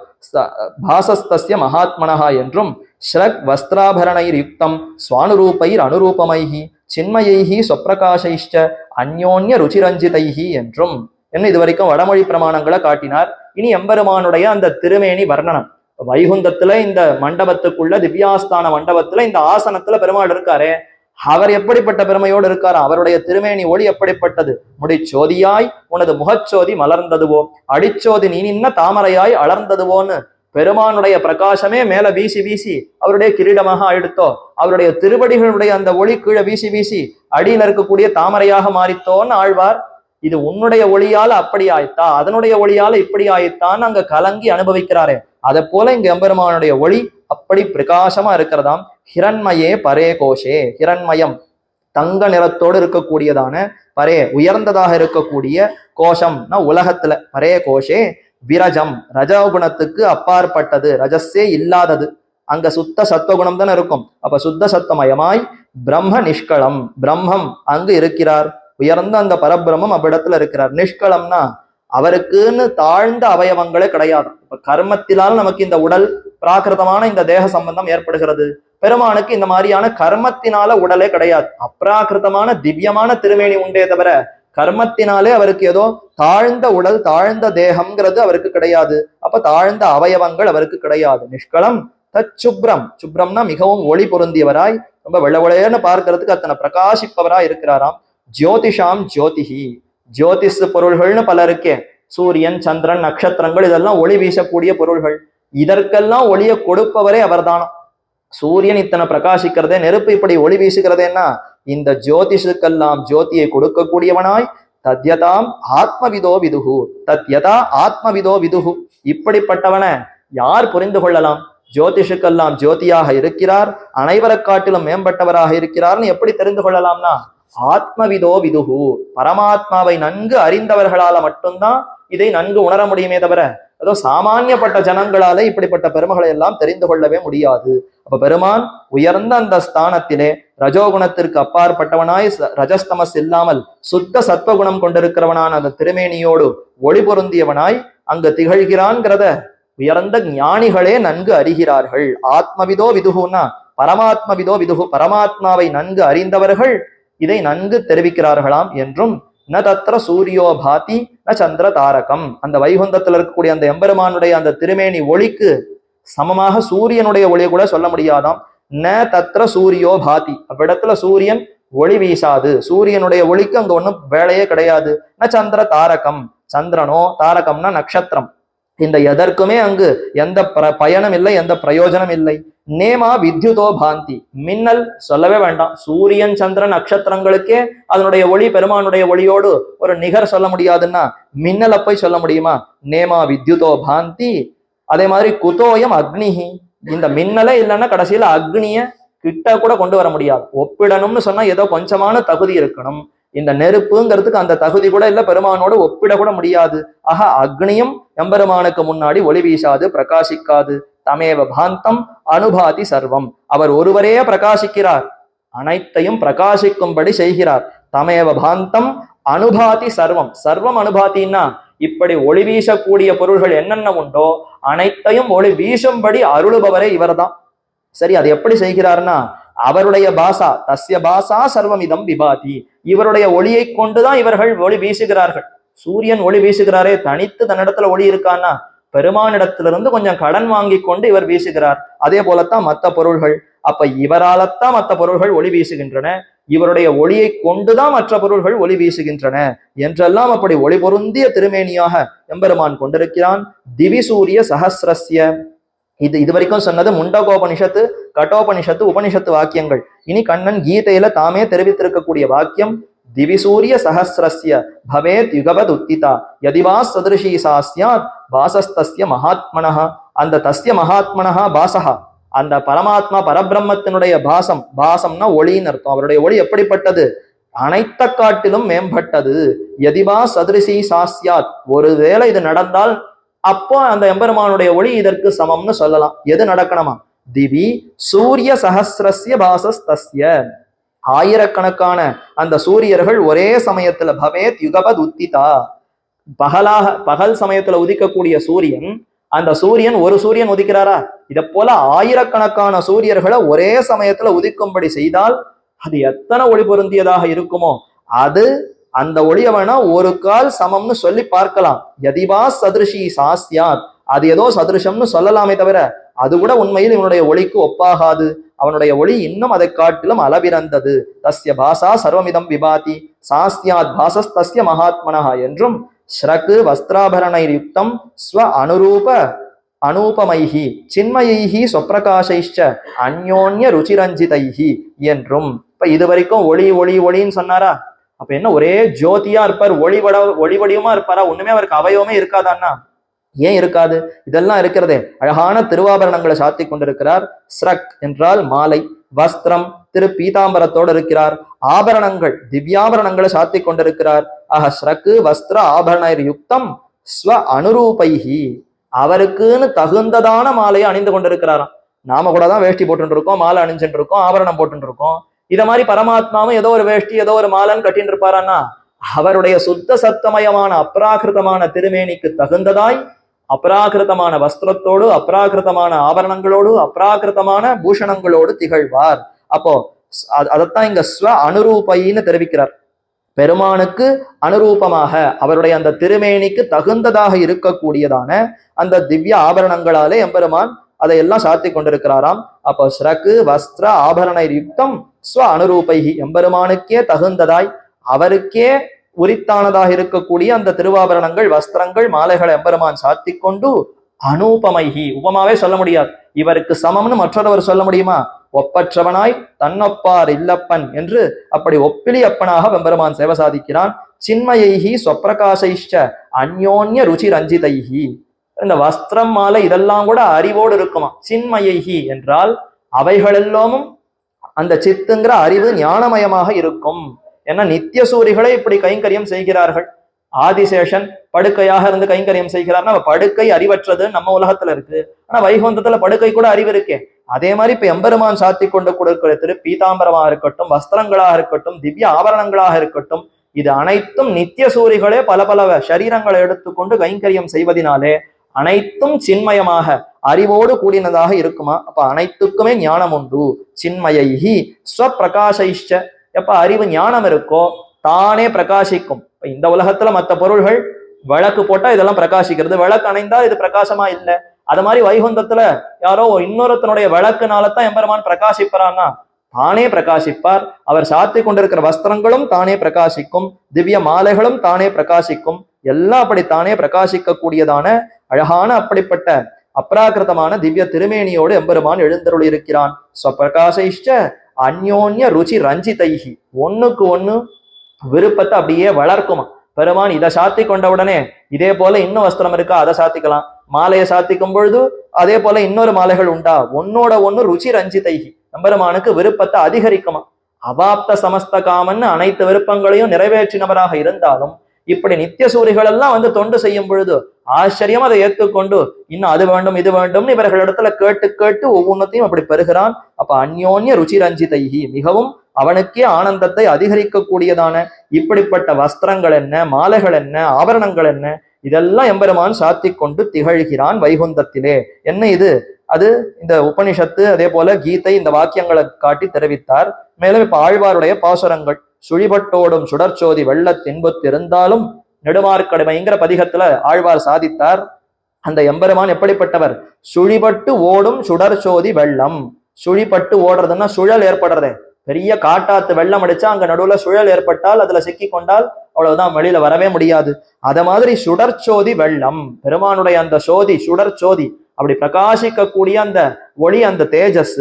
S1: பாசஸ்தஸ்ய மகாத்மனஹா என்றும் ஸ்ரக் வஸ்திராபரணைர் யுக்தம் ஸ்வானுரூபைர் அனுரூபமைஹி சின்மயைஹி சொப்பிரகாஷைஷ்ச அந்யோன்ய ருச்சிரஞ்சிதைஹி என்றும் என்ன இதுவரைக்கும் வடமொழி பிரமாணங்களை காட்டினார். இனி எம்பெருமானுடைய அந்த திருமேனி வர்ணனம். வைகுந்தத்துல இந்த மண்டபத்துக்குள்ள திவ்யாஸ்தான மண்டபத்துல இந்த ஆசனத்துல பெருமாள் இருக்காரே, அவர் எப்படிப்பட்ட பெருமையோடு இருக்காரா, அவருடைய திருமேனி ஒளி எப்படிப்பட்டது, முடிச்சோதியாய் உனது முகச்சோதி மலர்ந்ததுவோ அடிச்சோதி நீ நின்ன தாமரையாய் அலர்ந்ததுவோன்னு பெருமானுடைய பிரகாசமே மேல வீசி வீசி அவருடைய கிரீடமாக ஆயிடுத்தோ, அவருடைய திருவடிகளுடைய அந்த ஒளி கீழே வீசி வீசி அடியில் இருக்கக்கூடிய தாமரையாக மாறித்தோன்னு ஆழ்வார். இது உன்னுடைய ஒளியால அப்படி ஆயித்தா, அதனுடைய ஒளியால இப்படி ஆயித்தான்னு அங்க கலங்கி அனுபவிக்கிறாரே, அதை போல இங்க எம்பெருமானுடைய ஒளி அப்படி பிரகாசமா இருக்கிறதாம். ஹிரண்மயே பரே கோஷே, ஹிரண்மயம் தங்க நிறத்தோடு இருக்கக்கூடியதான, பரே உயர்ந்ததாக இருக்கக்கூடிய, கோஷம்னா உலகத்துல, பரே கோஷே விரஜம் ரஜகுணத்துக்கு அப்பாற்பட்டது, ரஜஸே இல்லாதது, அங்க சுத்த சத்துவகுணம் தானே இருக்கும். அப்ப சுத்த சத்தமயமாய் பிரம்ம நிஷ்களம், பிரம்மம் அங்கு இருக்கிறார், உயர்ந்த அந்த பரபிரம்மம் அவ்விடத்துல இருக்கிறார். நிஷ்களம்னா அவருக்குன்னு தாழ்ந்த அவயவங்களே கிடையாது. இப்ப கர்மத்தினால் நமக்கு இந்த உடல் பிராகிருதமான இந்த தேக சம்பந்தம் ஏற்படுகிறது, பெருமானுக்கு இந்த மாதிரியான கர்மத்தினால உடலே கிடையாது. அப்ராகிருதமான திவ்யமான திருமேனி உண்டே தவிர கர்மத்தினாலே அவருக்கு ஏதோ தாழ்ந்த உடல் தாழ்ந்த தேகம்ங்கிறது அவருக்கு கிடையாது. அப்ப தாழ்ந்த அவயவங்கள் அவருக்கு கிடையாது. நிஷ்களம் தச்சுப்ரம், சுப்ரம்னா மிகவும் ஒளி பொருந்தியவராய், ரொம்ப வெள்ளவளையன்னு பார்க்கறதுக்கு அத்தனை பிரகாசிப்பவராய் இருக்கிறாராம். ஜோதிஷாம் ஜோதிஹி, ஜோதிஷ் பொருள்கள்னு பல இருக்கே, சூரியன் சந்திரன் நட்சத்திரங்கள் இதெல்லாம் ஒளி வீசக்கூடிய பொருள்கள், இதற்கெல்லாம் ஒளியை கொடுப்பவரே அவர்தானம். சூரியன் இத்தனை பிரகாசிக்கிறதே, நெருப்பு இப்படி ஒளி வீசுகிறதேன்னா இந்த ஜோதிஷுக்கெல்லாம் ஜோதியை கொடுக்கக்கூடியவனாய், தத்யதாம் ஆத்மவிதோ விதுகு, தத்யதா ஆத்மவிதோ விதுகு, இப்படிப்பட்டவனை யார் புரிந்து கொள்ளலாம்? ஜோதிஷுக்கெல்லாம் ஜோதியாக இருக்கிறார், அனைவரை காட்டிலும் மேம்பட்டவராக இருக்கிறார்னு எப்படி தெரிந்து கொள்ளலாம்னா ஆத்மவிதோ விதுகு, பரமாத்மாவை நன்கு அறிந்தவர்களால மட்டும்தான் இதை நன்கு உணர முடியுமே தவிர ஏதோ சாமானியப்பட்ட ஜனங்களால இப்படிப்பட்ட பெருமைகளை எல்லாம் தெரிந்து கொள்ளவே முடியாது. அப்ப பெருமான் உயர்ந்த அந்த ஸ்தானத்திலே ரஜோகுணத்திற்கு அப்பாற்பட்டவனாய், ரஜஸ்தமஸ் இல்லாமல் சுத்த சத்வகுணம் கொண்டிருக்கிறவனான அந்த திருமேனியோடு ஒளி பொருந்தியவனாய் அங்கு திகழ்கிறான்கிறத உயர்ந்த ஞானிகளே நன்கு அறிகிறார்கள். ஆத்மவிதோ விதுகுன்னா பரமாத்மவிதோ விதுகு, பரமாத்மாவை நன்கு அறிந்தவர்கள் இதை நன்கு தெரிவிக்கிறார்களாம். என்றும் ந தத்ர சூரியோ பாதி ந சந்திர தாரகம், அந்த வைகுந்தத்தில் இருக்கக்கூடிய அந்த எம்பெருமானுடைய அந்த திருமேனி ஒளிக்கு சமமாக சூரியனுடைய ஒளியை கூட சொல்ல முடியாதாம். ந தத்ர சூரியோ பாதி, அவ்விடத்துல சூரியன் ஒளி வீசாது, சூரியனுடைய ஒளிக்கு அங்க ஒன்றும் வேலையே கிடையாது. ந சந்திர தாரகம், சந்திரனோ தாரகம்னா நட்சத்திரம், இந்த எதற்குமே அங்கு எந்த பயனும் இல்லை, எந்த பிரயோஜனம் இல்லை. நேமா வித்யுதோ பாந்தி, மின்னல் சொல்லவே வேண்டாம். சூரியன் சந்திரன் நட்சத்திரங்களுக்கே அதனுடைய ஒளி பெருமானுடைய ஒளியோடு ஒரு நிகர் சொல்ல முடியாதுன்னா மின்னலை போய் சொல்ல முடியுமா? நேமா வித்யுதோ பாந்தி. அதே மாதிரி குதோயம் அக்னிஹி, இந்த மின்னலே இல்லைன்னா கடைசியில அக்னிய கிட்ட கூட கொண்டு வர முடியாது. ஒப்பிடணும்னு சொன்னா ஏதோ கொஞ்சமான தகுதி இருக்கணும். இந்த நெருப்புங்கிறதுக்கு அந்த தகுதி கூட இல்ல, பெருமானோட ஒப்பிட கூட முடியாது. ஆக அக்னியும் எம்பெருமானுக்கு முன்னாடி ஒளி வீசாது, பிரகாசிக்காது. தமேவ பாந்தம் அனுபாதி சர்வம், அவர் ஒருவரே பிரகாசிக்கிறார், அனைத்தையும் பிரகாசிக்கும்படி செய்கிறார். தமேவ பாந்தம் அனுபாதி சர்வம், சர்வம் அனுபாத்தின்னா இப்படி ஒளி வீசக்கூடிய பொருள்கள் என்னென்ன உண்டோ அனைத்தையும் ஒளி வீசும்படி அருளுபவரே இவர்தான். சரி, அது எப்படி செய்கிறார்னா அவருடைய பாசா, தஸ்ய பாசா சர்வமிதம் விபாதி, இவருடைய ஒளியை கொண்டுதான் இவர்கள் ஒளி வீசுகிறார்கள். சூரியன் ஒளி வீசுகிறாரே, தனித்து தன்னிடத்துல ஒளி இருக்கான்னா பெருமானிடத்திலிருந்து கொஞ்சம் கடன் வாங்கி கொண்டு இவர் வீசுகிறார். அதே போலத்தான் மற்ற பொருள்கள். அப்ப இவராலத்தான் மற்ற பொருள்கள் ஒளி வீசுகின்றன, இவருடைய ஒளியை கொண்டுதான் மற்ற பொருள்கள் ஒளி வீசுகின்றன என்றெல்லாம் அப்படி ஒளி பொருந்திய திருமேனியாக எம்பெருமான் கொண்டிருக்கிறான். திவிசூரிய சஹசிரஸ்ய, இது வரைக்கும் சொன்னது முண்டகோபனிஷத்து, கட்டோபனிஷத்து, உபனிஷத்து வாக்கியங்கள். இனி கண்ணன் கீதையில தாமே தெரிவித்திருக்கக்கூடிய வாக்கியம், திவிசூரிய சஹசிரஸ்ய பவேத் யுகபத் உத்திதா யதிவா சதுருஷி சாஸ்யாத் பாசஸ்தஸ்ய மகாத்மனஹ. அந்த தஸ்ய மகாத்மனஹா பாசஹா, அந்த பரமாத்மா பரபிரம்மத்தினுடைய பாசம், பாசம்னா ஒளின்னு அர்த்தம். அவருடைய ஒளி எப்படிப்பட்டது? அனைத்த காட்டிலும் மேம்பட்டது. யதிவா சதுரிசி சாஸ்யாத், ஒருவேளை இது நடந்தால் அப்போ அந்த எம்பெருமானுடைய ஒளி இதற்கு சமம்னு சொல்லலாம். எது நடக்கணுமா? திவி சூரிய சஹசிரஸ்ய பாசஸ்தஸ்ய, ஆயிரக்கணக்கான அந்த சூரியர்கள் ஒரே சமயத்துல பவேத் யுகபத் உத்திதா, பகல் சமயத்துல உதிக்கக்கூடிய சூரியன், அந்த சூரியன் ஒரு சூரியன் உதிக்கிறாரா, இதை போல ஆயிரக்கணக்கான சூரியர்களை ஒரே சமயத்துல உதிக்கும்படி செய்தால் அது எத்தனை ஒளி பொருந்தியதாக இருக்குமோ, அது அந்த ஒளிய வேணா ஒரு கால் சமம்னு சொல்லி பார்க்கலாம். யதிவா சதுருஷி சாஸ்யாத், அது ஏதோ சதுருஷம்னு சொல்லலாமே தவிர அது கூட உண்மையில் இவனுடைய ஒளிக்கு ஒப்பாகாது. அவனுடைய ஒளி இன்னும் அதை காட்டிலும் அளவிறந்தது. தஸ்ய பாசா சர்வமிதம் விபாதி சாஸ்யாத் பாசஸ்தஸ்ய மகாத்மனஹா என்றும், ஸ்ரக்கு வஸ்திராபரணை யுக்தம் ஸ்வ அனூபமைஹி சின்மயைஹி சொப்பிரகாசைஷ்ச அந்யோன்ய ருச்சிரஞ்சிதைஹி என்றும். இப்ப இது வரைக்கும் ஒளி ஒளி ஒளின்னு சொன்னாரா? அப்ப என்ன ஒரே ஜோதியா இருப்பார், ஒளிவடிவமா இருப்பாரா? ஒண்ணுமே அவருக்கு அவயவமே இருக்காதான்னா? ஏன் இருக்காது? இதெல்லாம் இருக்கிறதே. அழகான திருவாபரணங்களை சாத்தி கொண்டிருக்கிறார். ஸ்ரக் என்றால் மாலை, வஸ்திரம் திரு பீதாம்பரத்தோடு இருக்கிறார், ஆபரணங்கள் திவ்யாபரணங்களை சாத்தி கொண்டிருக்கிறார். ஆக ஸ்ரக்கு வஸ்திர ஆபரணர் யுக்தம் ஸ்வ அனுரூபைஹி, அவருக்குன்னு தகுந்ததான மாலையை அணிந்து கொண்டிருக்கிறாராம். நாம கூட தான் வேஷ்டி போட்டு இருக்கோம், மாலை அணிஞ்சுட்டு இருக்கோம், ஆபரணம் போட்டு இருக்கோம். இத மாதிரி பரமாத்மாவும் ஏதோ ஒரு வேஷ்டி ஏதோ ஒரு மாலைன்னு கட்டின்னு இருப்பாரான்னா அவருடைய சுத்த சத்தமயமான அப்ராகிருதமான திருமேனிக்கு தகுந்ததாய் அப்ராகிருதமான வஸ்திரத்தோடு, அப்ராகிருதமான ஆபரணங்களோடு, அப்ராகிருதமான பூஷணங்களோடு திகழ்வார். அப்போ அதைத்தான் இங்க ஸ்வ அனுரூபைன்னு தெரிவிக்கிறார். பெருமானுக்கு அனுரூபமாக அவருடைய அந்த திருமேனிக்கு தகுந்ததாக இருக்கக்கூடியதான அந்த திவ்ய ஆபரணங்களாலே எம்பெருமான் அதையெல்லாம் சாத்தி கொண்டிருக்கிறாராம். அப்போ ஸ்ரக்கு வஸ்திர ஆபரண யுக்தம் ஸ்வ அனுரூபைஹி, எம்பெருமானுக்கே தகுந்ததாய் அவருக்கே உரித்தானதாக இருக்கக்கூடிய அந்த திருவாபரணங்கள், வஸ்திரங்கள், மாலைகளை எம்பெருமான் சாத்தி கொண்டு அனூபமைஹி, உபமாவே சொல்ல முடியாது, இவருக்கு சமம்னு மற்றொருவர் சொல்ல முடியுமா? ஒப்பற்றவனாய் தன்னொப்பார் இல்லப்பன் என்று அப்படி ஒப்பிலி அப்பனாக எம்பெருமான் சேவை சாதிக்கிறான். சின்மயைஹி சொப்பிரகாசைஷ்ச அந்யோன்ய ருச்சி ரஞ்சிதைஹி, இந்த வஸ்திரம் மாலை இதெல்லாம் கூட அறிவோடு இருக்குமா. சின்மயைஹி என்றால் அவைகளெல்லாமும் அந்த சித்துங்கிற அறிவு ஞானமயமாக இருக்கும். ஏன்னா நித்திய சூரிகளை இப்படி கைங்கரியம் செய்கிறார்கள். ஆதிசேஷன் படுக்கையாக இருந்து கைங்கரியம் செய்கிறார்னா படுக்கை அறிவற்றது நம்ம உலகத்துல இருக்கு. ஆனா வைகுந்தத்துல படுக்கை கூட அறிவு இருக்கே. அதே மாதிரி இப்ப எம்பெருமான் சாத்தி கொண்டு கொடுக்கிற திரு பீதாம்பரமா இருக்கட்டும், வஸ்திரங்களாக இருக்கட்டும், திவ்ய ஆபரணங்களாக இருக்கட்டும், இது அனைத்தும் நித்திய சூரிகளே பல பல சரீரங்களை எடுத்துக்கொண்டு கைங்கரியம் செய்வதனாலே அனைத்தும் சின்மயமாக அறிவோடு கூடினதாக இருக்குமா. அப்ப அனைத்துக்குமே ஞானம் உண்டு. சின்மயைஹி ஸ்வப்பிரகாசைஷ்ச, எப்ப அறிவு ஞானம் இருக்கோ தானே பிரகாசிக்கும். இந்த உலகத்துல மற்ற பொருள்கள் விளக்கு போட்டா இதெல்லாம் பிரகாசிக்கிறது, விளக்கு அணைந்தால் இது பிரகாசமா இல்லை. அது மாதிரி வைகுந்தத்துல யாரோ இன்னொருத்தனுடைய விளக்குனாலதான் எம்பெருமான் பிரகாசிப்பறான்னா தானே பிரகாசிப்பார். அவர் சாத்தி கொண்டிருக்கிற வஸ்திரங்களும் தானே பிரகாசிக்கும், திவ்ய மாலைகளும் தானே பிரகாசிக்கும், எல்லாம் அப்படி தானே பிரகாசிக்க கூடியதான அழகான அப்படிப்பட்ட அப்ராகிருதமான திவ்ய திருமேனியோடு எம்பெருமான் எழுந்தருள் இருக்கிறான். ஸ்வப்பிரகாசிஷ்ட அந்யோன்ய ருச்சி ரஞ்சிதைஹி, ஒண்ணுக்கு ஒண்ணு விருப்பத்தை அப்படியே வளர்க்குமா. பெருமான் இதை சாத்தி கொண்ட உடனே இதே போல இன்னும் வஸ்திரம் இருக்கா, அதை சாத்திக்கலாம். மாலையை சாத்திக்கும் பொழுது அதே போல இன்னொரு மாலைகள் உண்டா, ஒன்னோட ஒண்ணு ருச்சி ரஞ்சிதைகி, எம்பெருமானுக்கு விருப்பத்தை அதிகரிக்குமா. அவாப்த சமஸ்த காமன்னு அனைத்து விருப்பங்களையும் நிறைவேற்றினவராக இருந்தாலும் இப்படி நித்திய சூரிகள் எல்லாம் வந்து தொண்டு செய்யும் பொழுது ஆச்சரியம் அதை ஏற்றுக்கொண்டு இன்னும் அது வேண்டும் இது வேண்டும்னு இவர்களிடத்துல கேட்டு கேட்டு ஒவ்வொன்றத்தையும் அப்படி பெறுகிறான். அப்ப அந்யோன்ய ருச்சி ரஞ்சிதைகி, மிகவும் அவனுக்கே ஆனந்தத்தை அதிகரிக்க கூடியதான இப்படிப்பட்ட வஸ்திரங்கள் என்ன, மாலைகள் என்ன, ஆபரணங்கள் என்ன, இதெல்லாம் எம்பெருமான் சாத்தி கொண்டு திகழ்கிறான் வைகுந்தத்திலே. என்ன இது? அது இந்த உபனிஷத்து அதே போல கீதை இந்த வாக்கியங்களை காட்டி தெரிவித்தார். மேலும் இப்ப ஆழ்வாருடைய பாசுரங்கள், சுழிபட்டோடும் சுடர்ச்சோதி வெள்ள தின்புத்திருந்தாலும் நெடுமார்க்கடிமைங்கிற பதிகத்துல ஆழ்வார் சாதித்தார். அந்த எம்பெருமான் எப்படிப்பட்டவர்? சுழிபட்டு ஓடும் சுடர்ச்சோதி வெள்ளம். சுழிபட்டு ஓடுறதுன்னா சுழல் ஏற்படுறதே, பெரிய காட்டாத்து வெள்ளம் அடிச்சா அங்க நடுவுல சுழல் ஏற்பட்டால் அதுல சிக்கி கொண்டால் அவ்வளவுதான், வெளியில வரவே முடியாது. அத மாதிரி சுடர்ச்சோதி வெள்ளம், பெருமானுடைய அந்த சோதி சுடர்ச்சோதி அப்படி பிரகாசிக்க கூடிய அந்த ஒளி, அந்த தேஜஸ்,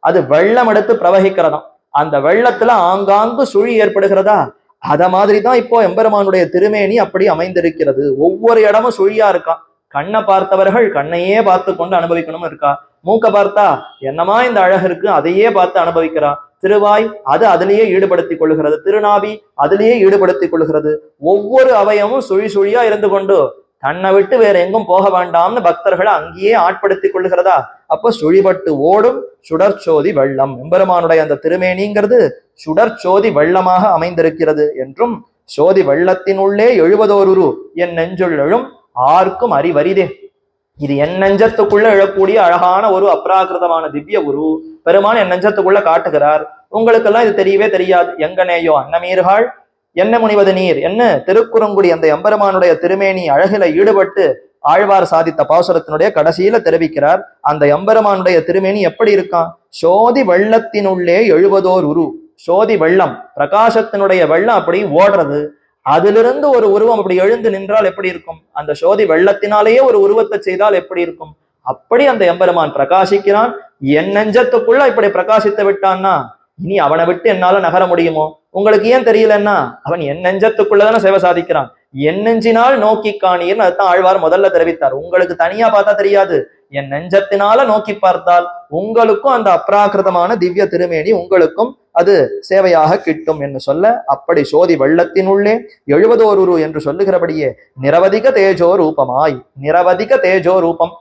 S1: அது வெள்ளம் எடுத்து பிரவகிக்கிறதாம். அந்த வெள்ளத்துல ஆங்காங்கு சுழி ஏற்படுகிறதா, அத மாதிரிதான் இப்போ எம்பெருமானுடைய திருமேனி அப்படி அமைந்திருக்கிறது. ஒவ்வொரு இடமும் சுழியா இருக்கா. கண்ணை பார்த்தவர்கள் கண்ணையே பார்த்து கொண்டு அனுபவிக்கணும்னு இருக்கா. மூக்க பார்த்தா என்னமா இந்த அழகு இருக்கு, அதையே பார்த்து அனுபவிக்கிறா. திருவாய் அது அதிலேயே ஈடுபடுத்திக் கொள்கிறது, திருநாபி அதிலேயே ஈடுபடுத்திக் கொள்கிறது. ஒவ்வொரு அவயமும் சுழி சுழியா இருந்து கொண்டு தன்னை விட்டு வேற எங்கும் போக வேண்டாம்னு பக்தர்களை அங்கேயே ஆட்படுத்திக் கொள்ளுகிறதா. அப்போ சுழிபட்டு ஓடும் சுடர்ச்சோதி வெள்ளம், எம்பெருமானுடைய அந்த திருமேனிங்கிறது சுடர்ச்சோதி வெள்ளமாக அமைந்திருக்கிறது என்றும், சோதி வெள்ளத்தினுள்ளே எழுவதோரு என் நெஞ்சுள் எழும் ஆர்க்கும் அறிவரிதே. இது என் நெஞ்சத்துக்குள்ள எழக்கூடிய அழகான ஒரு அப்ராகிருதமான திவ்ய உரு பெருமான் என் நெஞ்சத்துக்குள்ள காட்டுகிறார். உங்களுக்கெல்லாம் இது தெரியவே தெரியாது. எங்கனேயோ அன்னமீர்கள் என்ன முனிவது நீர் என்ன திருக்குறங்குடி அந்த எம்பெருமானுடைய திருமேனி அழகில ஈடுபட்டு ஆழ்வார் சாதித்த பாசுரத்தினுடைய கடைசியில தெரிவிக்கிறார். அந்த எம்பெருமானுடைய திருமேனி எப்படி இருக்கான்? சோதி வெள்ளத்தினுள்ளே எழுவதோர் உரு. சோதி வெள்ளம், பிரகாசத்தினுடைய வெள்ளம் அப்படி ஓடுறது, அதிலிருந்து ஒரு உருவம் அப்படி எழுந்து நின்றால் எப்படி இருக்கும்? அந்த சோதி வெள்ளத்தினாலேயே ஒரு உருவத்தை செய்தால் எப்படி இருக்கும்? அப்படி அந்த எம்பெருமான் பிரகாசிக்கிறான். என் நெஞ்சத்துக்குள்ள இப்படி பிரகாசித்து விட்டான்னா இனி அவனை விட்டு என்னால நகர முடியுமோ? உங்களுக்கு ஏன் தெரியலன்னா அவன் என் நெஞ்சத்துக்குள்ளதான சேவை சாதிக்கிறான். என் நெஞ்சினால் நோக்கி காணீர்னு அதுதான் ஆழ்வார் முதல்ல தெரிவித்தார். உங்களுக்கு தனியா பார்த்தா தெரியாது, என் நெஞ்சத்தினால நோக்கி பார்த்தால் உங்களுக்கும் அந்த அப்ராகிருதமான திவ்ய திருமேனி உங்களுக்கும் அது சேவையாக கிட்டும் என்று சொல்ல, அப்படி சோதி வெள்ளத்தினுள்ளே எழுவதோரு என்று சொல்லுகிறபடியே நிரவதிக தேஜோ ரூபமாய், நிரவதிக தேஜோ ரூபம்,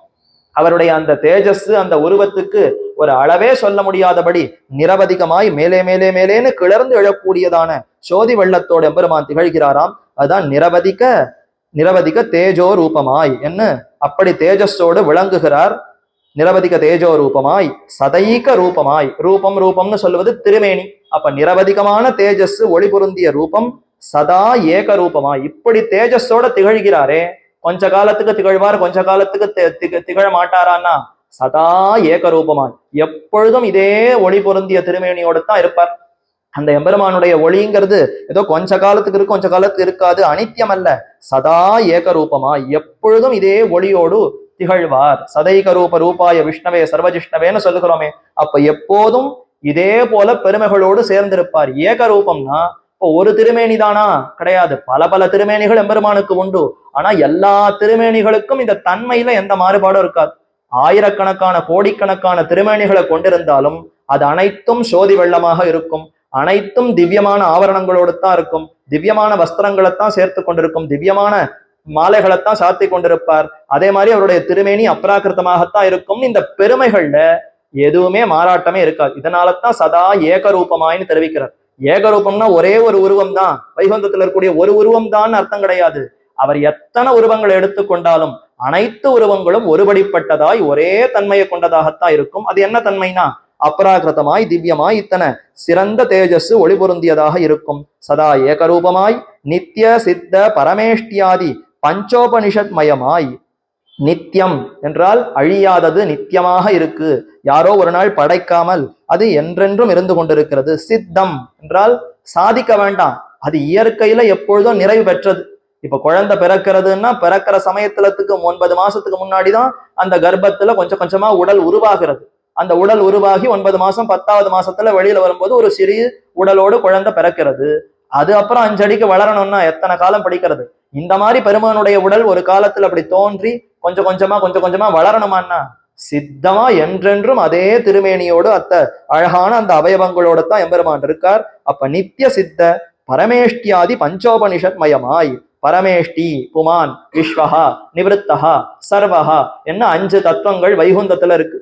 S1: அவருடைய அந்த தேஜஸ் அந்த உருவத்துக்கு ஒரு அளவே சொல்ல முடியாதபடி நிரவதிகமாய் மேலே மேலே மேலேன்னு கிளர்ந்து எழக்கூடியதான சோதி வெள்ளத்தோடு எம்பெருமான் திகழ்கிறாராம். அதுதான் நிரவதிக தேஜோ ரூபமாய் என்ன, அப்படி தேஜஸோடு விளங்குகிறார். நிரவதிக தேஜோ ரூபமாய் சதைக ரூபமாய், ரூபம் ரூபம்னு சொல்லுவது திருமேனி. அப்ப நிரவதிகமான தேஜஸ் ஒளி பொருந்திய ரூபம், சதா ஏக ரூபமாய் இப்படி தேஜஸோட திகழ்கிறாரே. கொஞ்ச காலத்துக்கு திகழ்வார், கொஞ்ச காலத்துக்கு திகழ மாட்டாரான்னா சதா ஏக ரூபமாய் எப்பொழுதும் இதே ஒளி பொருந்திய திருமேனியோடு தான் இருப்பார். அந்த எம்பெருமானுடைய ஒளிங்கிறது ஏதோ கொஞ்ச காலத்துக்கு இருக்கும் கொஞ்ச காலத்துக்கு இருக்காது, அனித்தியம் அல்ல, சதா ஏக ரூபமாய் எப்பொழுதும் இதே ஒளியோடு திகழ்வார். சதைக ரூப ரூபாய விஷ்ணவே சர்வஜிஷ்ணவேன்னு சொல்லுகிறோமே, அப்ப எப்போதும் இதே போல பெருமைகளோடு சேர்ந்திருப்பார். ஏக ரூபம்னா இப்போ ஒரு திருமேனி தானா? கிடையாது, பல பல திருமேனிகள் எம்பெருமானுக்கு உண்டு. ஆனா எல்லா திருமேனிகளுக்கும் இந்த தன்மையில எந்த மாறுபாடும் இருக்காது. ஆயிரக்கணக்கான கோடிக்கணக்கான திருமேனிகளை கொண்டிருந்தாலும் அது அனைத்தும் சோதி வெள்ளமாக இருக்கும், அனைத்தும் திவ்யமான ஆவரணங்களோடு தான் இருக்கும், திவ்யமான வஸ்திரங்களைத்தான் சேர்த்து கொண்டிருக்கும், திவ்யமான மாலைகளைத்தான் சாத்தி கொண்டிருப்பார். அதே மாதிரி அவருடைய திருமேனி அப்ராகிருத்தமாகத்தான் இருக்கும். இந்த பெருமைகள்ல எதுவுமே மாறாட்டமே இருக்காது. இதனாலதான் சதா ஏக ரூபமாயின்னு தெரிவிக்கிறார். ஏகரூபம்னா ஒரே ஒரு உருவம் தான், வைகுந்தத்தில் இருக்கக்கூடிய ஒரு உருவம் தான் அர்த்தம் கிடையாது. அவர் எத்தனை உருவங்களை எடுத்துக்கொண்டாலும் அனைத்து உருவங்களும் ஒருபடிப்பட்டதாய் ஒரே தன்மையை கொண்டதாகத்தான் இருக்கும். அது என்ன தன்மைனா அப்ராகிருதமாய் திவ்யமாய் இத்தனை சிறந்த தேஜஸ் ஒளி பொருந்தியதாக இருக்கும். சதா ஏகரூபமாய் நித்திய சித்த பரமேஷ்டியாதி பஞ்சோபனிஷத் மயமாய் நித்தியம் என்றால் அழியாதது, நித்தியமாக இருக்கு, யாரோ ஒரு நாள் படைக்காமல் அது என்றென்றும் இருந்து கொண்டிருக்கிறது. சித்தம் என்றால் சாதிக்க வேண்டாம், அது இயற்கையில எப்பொழுதும் நிறைவு பெற்றது. இப்ப குழந்தை பிறக்கிறதுன்னா பிறக்கிற சமயத்துலத்துக்கு 9 மாசத்துக்கு முன்னாடிதான் அந்த கர்ப்பத்துல கொஞ்சம் கொஞ்சமா உடல் உருவாகிறது. அந்த உடல் உருவாகி 9 மாசம் 10வது மாசத்துல வெளியில வரும்போது ஒரு சிறிய உடலோடு குழந்தை பிறக்கிறது. அது அப்புறம் 5 அடிக்கு வளரணும்னா எத்தனை காலம் படிக்கிறது? இந்த மாதிரி பெருமானுடைய உடல் ஒரு காலத்துல அப்படி தோன்றி கொஞ்சம் கொஞ்சமா வளரணுமான்னா சித்தமா என்றென்றும் அதே திருமேனியோடு அழகான அந்த அவயவங்களோட தான் எம்பெருமான் இருக்கார். அப்ப நித்திய சித்த பரமேஷ்டியாதி பஞ்சோபனிஷத் மயமாய், பரமேஷ்டி புமான் விஸ்வஹா நிவத்தஹா சர்வஹா என்ன 5 தத்துவங்கள் வைகுந்தத்துல இருக்கு.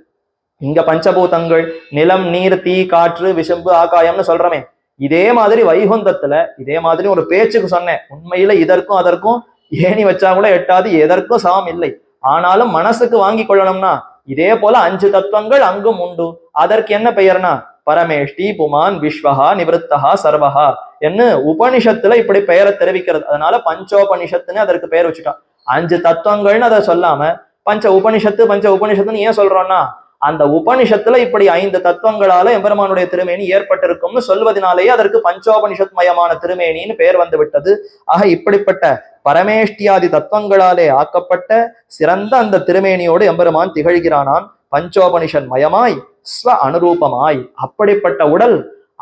S1: இங்க பஞ்சபூதங்கள் நிலம் நீர் தீ காற்று விசும்பு ஆகாயம்னு சொல்றமே, இதே மாதிரி வைகுந்தத்துல இதே மாதிரி ஒரு பேச்சுக்கு சொன்னேன். உண்மையில இதற்கும் அதற்கும் ஏணி வச்சா கூட எட்டாது, எதற்கும் சமம் இல்லை. ஆனாலும் மனசுக்கு வாங்கி கொள்ளணும்னா இதே போல 5 தத்துவங்கள் அங்கும் உண்டு. அதற்கு என்ன பெயர்னா பரமேஷ்டி புமான் விஸ்வஹா நிவத்தஹா சர்வஹா என்று உபனிஷத்துல இப்படி பெயரை தெரிவிக்கிறது. அதனால பஞ்சோபனிஷத்துன்னு அதற்கு பெயர் வச்சுட்டான். 5 தத்துவங்கள்னு அதை சொல்லாம பஞ்ச உபனிஷத்துன்னு ஏன் சொல்றோம்னா அந்த உபனிஷத்துல இப்படி 5 தத்துவங்களால எம்பெருமானுடைய திருமேனி ஏற்பட்டிருக்கும்னு சொல்வதனாலேயே அதற்கு பஞ்சோபனிஷத் மயமான திருமேனின்னு பெயர் வந்து விட்டது. ஆக இப்படிப்பட்ட பரமேஷ்டியாதி தத்துவங்களாலே ஆக்கப்பட்ட சிறந்த அந்த திருமேனியோடு எம்பெருமான் திகழ்கிறானான். பஞ்சோபனிஷன் மயமாய் ஸ்வ அனுரூபமாய், அப்படிப்பட்ட உடல்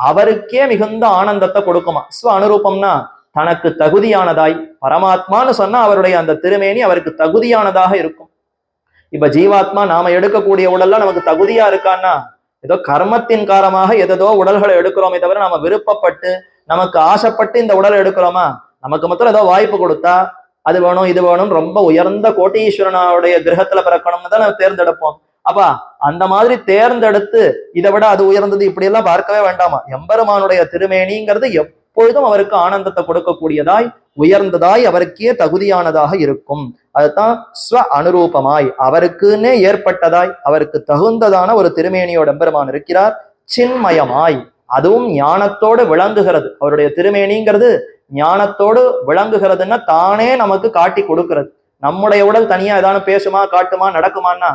S1: அவருக்கே மிகுந்த ஆனந்தத்தை கொடுக்குமா. ஸ்வ அனுரூபம்னா தனக்கு தகுதியானதாய், பரமாத்மான்னு சொன்னா அவருடைய அந்த திருமேனி அவருக்கு தகுதியானதாக இருக்கும். இப்ப ஜீவாத்மா நாம எடுக்கக்கூடிய உடல்லாம் நமக்கு தகுதியா இருக்கான்னா ஏதோ கர்மத்தின் காரணமாக எதோ உடல்களை எடுக்கிறோமே தவிர நாம விருப்பப்பட்டு நமக்கு ஆசைப்பட்டு இந்த உடலை எடுக்கிறோமா? நமக்கு மொத்தம் ஏதோ வாய்ப்பு கொடுத்தா அது வேணும் இது வேணும் ரொம்ப உயர்ந்த கோட்டீஸ்வரனுடைய கிரகத்துல பிறக்கணும்னு தான் நம்ம தேர்ந்தெடுப்போம். அப்பா அந்த மாதிரி தேர்ந்தெடுத்து இதை விட அது உயர்ந்தது இப்படி எல்லாம் பார்க்கவே வேண்டாமா. எம்பெருமானுடைய திருமேனிங்கிறது எப்பொழுதும் அவருக்கு ஆனந்தத்தை கொடுக்கக்கூடியதாய் உயர்ந்ததாய் அவருக்கே தகுதியானதாக இருக்கும். அதுதான் ஸ்வ அனுரூபமாய் அவருக்குன்னே ஏற்பட்டதாய் அவருக்கு தகுந்ததான ஒரு திருமேனியோட எம்பெருமான் இருக்கிறார். சின்மயமாய் அதுவும் ஞானத்தோடு விளங்குகிறது. அவருடைய திருமேனிங்கிறது ஞானத்தோடு விளங்குகிறதுன்னா தானே நமக்கு காட்டி கொடுக்கிறது. நம்முடைய உடல் தனியா ஏதாவது பேசுமா காட்டுமா நடக்குமான்னா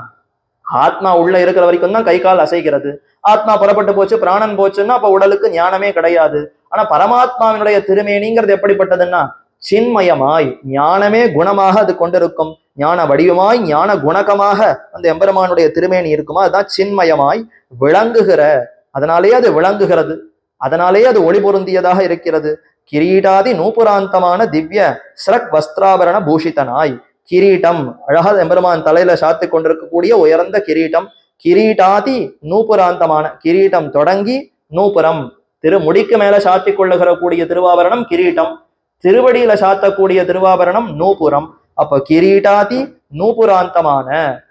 S1: ஆத்மா உள்ள இருக்கிற வரைக்கும் தான் கை கால் அசைகிறது. ஆத்மா புறப்பட்டு போச்சு பிராணன் போச்சுன்னா அப்ப உடலுக்கு ஞானமே கிடையாது. ஆனா பரமாத்மாவினுடைய திருமேனிங்கிறது எப்படிப்பட்டதுன்னா சின்மயமாய் ஞானமே குணமாக அது கொண்டிருக்கும். ஞான வடிவமாய் ஞான குணகமாக அந்த எம்பெருமானுடைய திருமேனி இருக்குமா, அதுதான் சின்மயமாய் விளங்குகிற. அதனாலேயே அது விளங்குகிறது, அதனாலேயே அது ஒளி பொருந்தியதாக இருக்கிறது. கிரீடாதி நூபுராந்தமான திவ்ய ஸ்ரக் வஸ்திராபரண பூஷிதனாய், கிரீட்டம் அழகா எம்பெருமான் தலையில சாத்தி கொண்டிருக்கக்கூடிய உயர்ந்த கிரீட்டம். கிரீட்டாதி நூபுராந்தமான கிரீட்டம் தொடங்கி நூபுரம் திருமுடிக்கு மேல சாத்தி கொள்ளுகிற கூடிய திருவாபரணம் கிரீட்டம், திருவடியில சாத்தக்கூடிய திருவாபரணம் நூபுரம். அப்ப கிரீட்டாதி நூபுராந்தமான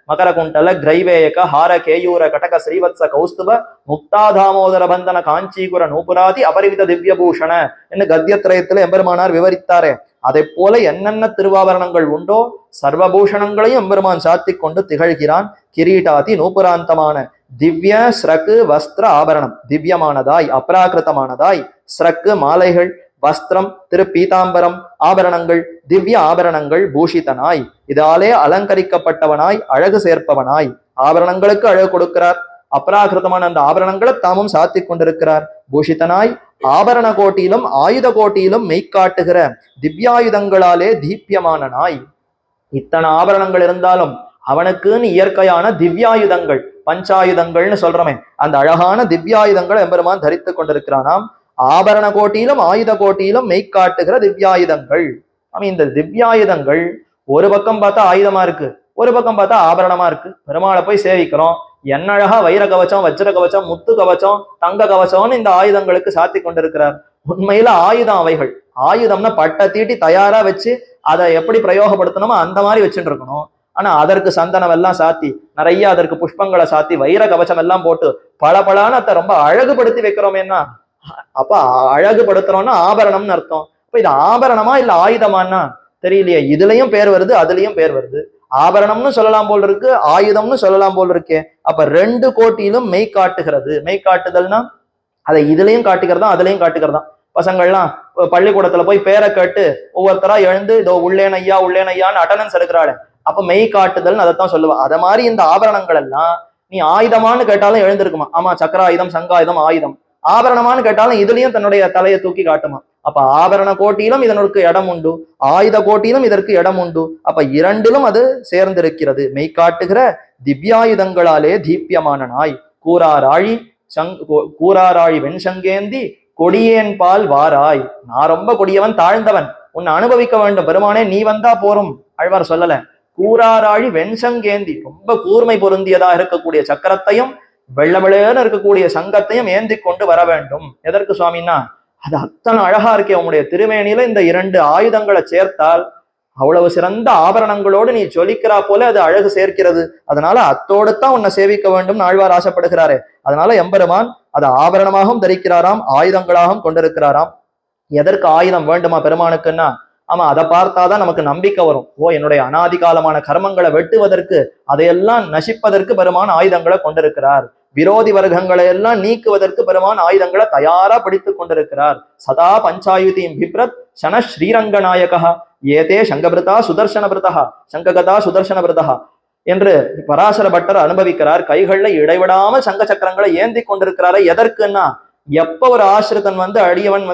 S1: மகரகுண்டல கிரைவேயக ஹார கேயூர கடக ஸ்ரீவத்ச கௌஸ்துப முக்தாதாமோதர பந்தன காஞ்சிகுர நூபுராதி அபரிவித திவ்யபூஷண என்று கத்தியத்திரயத்துல எம்பெருமானார் விவரித்தாரே, அதை போல என்னென்ன திருவாபரணங்கள் உண்டோ சர்வபூஷணங்களையும் எம்பெருமான் சாத்தி கொண்டு திகழ்கிறான். கிரீட்டாதி நூபுராந்தமான திவ்ய ஸ்ரக்கு வஸ்திர ஆபரணம், திவ்யமானதாய் அப்ராகிருதமானதாய், ஸ்ரக்கு மாலைகள், வஸ்திரம் திரு பீதாம்பரம் ஆபரணங்கள், திவ்ய ஆபரணங்கள் பூஷிதனாய் இதாலே அலங்கரிக்கப்பட்டவனாய் அழகு சேர்ப்பவனாய் ஆபரணங்களுக்கு அழகு கொடுக்கிறார். அப்ராகிருதமான அந்த ஆபரணங்களை தாமும் சாத்தி கொண்டிருக்கிறார். பூஷிதனாய் ஆபரண கோட்டியிலும் ஆயுத கோட்டியிலும் மெய்காட்டுகிற திவ்யாயுதங்களாலே தீப்யமானனாய். இத்தனை ஆபரணங்கள் இருந்தாலும் அவனுக்குன்னு இயற்கையான திவ்யாயுதங்கள் பஞ்சாயுதங்கள்னு சொல்றமே அந்த அழகான திவ்யாயுதங்கள் எம்பெருமான் தரித்து கொண்டிருக்கிறானாம். ஆபரண கோட்டியிலும் ஆயுத கோட்டியிலும் மெய்காட்டுகிற திவ்யாயுதங்கள். இந்த திவ்யாயுதங்கள் ஒரு பக்கம் பார்த்தா ஆயுதமா இருக்கு, ஒரு பக்கம் பார்த்தா ஆபரணமா இருக்கு. பெருமாளை போய் சேவிக்கிறோம், என்ன அழகா வைர கவச்சம் வஜ்ர கவச்சம் முத்து கவச்சம் தங்க கவச்சம்னு இந்த ஆயுதங்களுக்கு சாத்தி கொண்டிருக்கிறார். உண்மையில ஆயுதம் அவைகள். ஆயுதம்னா பட்டை தீட்டி தயாரா வச்சு அதை எப்படி பிரயோகப்படுத்தணுமோ அந்த மாதிரி வச்சுட்டு இருக்கணும். ஆனா அதற்கு சந்தனம் எல்லாம் சாத்தி நிறைய அதற்கு புஷ்பங்களை சாத்தி வைர கவச்சம் எல்லாம் போட்டு பளபளன்னு அதை ரொம்ப அழகுபடுத்தி வைக்கிறோமேன்னா அப்ப அழகுபடுத்துறோம்னா ஆபரணம்னு அர்த்தம். அப்ப இது ஆபரணமா இல்ல ஆயுதமானா தெரியலையே. இதுலயும் பேர் வருது அதுலயும் பேர் வருது. ஆபரணம்னு சொல்லலாம் போல் இருக்கு, ஆயுதம்னு சொல்லலாம் போல் இருக்கே. அப்ப 2 கோட்டியிலும் மெய் காட்டுகிறது. மெய் காட்டுதல்னா அதை இதுலயும் காட்டுகிறதா அதுலயும் காட்டுகிறதா. பசங்கள்லாம் பள்ளிக்கூடத்துல போய் பேரை கேட்டு ஒவ்வொருத்தரா எழுந்து இதோ உள்ளேன் ஐயான்னு அட்டண்டன்ஸ் எடுக்கிறாள். அப்ப மெய் காட்டுதல் அதைத்தான் சொல்லுவா. அத மாதிரி இந்த ஆபரணங்கள் எல்லாம் நீ ஆயுதமானு கேட்டாலும் எழுந்திருக்குமா. ஆமா, சக்கராயுதம், சங்காயுதம், ஆயுதம். ஆபரணமானு கேட்டாலும் இதுலயும் தன்னுடைய தலையை தூக்கி காட்டுமா. அப்ப ஆபரண கோட்டியிலும் இதற்கு இடம் உண்டு, ஆயுத கோட்டியிலும் இதற்கு இடம் உண்டு. அப்ப இரண்டிலும் அது சேர்ந்திருக்கிறது. மெய்காட்டுகிற திவ்யாயுதங்களாலே தீப்யமான நாய் கூறாராழி கூறாராழி வெண்சங்கேந்தி கொடியேன் பால் வாராய். நான் ரொம்ப கொடியவன், தாழ்ந்தவன், உன்னை அனுபவிக்க வேண்டும் பெருமானே, நீ வந்தா போரும். ஆழ்வார் சொல்லல, கூறாராழி வெண்சங்கேந்தி, ரொம்ப கூர்மை பொருந்தியதா இருக்கக்கூடிய சக்கரத்தையும் வெள்ள வெள்ளேன்னு இருக்கக்கூடிய சங்கத்தையும் ஏந்தி கொண்டு வர வேண்டும். எதற்கு சுவாமின்னா, அது அத்தனை அழகா இருக்கே உன்னுடைய திருமேனியில இந்த இரண்டு ஆயுதங்களை சேர்த்தால் அவ்வளவு சிறந்த ஆபரணங்களோடு நீ ஜொலிக்கிறா போல அது அழகு சேர்க்கிறது. அதனால அத்தோடு தான் உன்னை சேவிக்க வேண்டும் ஆழ்வார் ஆசைப்படுகிறாரே. அதனால எம்பெருமான் அதை ஆபரணமாகவும் தரிக்கிறாராம், ஆயுதங்களாகவும் கொண்டிருக்கிறாராம். எதற்கு ஆயுதம் வேண்டுமா பெருமானுக்குன்னா, ஆமா, அதை பார்த்தாதான் நமக்கு நம்பிக்கை வரும். ஓ, என்னுடைய அனாதிகாலமான கர்மங்களை வெட்டுவதற்கு, அதையெல்லாம் நசிப்பதற்கு பெருமான் ஆயுதங்களை கொண்டிருக்கிறார். விரோதி வர்க்கங்களை எல்லாம் நீக்குவதற்கு பெருமான் ஆயுதங்களை தயாரா பிடித்துக் கொண்டிருக்கிறார். சதா பஞ்சாயுதியும் பிப்ரத் சன ஸ்ரீரங்கநாயகா ஏதே சங்கபிரதா சுதர்சன பிரதா சங்ககதா சுதர்சன பிரதா என்று பராசர பட்டர் அனுபவிக்கிறார். கைகள்ல இடைவிடாம சங்க சக்கரங்களை ஏந்தி கொண்டிருக்கிறாரு. எதற்குன்னா, எப்ப ஒரு ஆசிரித்தன் அடியவன்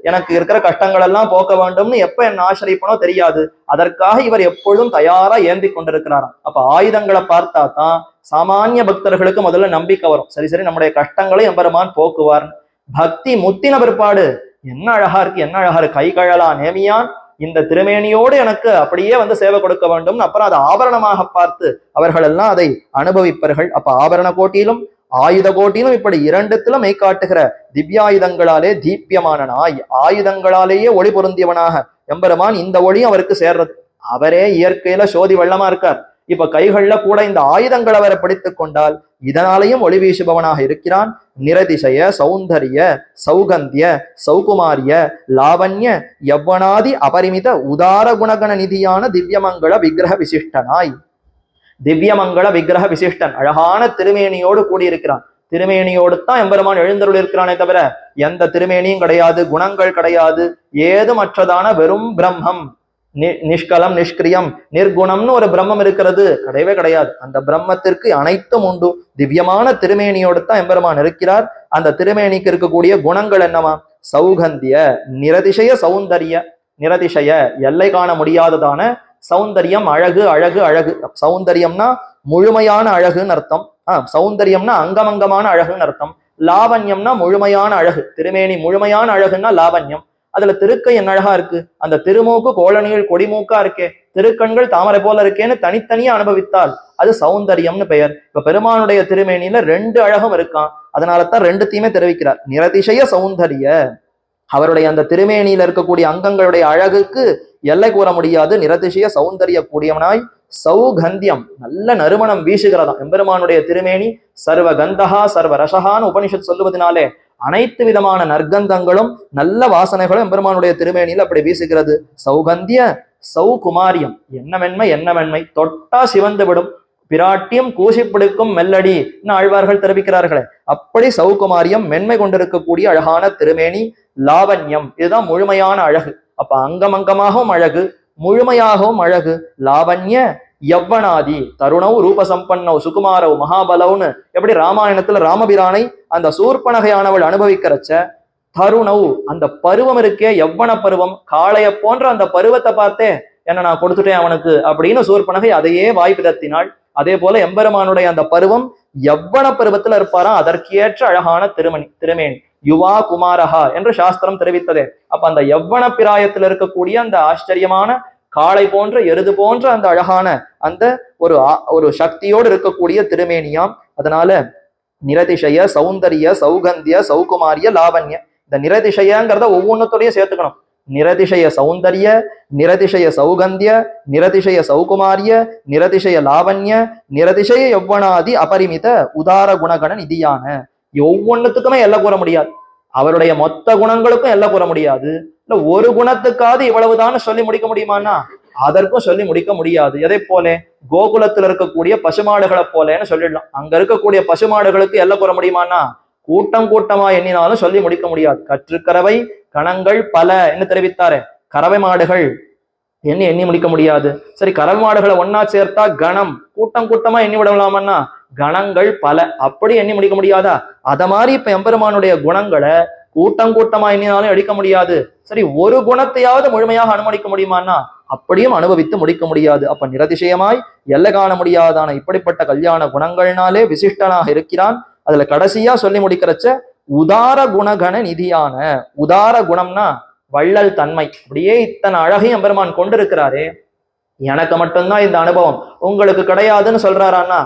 S1: எனக்கு இருக்கிற கஷ்டங்கள் எல்லாம் போக்க வேண்டும்னு எப்ப என்ன ஆசிரியப்பனோ தெரியாது. அதற்காக இவர் எப்பொழுதும் தயாரா ஏந்தி கொண்டிருக்கிறாராம். அப்ப ஆயுதங்களை பார்த்தா தான் சாமானிய பக்தர்களுக்கு முதல்ல நம்பிக்கை வரும். சரி சரி, நம்முடைய கஷ்டங்களை எம்பெருமான் போக்குவார். பக்தி முத்தின பிற்பாடு என்ன அழகா இருக்கு, என்ன அழகா இருக்கு, கை கழலா நேமியான் இந்த திருமேனியோடு எனக்கு அப்படியே சேவை கொடுக்க வேண்டும். அப்புறம் அதை ஆபரணமாக பார்த்து அவர்கள் எல்லாம் அதை அனுபவிப்பார்கள். அப்ப ஆபரண கோட்டியிலும் ஆயுத கோட்டிலும் இப்படி இரண்டுத்திலும் மெய்காட்டுகிற திவ்யாயுதங்களாலே தீப்யமான நாய், ஆயுதங்களாலேயே ஒளி பொருந்தியவனாக எம்பெருமான். இந்த ஒளி அவருக்கு சேர்றது. அவரே இயற்கையில சோதி வெள்ளமா இருக்கார். இப்ப கைகள்ல கூட இந்த ஆயுதங்களை அவரை பிடித்துக் கொண்டால் இதனாலையும் ஒளி வீசுபவனாக இருக்கிறான். நிரதிசய சௌந்தரிய சௌகந்திய சௌகுமாரிய லாவண்ய யவ்வனாதி அபரிமித உதார குணகண நிதியான திவ்யமங்கள விக்கிரக விசிஷ்டனாய், திவ்யமங்கள விக்கிரக விசிஷ்டன், அழகான திருமேனியோடு கூடியிருக்கிறான். திருமேனியோடு தான் எம்பெருமான் எழுந்தருள் இருக்கிறானே தவிர எந்த திருமேனியும் கிடையாது, குணங்கள் கிடையாது, ஏதுமற்றதான வெறும் பிரம்மம். நிஷ்கலம் நிஷ்கிரியம் நிர்குணம்னு ஒரு பிரம்மம் இருக்கிறது கிடையவே கிடையாது. அந்த பிரம்மத்திற்கு அனைத்தும் உண்டு. திவ்யமான திருமேனியோடு தான் எம்பெருமான் இருக்கிறார். அந்த திருமேனிக்கு இருக்கக்கூடிய குணங்கள் என்னவா? சௌகந்திய நிரதிசய சௌந்தரிய, நிரதிசய எல்லை காண முடியாததான சௌந்தரியம், அழகு அழகு அழகு. சௌந்தரியம்னா முழுமையான அழகுன்னு அர்த்தம். சௌந்தரியம்னா அங்கமங்கமான அழகுன்னு அர்த்தம். லாவண்யம்னா முழுமையான அழகு. திருமேனி முழுமையான அழகுன்னா லாவண்யம். அதுல திருக்கை என்ன அழகா இருக்கு, அந்த திருமூக்கு கோளணிகள் கொடிமூக்கா இருக்கே, திருக்கண்கள் தாமரை போல இருக்கேன்னு தனித்தனியா அனுபவித்தால் அது சௌந்தரியம்னு பெயர். இப்ப பெருமானுடைய திருமேனியில ரெண்டு அழகும் இருக்கான். அதனாலதான் ரெண்டுத்தையுமே தெரிவிக்கிறார். நிரதிசய சௌந்தரிய, அவருடைய அந்த திருமேனியில இருக்கக்கூடிய அங்கங்களுடைய அழகுக்கு எல்லை கூற முடியாது. நிரதிசய சௌந்தரிய கூடியவனாய் சௌகந்தியம், நல்ல நறுமணம் வீசுகிறதாம் எம்பெருமானுடைய திருமேனி. சர்வ கந்தகா சர்வ ரசகான்னு உபனிஷத் சொல்லுவதனாலே அனைத்து விதமான நற்கந்தங்களும் நல்ல வாசனைகளும் எம்பெருமானுடைய திருமேனியில் அப்படி வீசுகிறது. சௌகந்திய சௌகுமாரியம், என்ன வெண்மை என்ன வெண்மை, தொட்டா சிவந்து விடும், பிராட்டியம் கூசி பிடிக்கும் மெல்லடி ஆழ்வார்கள் தெரிவிக்கிறார்களே, அப்படி சௌகுமாரியம் மென்மை கொண்டிருக்கக்கூடிய அழகான திருமேனி. லாவண்யம், இதுதான் முழுமையான அழகு. அப்ப அங்கமங்கமாகவும் அழகு, முழுமையாகவும் அழகு. லாவண்ய யவ்வனாதி தருணவ் ரூபசம்பன்னவ் சுகுமாரவ் மகாபலவ்னு எப்படி ராமாயணத்துல ராமபிரானை அந்த சூர்பனகையானவள் அனுபவிக்கிறச்ச, தருணவ் அந்த பருவம் இருக்கே, யவ்வன பருவம், காளைய போன்ற அந்த பருவத்தை பார்த்தே என்ன நான் கொடுத்துட்டேன் அவனுக்கு அப்படின்னு சூர்பனகை அதையே வாய்ப்பிதத்தினாள். அதே போல எம்பெருமானுடைய அந்த பருவம் யவ்வன பருவத்துல இருப்பாராம். அதற்கேற்ற அழகான திருமேனி. யுவா குமாரஹா என்று சாஸ்திரம் தெரிவித்ததே. அப்ப அந்த யவ்வன பிராயத்தில் இருக்கக்கூடிய அந்த ஆச்சரியமான காளை போன்ற எருது போன்ற அந்த அழகான அந்த ஒரு சக்தியோடு இருக்கக்கூடிய திருமேனியாம். அதனால நிரதிசய சௌந்தரிய சௌகந்திய சௌகுமாரிய லாவண்ய, இந்த நிரதிசயங்கிறத ஒவ்வொன்றுத்தோடையும் சேர்த்துக்கணும். நிரதிசய சௌந்தரிய, நிரதிசய சௌகந்திய, நிரதிசய சௌகுமாரிய, நிரதிசய லாவண்ய, நிரதிசய யவ்வனாதி அபரிமித உதார குணகண நிதியான. ஒவ்வொன்றுத்துக்குமே எல்லாம் கூற முடியாது. அவருடைய மொத்த குணங்களுக்கும் எல்லாம் கூற முடியாது. இல்ல ஒரு குணத்துக்காவது இவ்வளவுதான் சொல்லி முடிக்க முடியுமானா அதற்கும் சொல்லி முடிக்க முடியாது. எதை போல? கோகுலத்துல இருக்கக்கூடிய பசுமாடுகளை போலன்னு சொல்லிடலாம். அங்க இருக்கக்கூடிய பசுமாடுகளுக்கு எல்லாம் கூற முடியுமானா கூட்டம் கூட்டமா எண்ணினாலும் சொல்லி முடிக்க முடியாது. கற்றுக்கறவை கணங்கள் பல என்று தெரிவித்தாரு. கறவை மாடுகள் எண்ணி எண்ணி முடிக்க முடியாது. சரி, கறவை மாடுகளை ஒன்னா சேர்த்தா கணம், கூட்டம் கூட்டமா எண்ணி விடலாமன்னா கணங்கள் பல, அப்படி எண்ணி முடிக்க முடியாதா? அத மாதிரி இப்ப எம்பெருமானுடைய குணங்களை கூட்டம் கூட்டமா எண்ணினாலும் அடிக்க முடியாது. சரி, ஒரு குணத்தையாவது முழுமையாக அனுமதிக்க முடியுமான்னா அப்படியும் அனுபவித்து முடிக்க முடியாது. அப்ப நிரதிசயமாய் எல்லை காண முடியாதான இப்படிப்பட்ட கல்யாண குணங்கள்னாலே விசிஷ்டனாக இருக்கிறான். அதுல கடைசியா சொல்லி முடிக்கிறச்ச உதார குணகண நிதியான, உதார குணம்னா வள்ளல் தன்மை. அப்படியே இத்தனை அழகையும் எம்பெருமான் கொண்டிருக்கிறாரே, எனக்கு மட்டும்தான் இந்த அனுபவம், உங்களுக்கு கிடையாதுன்னு சொல்றாரான்னா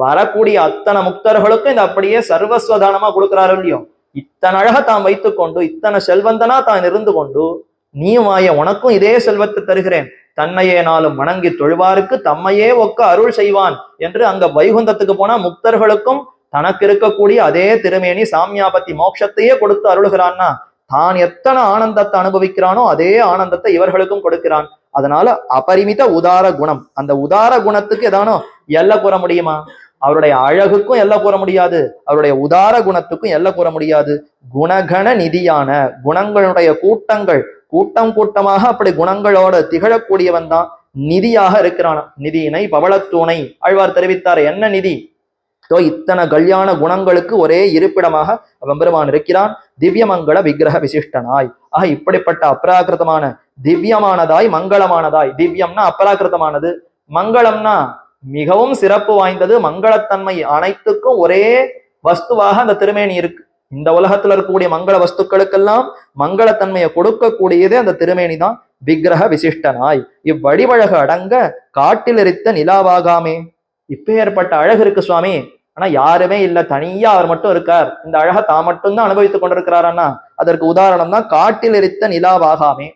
S1: வரக்கூடிய அத்தனை முக்தர்களுக்கும் இந்த அப்படியே சர்வஸ்வதானமா கொடுக்கிறாரு இல்லையோ. இத்தனை அழகா தான் வைத்துக்கொண்டு, இத்தனை செல்வந்தனா தான் இருந்து கொண்டு, நீயும் ஆய உனக்கும் இதே செல்வத்தை தருகிறேன், தன்னையே நாளும் வணங்கி தொழுவாருக்கு தம்மையே ஒக்க அருள் செய்வான் என்று அங்க வைகுந்தத்துக்கு போனா முக்தர்களுக்கும் தனக்கு இருக்கக்கூடிய அதே திருமேனி சாமியாபத்தி மோட்சத்தையே கொடுத்து அருளுகிறான்னா தான் எத்தனை ஆனந்தத்தை அனுபவிக்கிறானோ அதே ஆனந்தத்தை இவர்களுக்கும் கொடுக்கிறான். அதனால அபரிமித உதார குணம். அந்த உதார குணத்துக்கு ஏதானோ எல்லை கூற முடியுமா? அவருடைய அழகுக்கும் எல்லை கூற முடியாது, அவருடைய உதார குணத்துக்கும் எல்லை கூற முடியாது. குணகண நிதியான, குணங்களுடைய கூட்டங்கள், கூட்டம் கூட்டமாக அப்படி குணங்களோட திகழக்கூடியவன் தான் நிதியாக இருக்கிறான். நிதியினை பவளத்தூணை ஆழ்வார் தெரிவித்தார். என்ன நிதி? இத்தனை கல்யாண குணங்களுக்கு ஒரே இருப்பிடமாக பெருமான் இருக்கிறான். திவ்யமங்கள விக்கிரக விசிஷ்டனாய். இப்படிப்பட்ட அப்ராகிருதமான திவ்யமானதாய் மங்களமானதாய், திவ்யம்னா அப்ராகிருதமானது, மங்களம்னா மிகவும் சிறப்பு வாய்ந்தது, மங்களத்தன்மை அனைத்துக்கும் ஒரே வஸ்துவாக அந்த திருமேனி இருக்கு. இந்த உலகத்துல இருக்கக்கூடிய மங்கள வஸ்துக்களுக்கெல்லாம் மங்களத்தன்மையை கொடுக்கக்கூடியதே அந்த திருமேனி தான். விக்கிரக விசிஷ்டனாய் இவ்வடிவழகு அடங்க காட்டில் எரித்த நிலாவாகாமே. இப்ப ஏற்பட்ட அழகு இருக்கு சுவாமி, ஆனா யாருமே இல்ல, தனியா அவர் மட்டும் இருக்கார், இந்த அழகை தான் மட்டும்தான் அனுபவித்துக் கொண்டிருக்கிறாரன்னா அதற்கு உதாரணம் தான் காட்டில் எரித்த நிலாவாகாமே.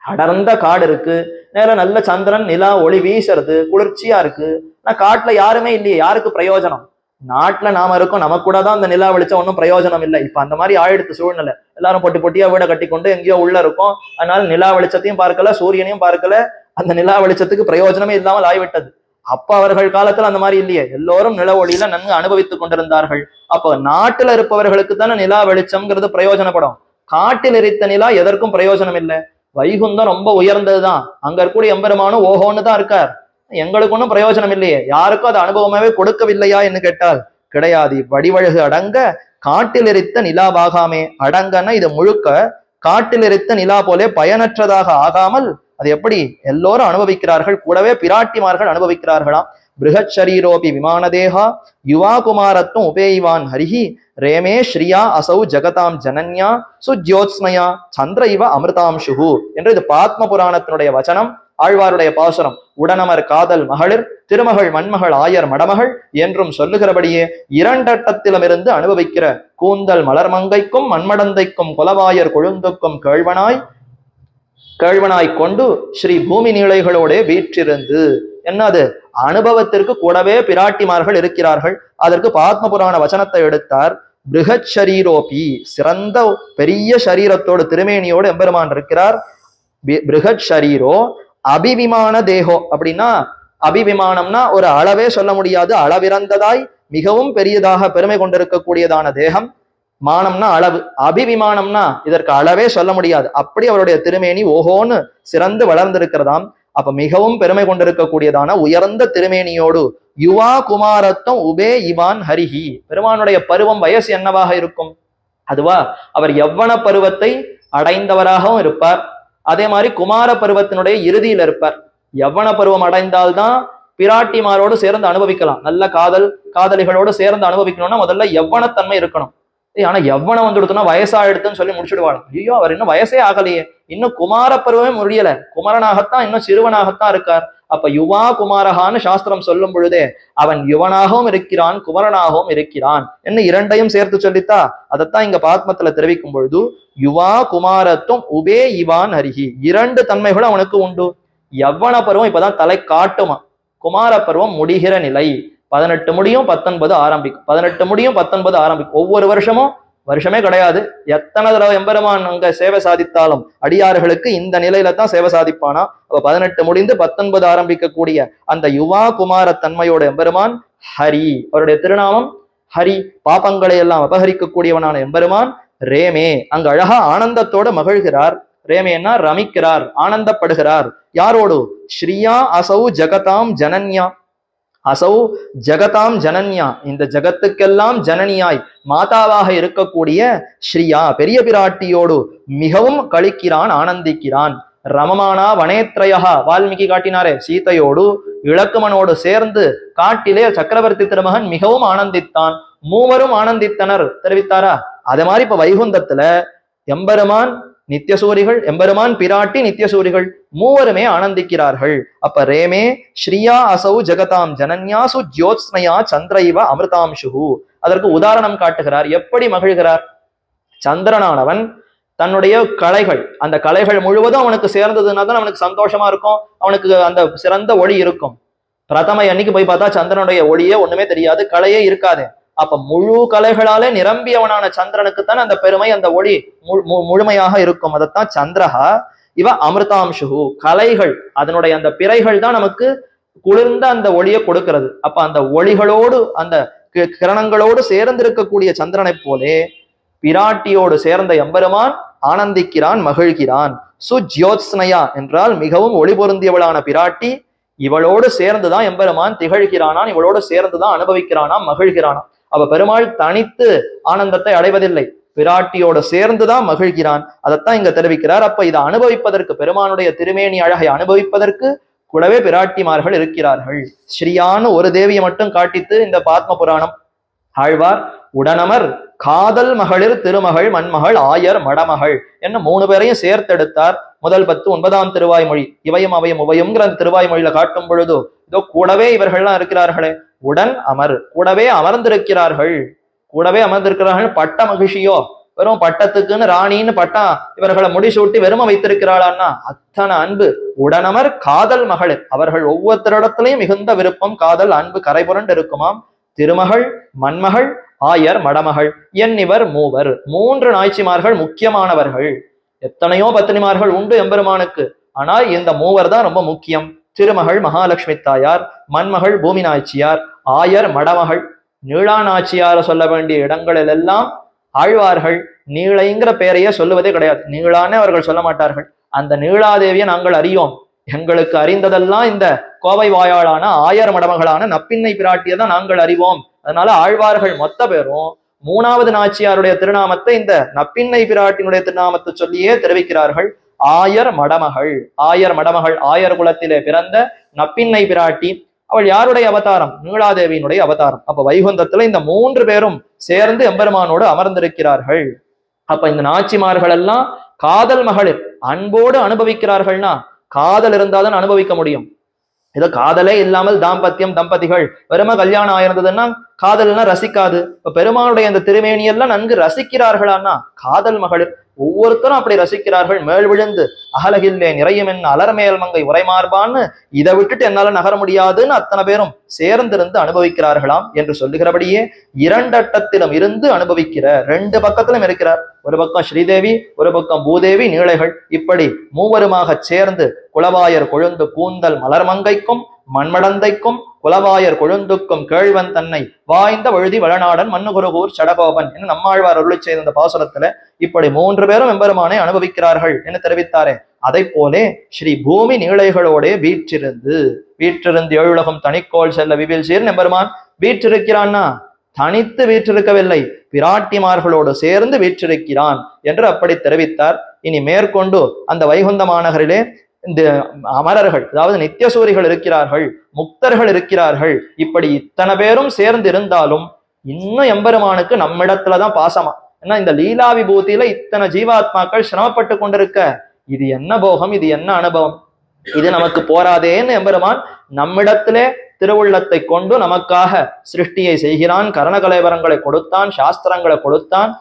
S1: அடர்ந்த காடு இருக்கு, நேரம் நல்ல சந்திரன் நிலா ஒளி வீசுறது, குளிர்ச்சியா இருக்கு. ஆனா காட்டுல யாருமே இல்லையே, யாருக்கு பிரயோஜனம்? நாட்டுல நாம இருக்கோம், நமக்கு கூட தான் அந்த நிலா வெளிச்சம் ஒன்றும் பிரயோஜனம் இல்லை. இப்ப அந்த மாதிரி ஆயிடுத்து சூழ்நிலை. எல்லாரும் பொட்டி பொட்டியா வீடை கட்டி கொண்டு எங்கேயோ உள்ள இருக்கும். அதனால நிலா வெளிச்சத்தையும் பார்க்கல, சூரியனையும் பார்க்கல, அந்த நிலா வெளிச்சத்துக்கு பிரயோஜனமே இல்லாமல் ஆய்விட்டது. அப்ப அவர்கள் காலத்துல அந்த மாதிரி இல்லையே, எல்லோரும் நில ஒளியில நன்கு அனுபவித்துக் கொண்டிருந்தார்கள். அப்ப நாட்டுல இருப்பவர்களுக்கு தானே நிலா வெளிச்சம்ங்கிறது பிரயோஜனப்படும். காட்டில் எரித்த நிலா எதற்கும் பிரயோஜனம் இல்லை. வைகுந்தம் ரொம்ப உயர்ந்ததுதான், அங்க இருக்கக்கூடிய எம்பெருமானும் ஓஹோன்னு தான் இருக்கார், எங்களுக்கு ஒன்றும் பிரயோஜனம் இல்லையே, யாருக்கும் அது அனுபவமாவே கொடுக்கவில்லையா என்று கேட்டால் கிடையாது. வடிவழகு அடங்க காட்டில் எரித்த நிலாவாகாமே. அடங்கன்னா இது முழுக்க காட்டில் எரித்த நிலா போலே பயனற்றதாக ஆகாமல் அது எப்படி எல்லோரும் அனுபவிக்கிறார்கள், கூடவே பிராட்டிமார்கள் அனுபவிக்கிறார்களாம். பிருகத் ஷரீரோபி விமானதேகா யுவா குமாரத்தும் உபேய்வான் ஹரிஹி ரேமே ஸ்ரீயா அசௌ ஜகதாம் ஜனன்யா சுஜ்யோத்ஸ்னயா சந்திர இவ அமிர்தாம்சுகு என்று இது பாத்ம புராணத்தினுடைய வச்சனம், ஆழ்வாருடைய பாசுரம். உடனமர் காதல் மகளிர் திருமகள் மண்மகள் ஆயர் மடமகள் என்றும் சொல்லுகிறபடியே இரண்டட்டத்திலுமிருந்து அனுபவிக்கிற கூந்தல் மலர்மங்கைக்கும் மண்மடந்தைக்கும் குலவாயர் கொழுந்துக்கும் கேழ்வனாய் கொண்டு ஸ்ரீ பூமி நீளைகளோட வீற்றிருந்து. என்னது? அனுபவத்திற்கு கூடவே பிராட்டிமார்கள் இருக்கிறார்கள். அதற்கு பாத்ம புராண வச்சனத்தை எடுத்தார். பிருகத் ஷரீரோபி, சிறந்த பெரிய சரீரத்தோடு திருமேனியோடு எம்பெருமான் இருக்கிறார். பிருகத் ஷரீரோ அபிவிமான தேகோ. அப்படின்னா அபிவிமானம்னா ஒரு அளவே சொல்ல முடியாது, அளவிறந்ததாய் மிகவும் பெரியதாக பெருமை கொண்டிருக்கக்கூடியதான தேகம். மானம்னா அளவு, அபிவிமானம்னா இதற்கு அளவே சொல்ல முடியாது, அப்படி அவருடைய திருமேனி ஓஹோன்னு சிறந்து வளர்ந்திருக்கிறதாம். அப்ப மிகவும் பெருமை கொண்டிருக்கக்கூடியதான உயர்ந்த திருமேனியோடு யுவா குமாரத்துவம் உபே இவான் ஹரிஹி. பெருமானுடைய பருவம் வயசு என்னவாக இருக்கும்? அதுவா அவர் யவ்வன பருவத்தை அடைந்தவராகவும் இருப்பார். அதே மாதிரி குமார பருவத்தினுடைய இறுதியில் இருப்பார். யவ்வன பருவம் அடைந்தால்தான் பிராட்டிமாரோடு சேர்ந்து அனுபவிக்கலாம். நல்ல காதலிகளோடு சேர்ந்து அனுபவிக்கணும்னா முதல்ல யவ்வனத்தன்மை இருக்கணும். ஆனா எவ்வளவு வந்துடுத்துனா வயசாயிடுத்துன்னு சொல்லி முடிச்சுடுவாள். ஐயோ, அவர் இன்னும் வயசே ஆகலையே, இன்னும் குமார பருவமே முடியல, குமரனாகத்தான் இன்னும் சிறுவனாகத்தான் இருக்கார். அப்ப யுவா குமாரகான்னு சாஸ்திரம் சொல்லும் பொழுதே அவன் யுவனாகவும் இருக்கிறான், குமரனாகவும் இருக்கிறான் என்ன இரண்டையும் சேர்த்து சொல்லித்தா. அதைத்தான் இங்க பாத்மத்துல தெரிவிக்கும் பொழுது யுவா குமாரத்துவம் உபே இவான் ஹரிஹி, இரண்டு தன்மைகளும் அவனுக்கு உண்டு. யவ்வன பருவம் இப்பதான் தலை காட்டுமா, குமார பருவம் முடிகிற நிலை. 18 முடியும் 19 ஆரம்பிக்கும், 18 முடியும் 19 ஆரம்பிக்கும். ஒவ்வொரு வருஷமும் வருஷமே கிடையாது, எத்தனை தடவை எம்பெருமான் அங்க சேவை சாதித்தாலும் அடியார்களுக்கு இந்த நிலையில தான் சேவை சாதிப்பானா. அப்ப 18 முடிந்து 19 ஆரம்பிக்கக்கூடிய அந்த யுவா குமார தன்மையோட எம்பெருமான் ஹரி, அவருடைய திருநாமம் ஹரி. பாபங்களை எல்லாம் அபகரிக்கக்கூடியவனான எம்பெருமான் ரேமே, அங்கு அழகா ஆனந்தத்தோட மகிழ்கிறார். ரேமேன்னா ரமிக்கிறார், ஆனந்தப்படுகிறார். யாரோடு? ஸ்ரீயா அசௌ ஜகதாம் ஜனன்யா. அசௌ ஜகதாம் ஜனன்யா, இந்த ஜகத்துக்கெல்லாம் ஜனனியாய் மாதாவாக இருக்கக்கூடிய ஸ்ரீயா பெரிய பிராட்டியோடு மிகவும் கழிக்கிறான், ஆனந்திக்கிறான். ரமமானா வனேத்ரயா, வால்மீகி காட்டினாரே, சீதையோடு இலக்குமனோடு சேர்ந்து காட்டிலே சக்கரவர்த்தி திருமகன் மிகவும் ஆனந்தித்தான். மூவரும் ஆனந்தித்தனர் தெரிவித்தாரா? அதே மாதிரி இப்ப வைகுந்தத்துல எம்பெருமான் நித்தியசூரிகள், எம்பெருமான் பிராட்டி நித்தியசூரிகள் மூவருமே ஆனந்திக்கிறார்கள். அப்ப ரேமே ஸ்ரீயா அசௌ ஜகதாம் ஜனன்யாசு ஜோத்ஸ்னயா சந்திரைவ அமிர்தாம்சு. அதற்கு உதாரணம் காட்டுகிறார். எப்படி மகிழ்கிறார்? சந்திரனானவன் தன்னுடைய கலைகள், அந்த கலைகள் முழுவதும் அவனுக்கு சேர்ந்ததுன்னா தான் அவனுக்கு சந்தோஷமா இருக்கும், அவனுக்கு அந்த சிறந்த ஒளி இருக்கும். பிரதமை அன்னைக்கு போய் பார்த்தா சந்திரனுடைய ஒளியே ஒண்ணுமே தெரியாது, கலையே இருக்காது. அப்ப முழு கலைகளாலே நிரம்பியவனான சந்திரனுக்குத்தான் அந்த பெருமை, அந்த ஒளி முழுமையாக இருக்கும். அதைத்தான் சந்திரஹா இவ அமிர்தாம்சு, கலைகள் அதனுடைய அந்த பிறைகள் தான் நமக்கு குளிர்ந்த அந்த ஒளியை கொடுக்கிறது. அப்ப அந்த ஒளிகளோடு அந்த கிரணங்களோடு சேர்ந்திருக்கக்கூடிய சந்திரனை போலே பிராட்டியோடு சேர்ந்த எம்பெருமான் ஆனந்திக்கிறான், மகிழ்கிறான். சுஜ்யோத்ஸ்னயா என்றால் மிகவும் ஒளி பொருந்தியவளான பிராட்டி, இவளோடு சேர்ந்துதான் எம்பெருமான் திகழ்கிறானான், இவளோடு சேர்ந்துதான் அனுபவிக்கிறானாம், மகிழ்கிறானாம். அவ பெருமாள் தனித்து ஆனந்தத்தை அடைவதில்லை, பிராட்டியோடு சேர்ந்துதான் மகிழ்கிறான். அதைத்தான் இங்க தெரிவிக்கிறார். அப்ப இதை அனுபவிப்பதற்கு, பெருமானுடைய திருமேனி அழகை அனுபவிப்பதற்கு கூடவே பிராட்டிமார்கள் இருக்கிறார்கள். ஸ்ரீயான்னு ஒரு தேவியை மட்டும் காட்டித்து இந்த பாத்ம புராணம் ஆழ்வார் உடனமர் காதல் மகளிர் திருமகள் மண்மகள் ஆயர் மடமகள் என்ன 3 பேரையும் சேர்த்தெடுத்தார். முதல் 10 9ஆம் திருவாய்மொழி இவையும் அவையும் உவையும்ங்கிற அந்த திருவாய்மொழியில காட்டும் பொழுது இதோ கூடவே இவர்கள்லாம் இருக்கிறார்களே, உடன் அமர், கூடவே அமர்ந்திருக்கிறார்கள், கூடவே அமர்ந்திருக்கிறார்கள். பட்ட மகிழ்ச்சியோ, வெறும் பட்டத்துக்குன்னு ராணின்னு பட்டம் இவர்களை முடிசூட்டி வெறும வைத்திருக்கிறாளான்னா அத்தனை அன்பு. உடனமர் காதல் மகளிர், அவர்கள் ஒவ்வொருத்தரிடத்திலையும் மிகுந்த விருப்பம், காதல், அன்பு கரைபுரண்டு இருக்குமாம். திருமகள் மண்மகள் ஆயர் மடமகள் இவர் மூவர், 3 நாய்ச்சிமார்கள் முக்கியமானவர்கள். எத்தனையோ பத்தினிமார்கள் உண்டு எம்பெருமானுக்கு, ஆனால் இந்த மூவர் தான் ரொம்ப முக்கியம். திருமகள் மகாலட்சுமி தாயார், மண்மகள் பூமி நாய்ச்சியார், ஆயர் மடமகள். நீளா நாச்சியார சொல்ல வேண்டிய இடங்களில் எல்லாம் ஆழ்வார்கள் நீளைங்கிற பெயரையே சொல்லுவதே கிடையாது, நீளானே அவர்கள் சொல்ல மாட்டார்கள். அந்த நீளாதேவியை நாங்கள் அறியோம், எங்களுக்கு அறிந்ததெல்லாம் இந்த கோவை வாயாளான ஆயர் மடமகளான நப்பின்னை பிராட்டியை தான் நாங்கள் அறிவோம். அதனால ஆழ்வார்கள் மொத்த பேரும் 3வது நாச்சியாருடைய திருநாமத்தை இந்த நப்பின்னை பிராட்டினுடைய திருநாமத்தை சொல்லியே தெரிவிக்கிறார்கள். ஆயர் மடமகள், ஆயர் மடமகள், ஆயர் குலத்திலே பிறந்த நப்பின்னை பிராட்டி. அவள் யாருடைய அவதாரம்? நீலாதேவியினுடைய அவதாரம். அப்ப வைகுந்தத்துல இந்த 3 பேரும் சேர்ந்து எம்பெருமானோடு அமர்ந்திருக்கிறார்கள். அப்ப இந்த நாச்சிமார்கள் எல்லாம் காதல் மகளிர், அன்போடு அனுபவிக்கிறார்கள்னா காதல் இருந்தாதான் அனுபவிக்க முடியும். ஏதோ காதலே இல்லாமல் தாம்பத்தியம், தம்பதிகள் வெறும கல்யாணம் ஆயிருந்ததுன்னா காதல்னா ரசிக்காது. இப்ப பெருமானுடைய அந்த திருமேனியெல்லாம் நன்கு ரசிக்கிறார்களான்னா காதல் மகளிர் ஒவ்வொருத்தரும் அப்படி ரசிக்கிறார்கள். மேல் விழுந்து அகலகில்லே நிறையும் என்ன அலர்மேல் மங்கை உரைமார்பான்னு இதை விட்டுட்டு என்னால நகர முடியாதுன்னு அத்தனை பேரும் சேர்ந்திருந்து அனுபவிக்கிறார்களாம் என்று சொல்லுகிறபடியே 2 அட்டத்திலும் இருந்து அனுபவிக்கிற, 2 பக்கத்திலும் இருக்கிறார். ஒரு பக்கம் ஸ்ரீதேவி, ஒரு பக்கம் பூதேவி நீளைகள். இப்படி மூவருமாக சேர்ந்து குலவாயர் கொழுந்து கூந்தல் மலர்மங்கைக்கும் மண்மடந்தைக்கும் குலவாயர் கொழுந்துக்கும் கேழ்வன் தன்னை வாய்ந்த வழுதி வளநாடன் மண்ணுகுருகூர் சடகோபன் என்று நம்மாழ்வார் அருளி செய்த இந்த பாசுரத்துல இப்படி 3 பேரும் எம்பெருமானை அனுபவிக்கிறார்கள் என்று தெரிவித்தாரே. அதை போலே ஸ்ரீ பூமி நீளைகளோடே வீற்றிருந்து 7 தனிக்கோள் செல்ல விபில் சீர் எம்பெருமான் வீற்றிருக்கிறான்னா தனித்து வீற்றிருக்கவில்லை, பிராட்டிமார்களோடு சேர்ந்து வீற்றிருக்கிறான் என்று அப்படி தெரிவித்தார். இனி மேற்கொண்டு அந்த வைகுந்த மாநகரிலே இந்த அமரர்கள், அதாவது நித்தியசூரிகள் இருக்கிறார்கள், முக்தர்கள் இருக்கிறார்கள். இப்படி இத்தனை பேரும் சேர்ந்து இருந்தாலும் இன்னும் எம்பெருமானுக்கு நம்மிடத்துலதான் பாசமா. ஏன்னா இந்த லீலா விபூதியில இத்தனை ஜீவாத்மாக்கள் சிரமப்பட்டு கொண்டிருக்க, இது என்ன போகம், இது என்ன அனுபவம், இது நமக்கு போராதேன்னு எம்பெருமான் நம்மிடத்திலே திருவுள்ளத்தை கொண்டு நமக்காக சிருஷ்டியை செய்கிறான், கரணகலேவரங்களை கொடுத்தான், சாஸ்திரங்களை கொடுத்தான்.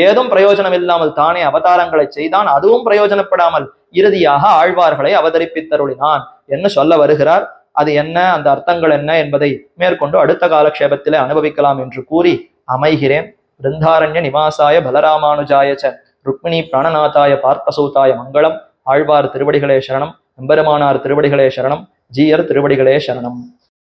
S1: ஏதும் பிரயோஜனம் இல்லாமல் தானே அவதாரங்களை செய்தான், அதுவும் பிரயோஜனப்படாமல் இறுதியாக ஆழ்வார்களை அவதரிப்பித்தருளினான் என்று சொல்ல வருகிறார். அது என்ன, அந்த அர்த்தங்கள் என்ன என்பதை மேற்கொண்டு அடுத்த காலக்ஷேபத்திலே அனுபவிக்கலாம் என்று கூறி அமைகிறேன். பிருந்தாரண்ய நிவாசாய பலராமானுஜாயச்ச ருக்மிணி பிராணநாதாய பார்த்தசூதாய மங்களம். ஆழ்வார் திருவடிகளே சரணம், எம்பெருமானார் திருவடிகளே சரணம், ஜீயர் திருவடிகளே சரணம்.